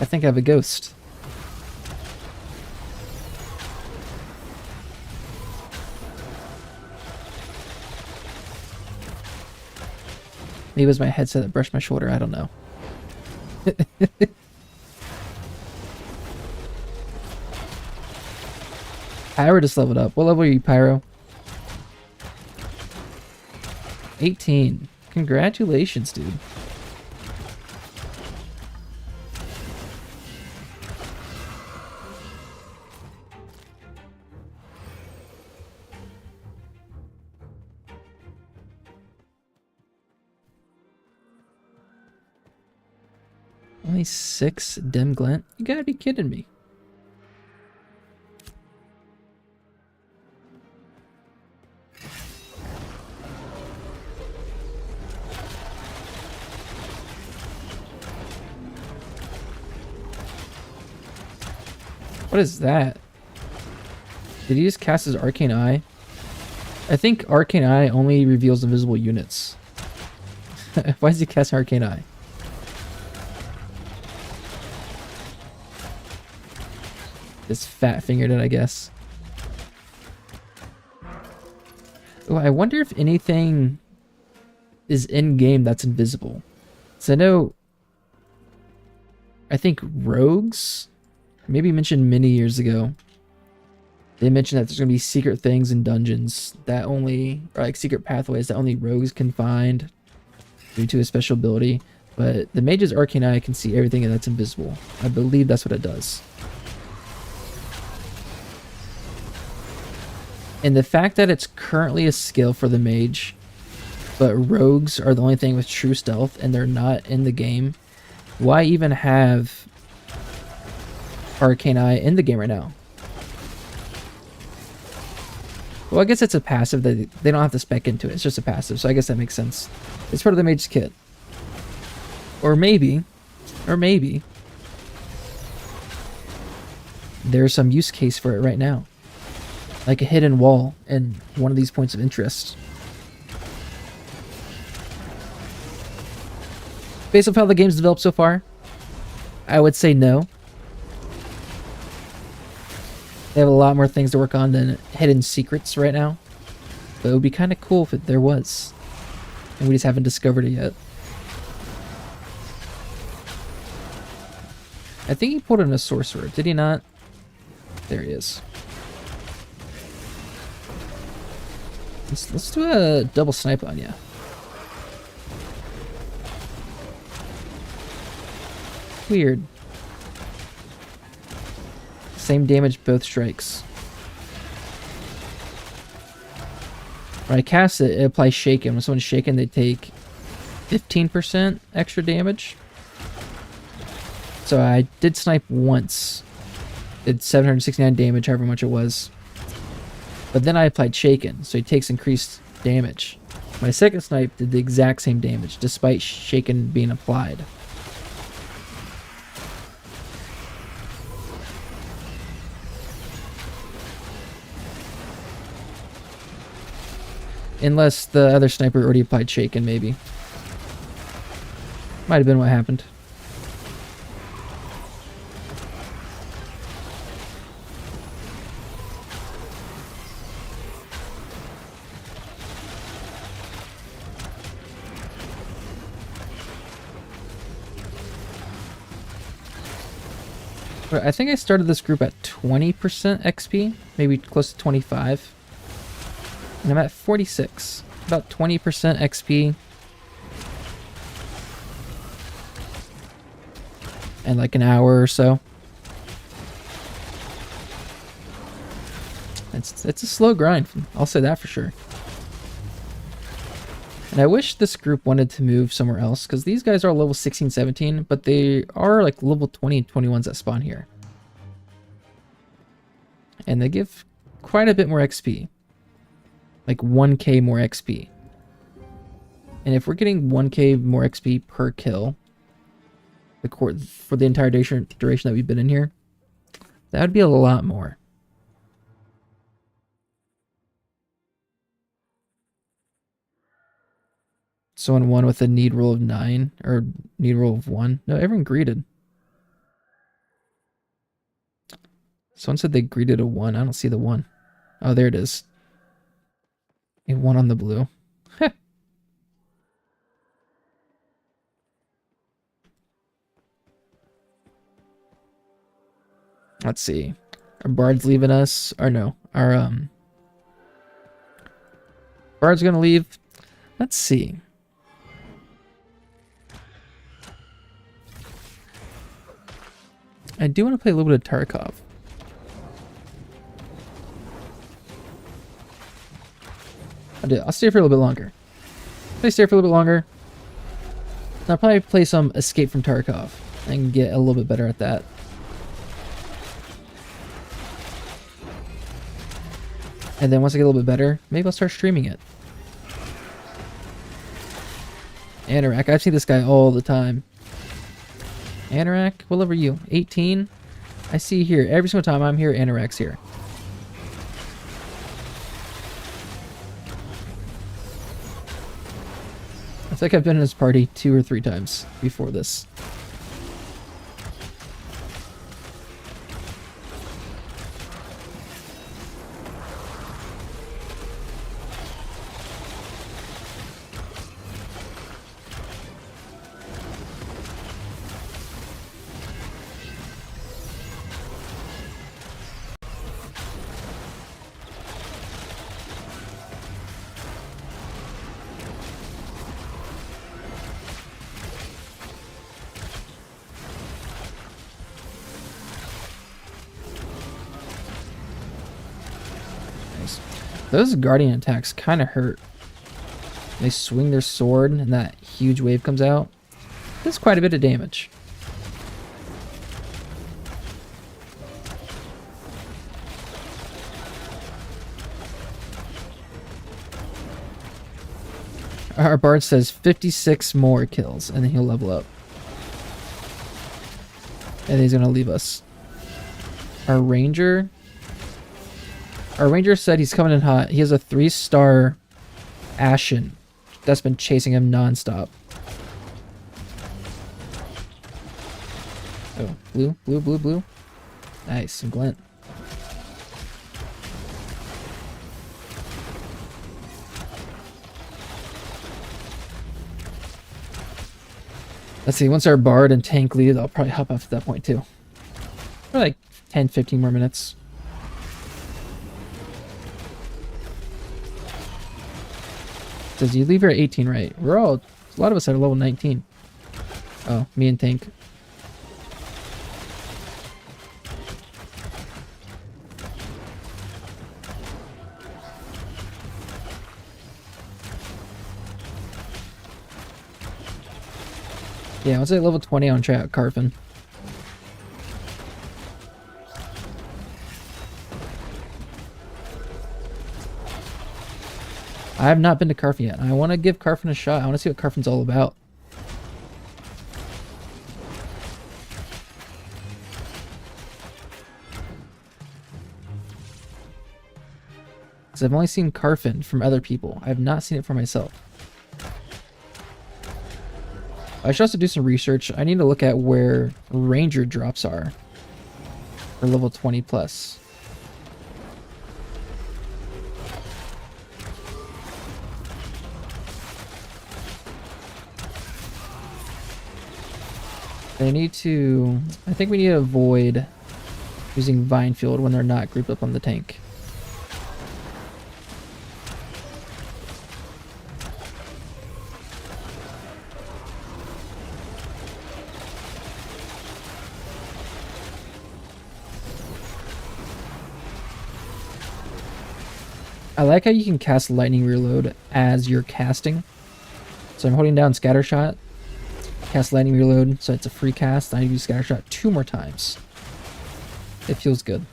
I think I have a ghost. Maybe it was my headset that brushed my shoulder. I don't know. Pyro just leveled up. What level are you, Pyro? 18. Congratulations, dude. Only 6 dim glint? You gotta be kidding me. What is that? Did he just cast his Arcane Eye? I think Arcane Eye only reveals invisible units. Why does he cast Arcane Eye? Just fat fingered it, I guess. Oh, I wonder if anything is in game that's invisible. So I know, I think rogues maybe mentioned many years ago. They mentioned that there's gonna be secret things in dungeons that only, or like secret pathways that only rogues can find due to a special ability. But the mage's arcane eye can see everything that's invisible. I believe that's what it does. And the fact that it's currently a skill for the mage, but rogues are the only thing with true stealth and they're not in the game, why even have arcane eye in the game right now? Well, I guess it's a passive that they don't have to spec into it. It's just a passive, so I guess that makes sense. It's part of the mage's kit. Or maybe, there's some use case for it right now. Like a hidden wall in one of these points of interest. Based on how the game's developed so far, I would say no. They have a lot more things to work on than hidden secrets right now. But it would be kind of cool if there was. And we just haven't discovered it yet. I think he pulled in a sorcerer, did he not? There he is. Let's do a double snipe on you. Weird. Same damage both strikes. When I cast it, it applies shaken. When someone's shaken, they take 15% extra damage. So I did snipe once. Did 769 damage, however much it was. But then I applied shaken, so he takes increased damage. My second snipe did the exact same damage, despite shaken being applied. Unless the other sniper already applied shaken, maybe. Might have been what happened. I think I started this group at 20% XP, maybe close to 25. And I'm at 46. About 20% XP. And like an hour or so. It's a slow grind, I'll say that for sure. And I wish this group wanted to move somewhere else, because these guys are level 16, 17, but they are like level 20 and 21s that spawn here. And they give quite a bit more XP. Like 1k more XP. And if we're getting 1k more XP per kill for the entire duration that we've been in here, that would be a lot more. Someone won with a need roll of 9, or need roll of 1. No, everyone greeted. Someone said they greeted a 1. I don't see the 1. Oh, there it is. A 1 on the blue. Let's see. Our bard's leaving us. Or no. Our bard's gonna leave. Let's see. I do want to play a little bit of Tarkov. I'll stay for a little bit longer. I'll stay for a little bit longer. I'll probably play some Escape from Tarkov and get a little bit better at that. And then once I get a little bit better, maybe I'll start streaming it. Anorak, I've seen this guy all the time. Anorak, what level are you? 18? I see you here. Every single time I'm here, Anorak's here. I think I've been in his party 2 or 3 times before this. things. Those guardian attacks kind of hurt. They swing their sword and that huge wave comes out. Does quite a bit of damage. Our bard says 56 more kills and then he'll level up. And he's gonna leave us. Our ranger said he's coming in hot. He has a 3-star Ashen that's been chasing him non-stop. Oh, blue, blue, blue, blue. Nice, some glint. Let's see, once our bard and tank leave, I'll probably hop off at that point too. For like 10, 15 more minutes. Says you leave here at 18, right? A lot of us are level 19. Oh, me and tank. Yeah, once I level 20, I'll try out Carfin. I have not been to Carfin yet. I want to give Carfin a shot. I want to see what Carfin's all about. Because I've only seen Carfin from other people. I have not seen it for myself. I should also do some research. I need to look at where ranger drops are for level 20 plus. I think we need to avoid using Vine Field when they're not grouped up on the tank. I like how you can cast Lightning Reload as you're casting. So I'm holding down Scattershot, cast Lightning Reload, so it's a free cast. I use Scattershot 2 more times. It feels good.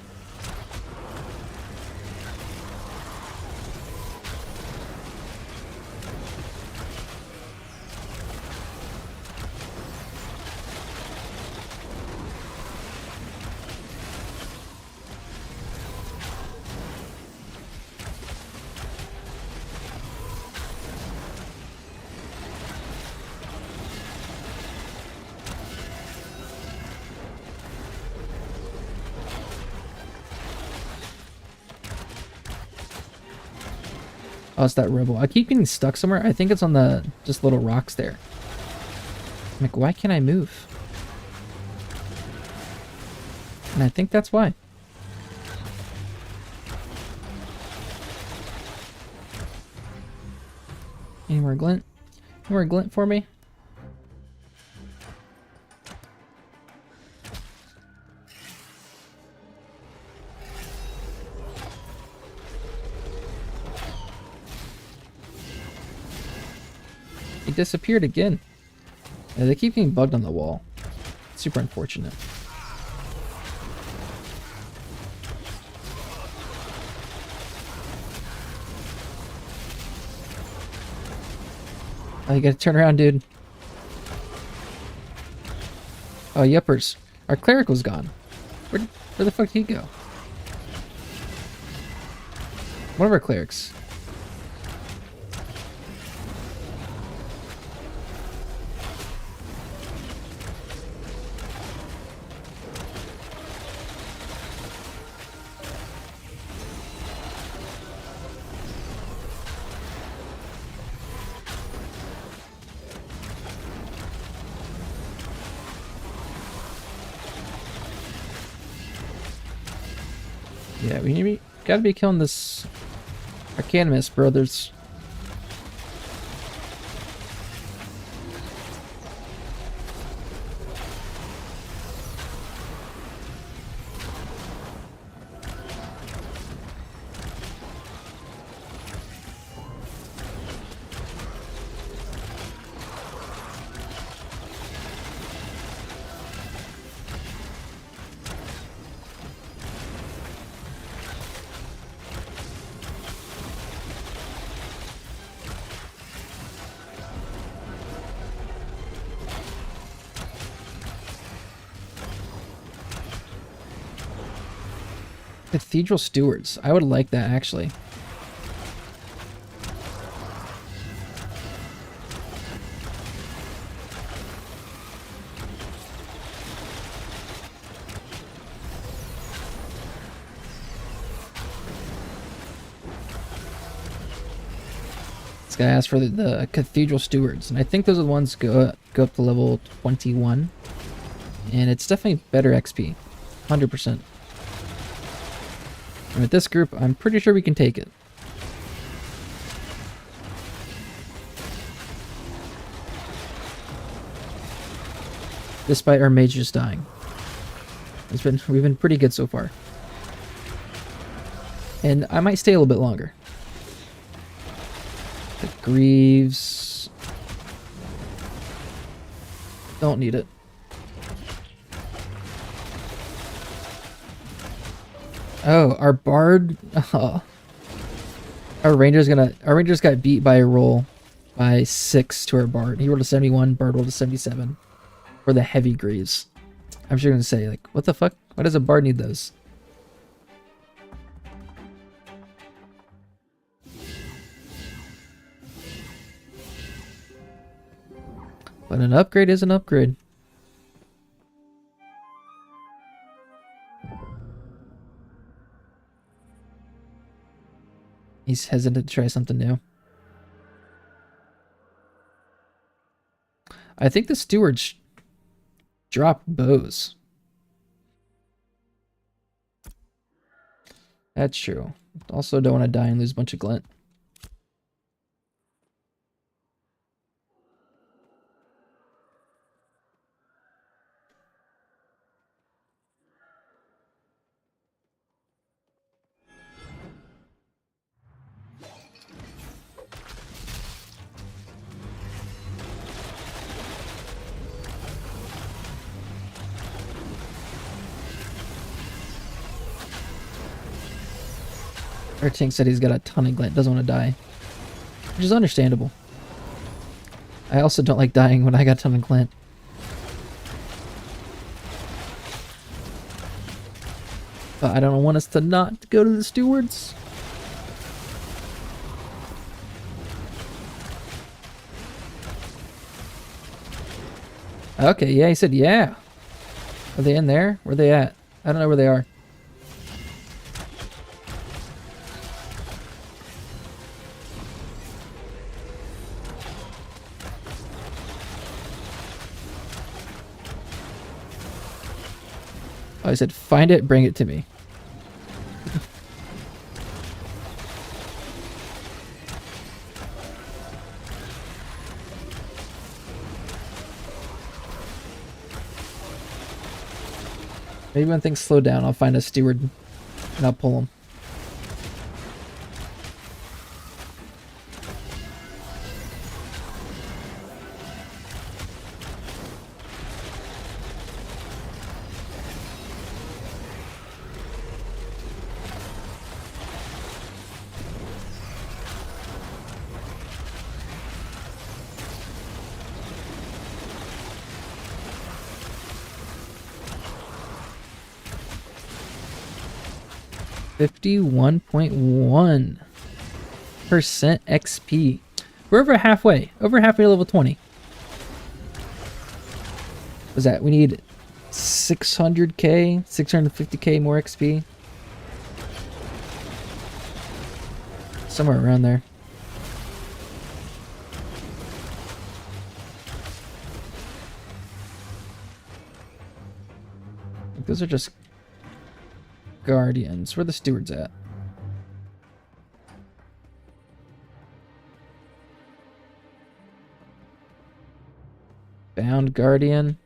Oh, it's that rebel. I keep getting stuck somewhere. I think it's on the just little rocks there. I'm like, why can't I move? And I think that's why. Any more glint? Any more glint for me? He disappeared again. Yeah, they keep getting bugged on the wall. Super unfortunate. Oh, you gotta turn around, dude. Oh, yuppers. Our cleric was gone. Where the fuck did he go? One of our clerics. Yeah, we gotta be killing this Arcanimus, brothers. Cathedral Stewards. I would like that, actually. This guy asked for the Cathedral Stewards, and I think those are the ones go up to level 21. And it's definitely better XP. 100%. And with this group, I'm pretty sure we can take it. Despite our mage just dying. We've been pretty good so far. And I might stay a little bit longer. The Greaves. Don't need it. Oh, our Bard. Oh. Our Ranger's got beat by a roll by 6 to our Bard. He rolled a 71, Bard rolled a 77 for the heavy Greaves. I'm sure gonna say, like, what the fuck? Why does a Bard need those? But an upgrade is an upgrade. He's hesitant to try something new. I think the stewards drop bows. That's true. Also don't want to die and lose a bunch of glint. Our tank said he's got a ton of glint, doesn't want to die. Which is understandable. I also don't like dying when I got a ton of glint. But I don't want us to not go to the stewards. Okay, yeah, he said yeah. Are they in there? Where are they at? I don't know where they are. I said, find it, bring it to me. Maybe when things slow down, I'll find a steward and I'll pull him. $51.1% XP. We're over halfway to level 20. What's that? We need 600k, 650k more XP. Somewhere around there. Those are just guardians. Where are the stewards at? Bound guardian.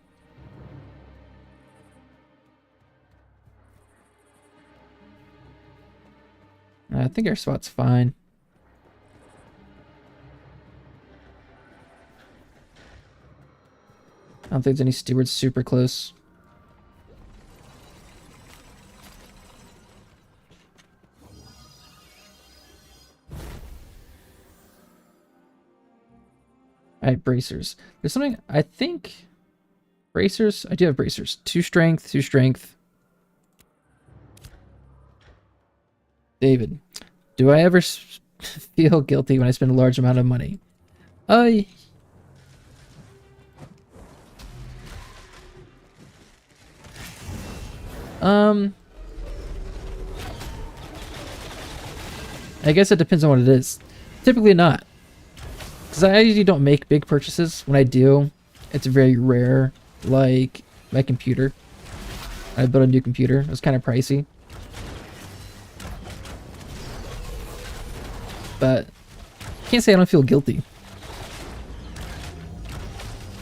I think our spot's fine. I don't think there's any stewards super close. Alright, bracers. There's something, I think... Bracers? I do have bracers. 2 strength, 2 strength. David, do I ever feel guilty when I spend a large amount of money? I I guess it depends on what it is. Typically not. Because I usually don't make big purchases. When I do, it's very rare. Like my computer. I built a new computer. It was kind of pricey. But I can't say I don't feel guilty.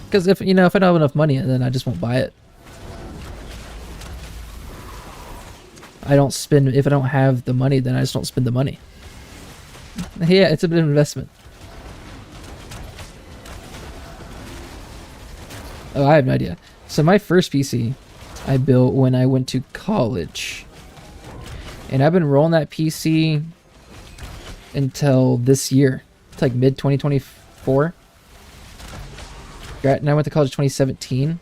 Because if I don't have enough money, then I just won't buy it. I don't spend, if I don't have the money, then I just don't spend the money. Yeah, it's a bit of an investment. Oh, I have no idea. So my first PC I built when I went to college. And I've been rolling that PC until this year. It's like mid 2024. And I went to college in 2017.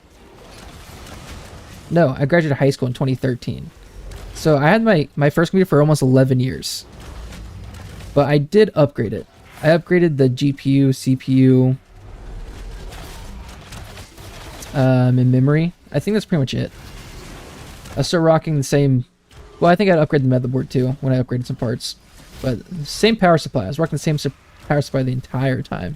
No, I graduated high school in 2013. So I had my first computer for almost 11 years. But I did upgrade it. I upgraded the GPU, CPU, and memory. I think that's pretty much it. I was still rocking the same... Well, I think I'd upgrade the motherboard too when I upgraded some parts. But same power supply. I was rocking the same power supply the entire time.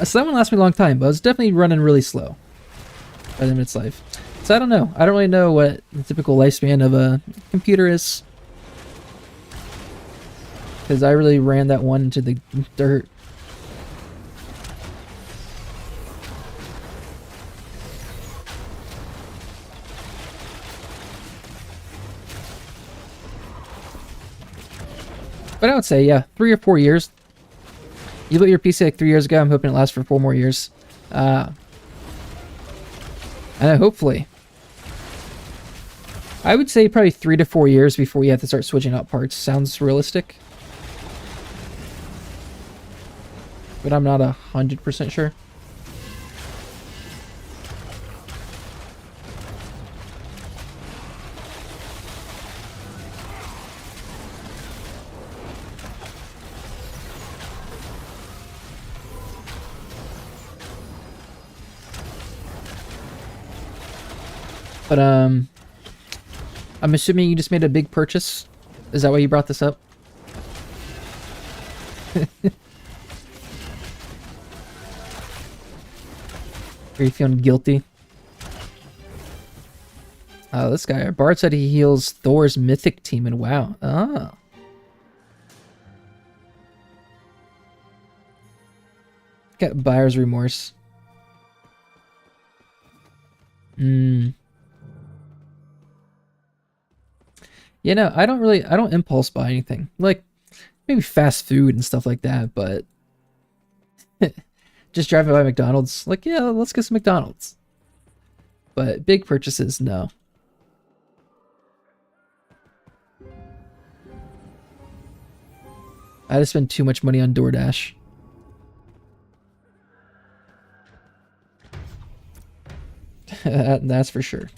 So that one lasted me a long time, but it was definitely running really slow by the end of its life. So I don't know. I don't really know what the typical lifespan of a computer is. Because I really ran that one into the dirt. But I would say, yeah, 3 or 4 years. You built your PC like 3 years ago. I'm hoping it lasts for 4 more years. And hopefully. I would say probably 3 to 4 years before you have to start switching out parts. Sounds realistic. But I'm not 100% sure. But I'm assuming you just made a big purchase. Is that why you brought this up? Are you feeling guilty? Oh, this guy. Bard said he heals Thor's mythic team in WoW. Oh. Got buyer's remorse. You know, I don't impulse buy anything. Like, maybe fast food and stuff like that, but just driving by McDonald's, like, yeah, let's get some McDonald's. But big purchases, no. I just spend too much money on DoorDash. That's for sure.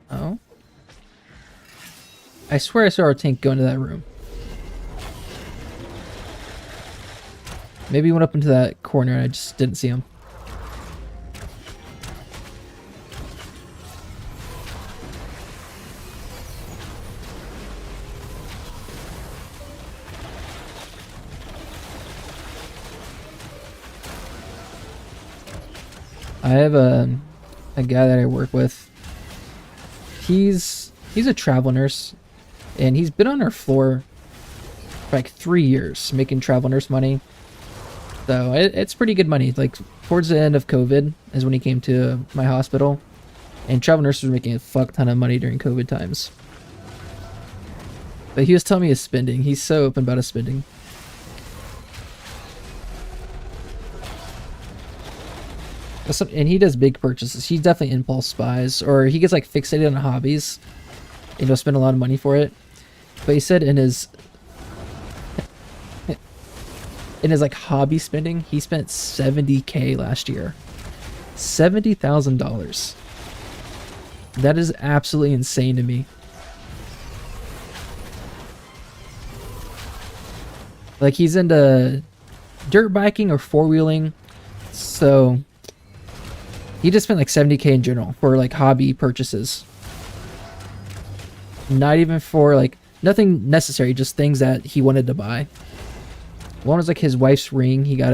Oh. I swear I saw our tank go into that room. Maybe he went up into that corner and I just didn't see him. I have a guy that I work with. He's a travel nurse, and he's been on our floor for like 3 years making travel nurse money. So it's pretty good money. Like towards the end of COVID is when he came to my hospital, and travel nurses were making a fuck ton of money during COVID times. But he was telling me his spending. He's so open about his spending. And he does big purchases. He definitely impulse buys, or he gets like fixated on hobbies and he'll spend a lot of money for it. But he said in his like hobby spending, he spent $70K last year. $70,000. That is absolutely insane to me. Like, he's into dirt biking or four-wheeling, so he just spent like $70K in general for like hobby purchases. Not even for like nothing necessary, just things that he wanted to buy. One was like his wife's ring. He got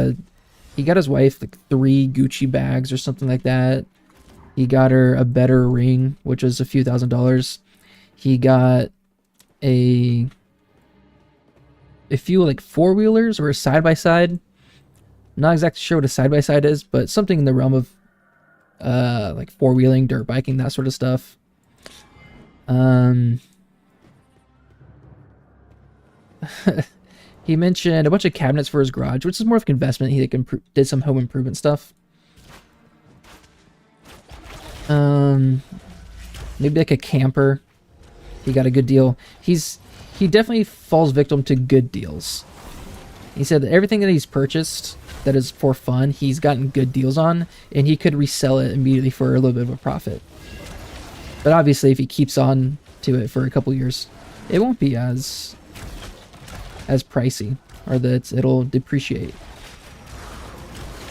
his wife like 3 Gucci bags or something like that. He got her a better ring, which was a few $1,000s. He got a few like four-wheelers or a side-by-side. Not exactly sure what a side-by-side is, but something in the realm of like four-wheeling, dirt biking, that sort of stuff. He mentioned a bunch of cabinets for his garage, which is more of an investment. He like did some home improvement stuff. Maybe like a camper. He got a good deal. He definitely falls victim to good deals. He said that everything that he's purchased that is for fun, he's gotten good deals on, and he could resell it immediately for a little bit of a profit. But obviously, if he keeps on to it for a couple years, it won't be as pricey, or that it'll depreciate.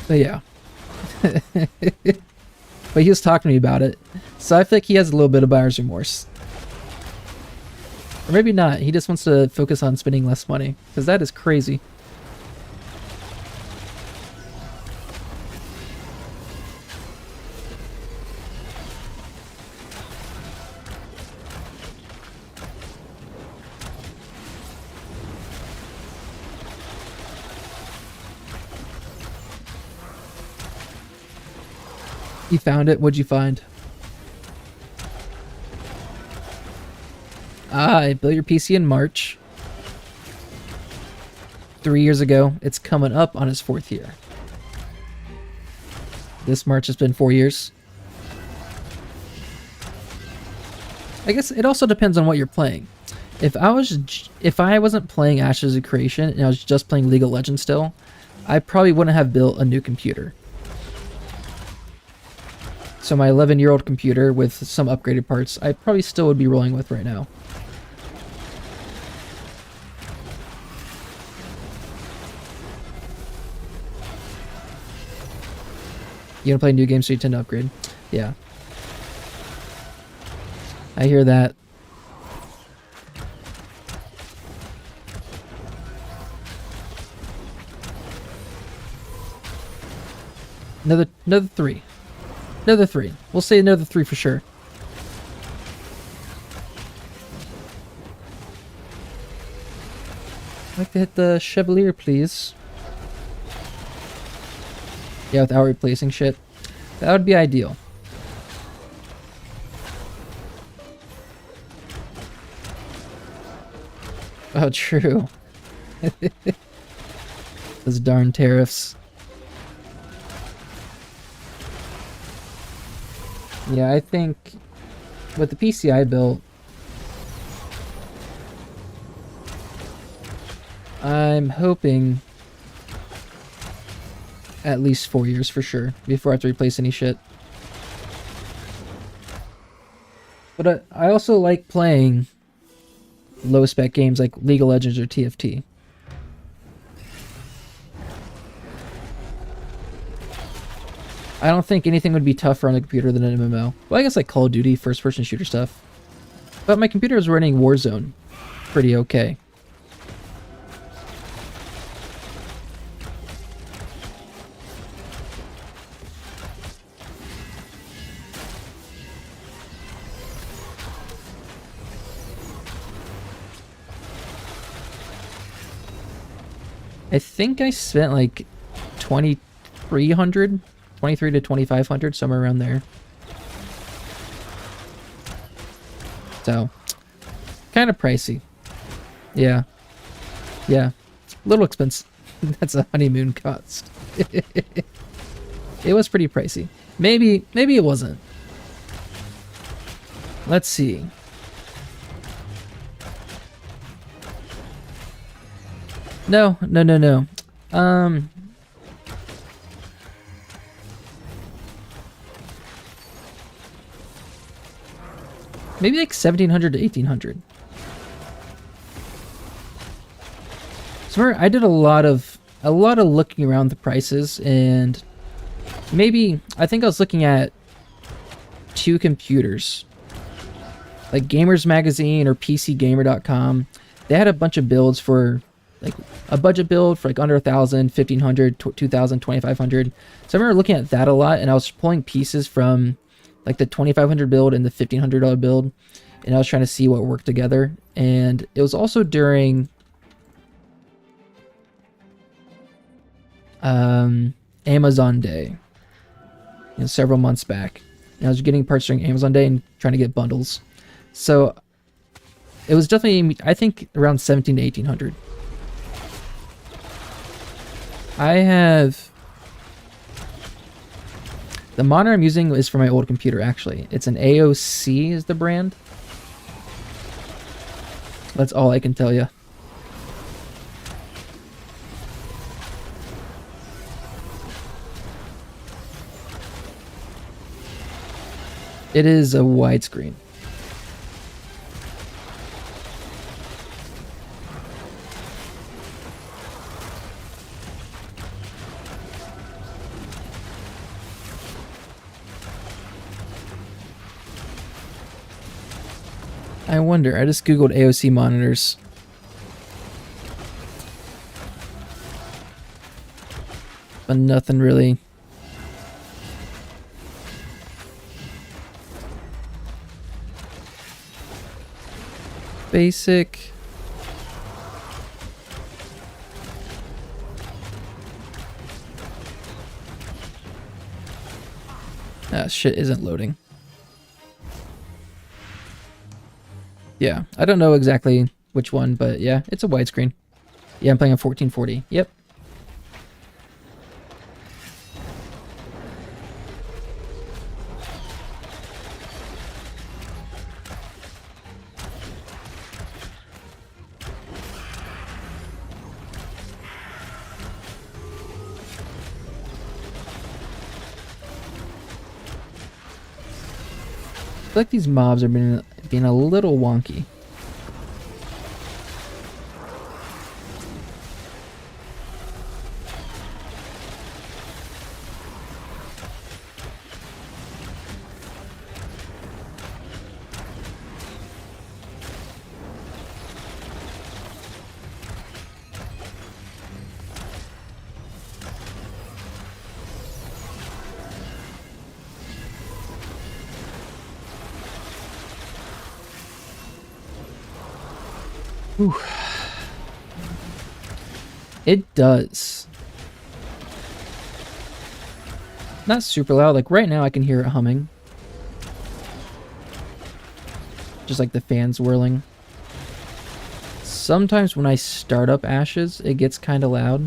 But yeah. But he was talking to me about it, so I feel like he has a little bit of buyer's remorse. Or maybe not. He just wants to focus on spending less money, because that is crazy. You found it? What'd you find? I built your PC in March. 3 years ago. It's coming up on his 4th year. This March has been 4 years. I guess it also depends on what you're playing. If I wasn't playing Ashes of Creation and I was just playing League of Legends still, I probably wouldn't have built a new computer. So my 11-year-old computer with some upgraded parts, I probably still would be rolling with right now. You wanna play new games so you tend to upgrade? Yeah. I hear that. Another 3. Another 3. We'll say another 3 for sure. I'd like to hit the Chevalier, please. Yeah, without replacing shit. That would be ideal. Oh, true. Those darn tariffs. Yeah, I think with the PC I built, I'm hoping at least 4 years for sure before I have to replace any shit. But I also like playing low spec games like League of Legends or TFT. I don't think anything would be tougher on the computer than an MMO. Well, I guess like Call of Duty, first person shooter stuff. But my computer is running Warzone pretty okay. I think I spent like 2,300, 23 to 2,500, somewhere around there. So, kind of pricey. Yeah. Yeah. A little expensive. That's a honeymoon cost. It was pretty pricey. Maybe it wasn't. Let's see. No. Maybe like 1700 to 1800. So I did a lot of looking around the prices, and maybe I think I was looking at 2 computers, like Gamers Magazine or PCGamer.com. They had a bunch of builds for like a budget build for like under 1,000, 1,500, 2,000, 2,500. So I remember looking at that a lot, and I was pulling pieces from like the 2,500 build and the $1,500 build, and I was trying to see what worked together. And it was also during Amazon Day, several months back. And I was getting parts during Amazon Day and trying to get bundles. So it was definitely, I think, around 17 to 1800. I have the monitor I'm using is for my old computer, actually. It's an AOC is the brand. That's all I can tell you. It is a widescreen. I wonder, I just googled AOC monitors. But nothing really. Basic. Ah, shit isn't loading. Yeah, I don't know exactly which one, but yeah, it's a widescreen. Yeah, I'm playing on 1440. Yep. I feel like these mobs are being a little wonky. Whew. It does. Not super loud. Like right now I can hear it humming. Just like the fans whirling. Sometimes when I start up Ashes, it gets kind of loud.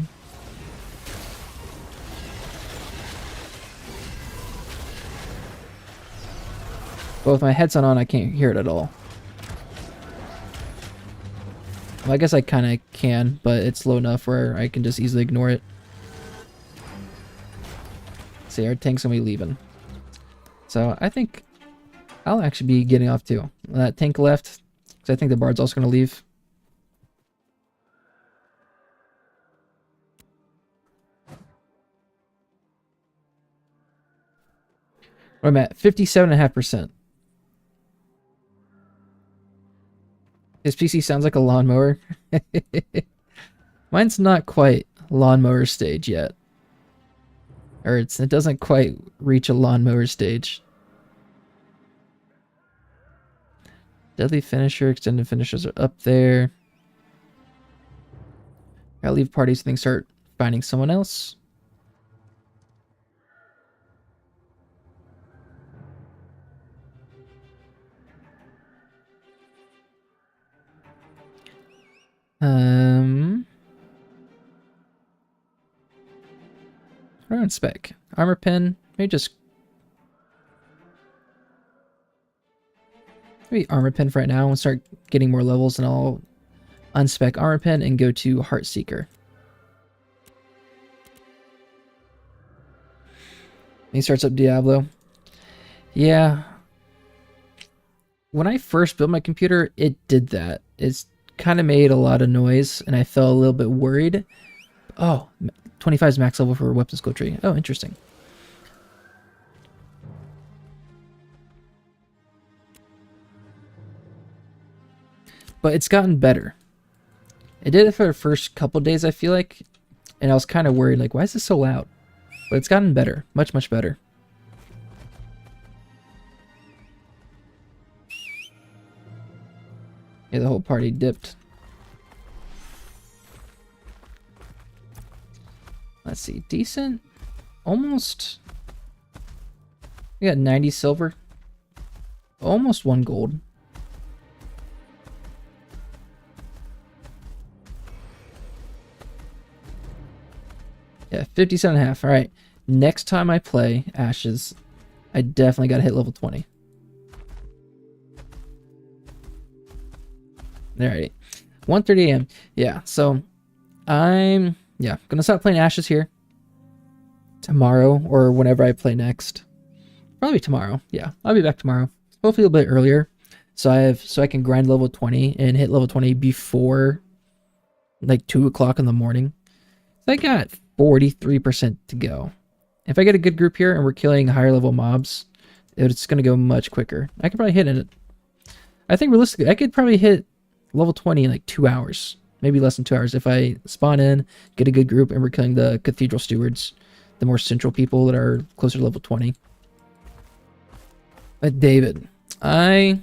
But with my headset on, I can't hear it at all. Well, I guess I kind of can, but it's low enough where I can just easily ignore it. See, our tank's gonna be leaving. So I think I'll actually be getting off too. When that tank left, because I think the bard's also gonna leave. I'm at 57.5%. His PC sounds like a lawnmower. Mine's not quite lawnmower stage yet. Or it doesn't quite reach a lawnmower stage. Deadly Finisher, Extended Finishers are up there. I'll leave parties so they can start finding someone else. We're on spec. armor pen. Maybe armor pen for right now. And start getting more levels, and I'll unspec armor pen and go to Heart Seeker. He starts up Diablo. Yeah. When I first built my computer, it did that. It's kind of made a lot of noise, and I felt a little bit worried. Oh, 25 is max level for weapon skill tree. Oh, interesting. But it's gotten better. It did it for the first couple days, I feel like, and I was kind of worried, like, why is this so loud? But it's gotten better. Much, much better. Yeah, the whole party dipped. Let's see. Decent. Almost. We got 90 silver. Almost 1 gold. Yeah, 57.5. Alright. Next time I play Ashes, I definitely got to hit level 20. Alright. 1:30 a.m. Yeah, so I'm gonna stop playing Ashes here tomorrow or whenever I play next. Probably tomorrow. Yeah, I'll be back tomorrow. Hopefully a bit earlier. So I can grind level 20 and hit level 20 before like 2 o'clock in the morning. So I got 43% to go. If I get a good group here and we're killing higher level mobs, it's gonna go much quicker. I could probably hit it. I think realistically, I could probably hit level 20 in like 2 hours. Maybe less than 2 hours if I spawn in, get a good group, and we're killing the Cathedral Stewards, the more central people that are closer to level 20. But David, I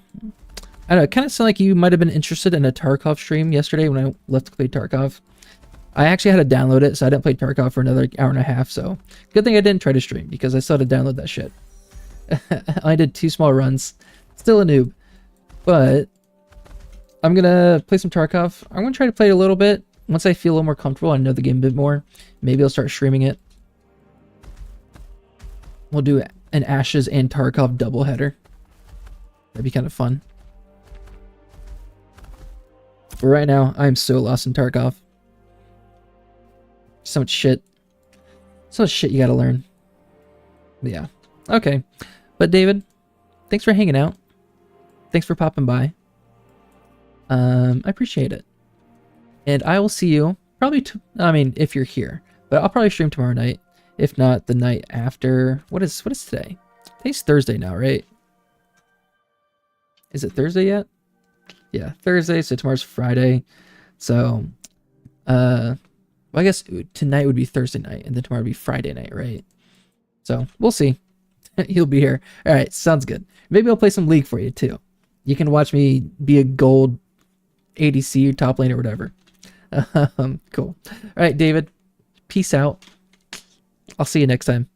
don't know, it kind of sounded like you might have been interested in a Tarkov stream yesterday when I left to play Tarkov. I actually had to download it, so I didn't play Tarkov for another hour and a half, so good thing I didn't try to stream, because I still had to download that shit. I did 2 small runs. Still a noob. But I'm gonna play some Tarkov. I'm gonna try to play it a little bit. Once I feel a little more comfortable, I know the game a bit more. Maybe I'll start streaming it. We'll do an Ashes and Tarkov doubleheader. That'd be kind of fun. But right now, I'm so lost in Tarkov. So much shit. So much shit you gotta learn. But yeah. Okay. But David, thanks for hanging out. Thanks for popping by. I appreciate it. And I will see you probably, if you're here. But I'll probably stream tomorrow night. If not, the night after. What is today? Today's Thursday now, right? Is it Thursday yet? Yeah, Thursday, so tomorrow's Friday. So, well, I guess tonight would be Thursday night, and then tomorrow would be Friday night, right? So, we'll see. You'll be here. Alright, sounds good. Maybe I'll play some League for you, too. You can watch me be a gold ADC, top lane, or whatever. Cool. Alright, David. Peace out. I'll see you next time.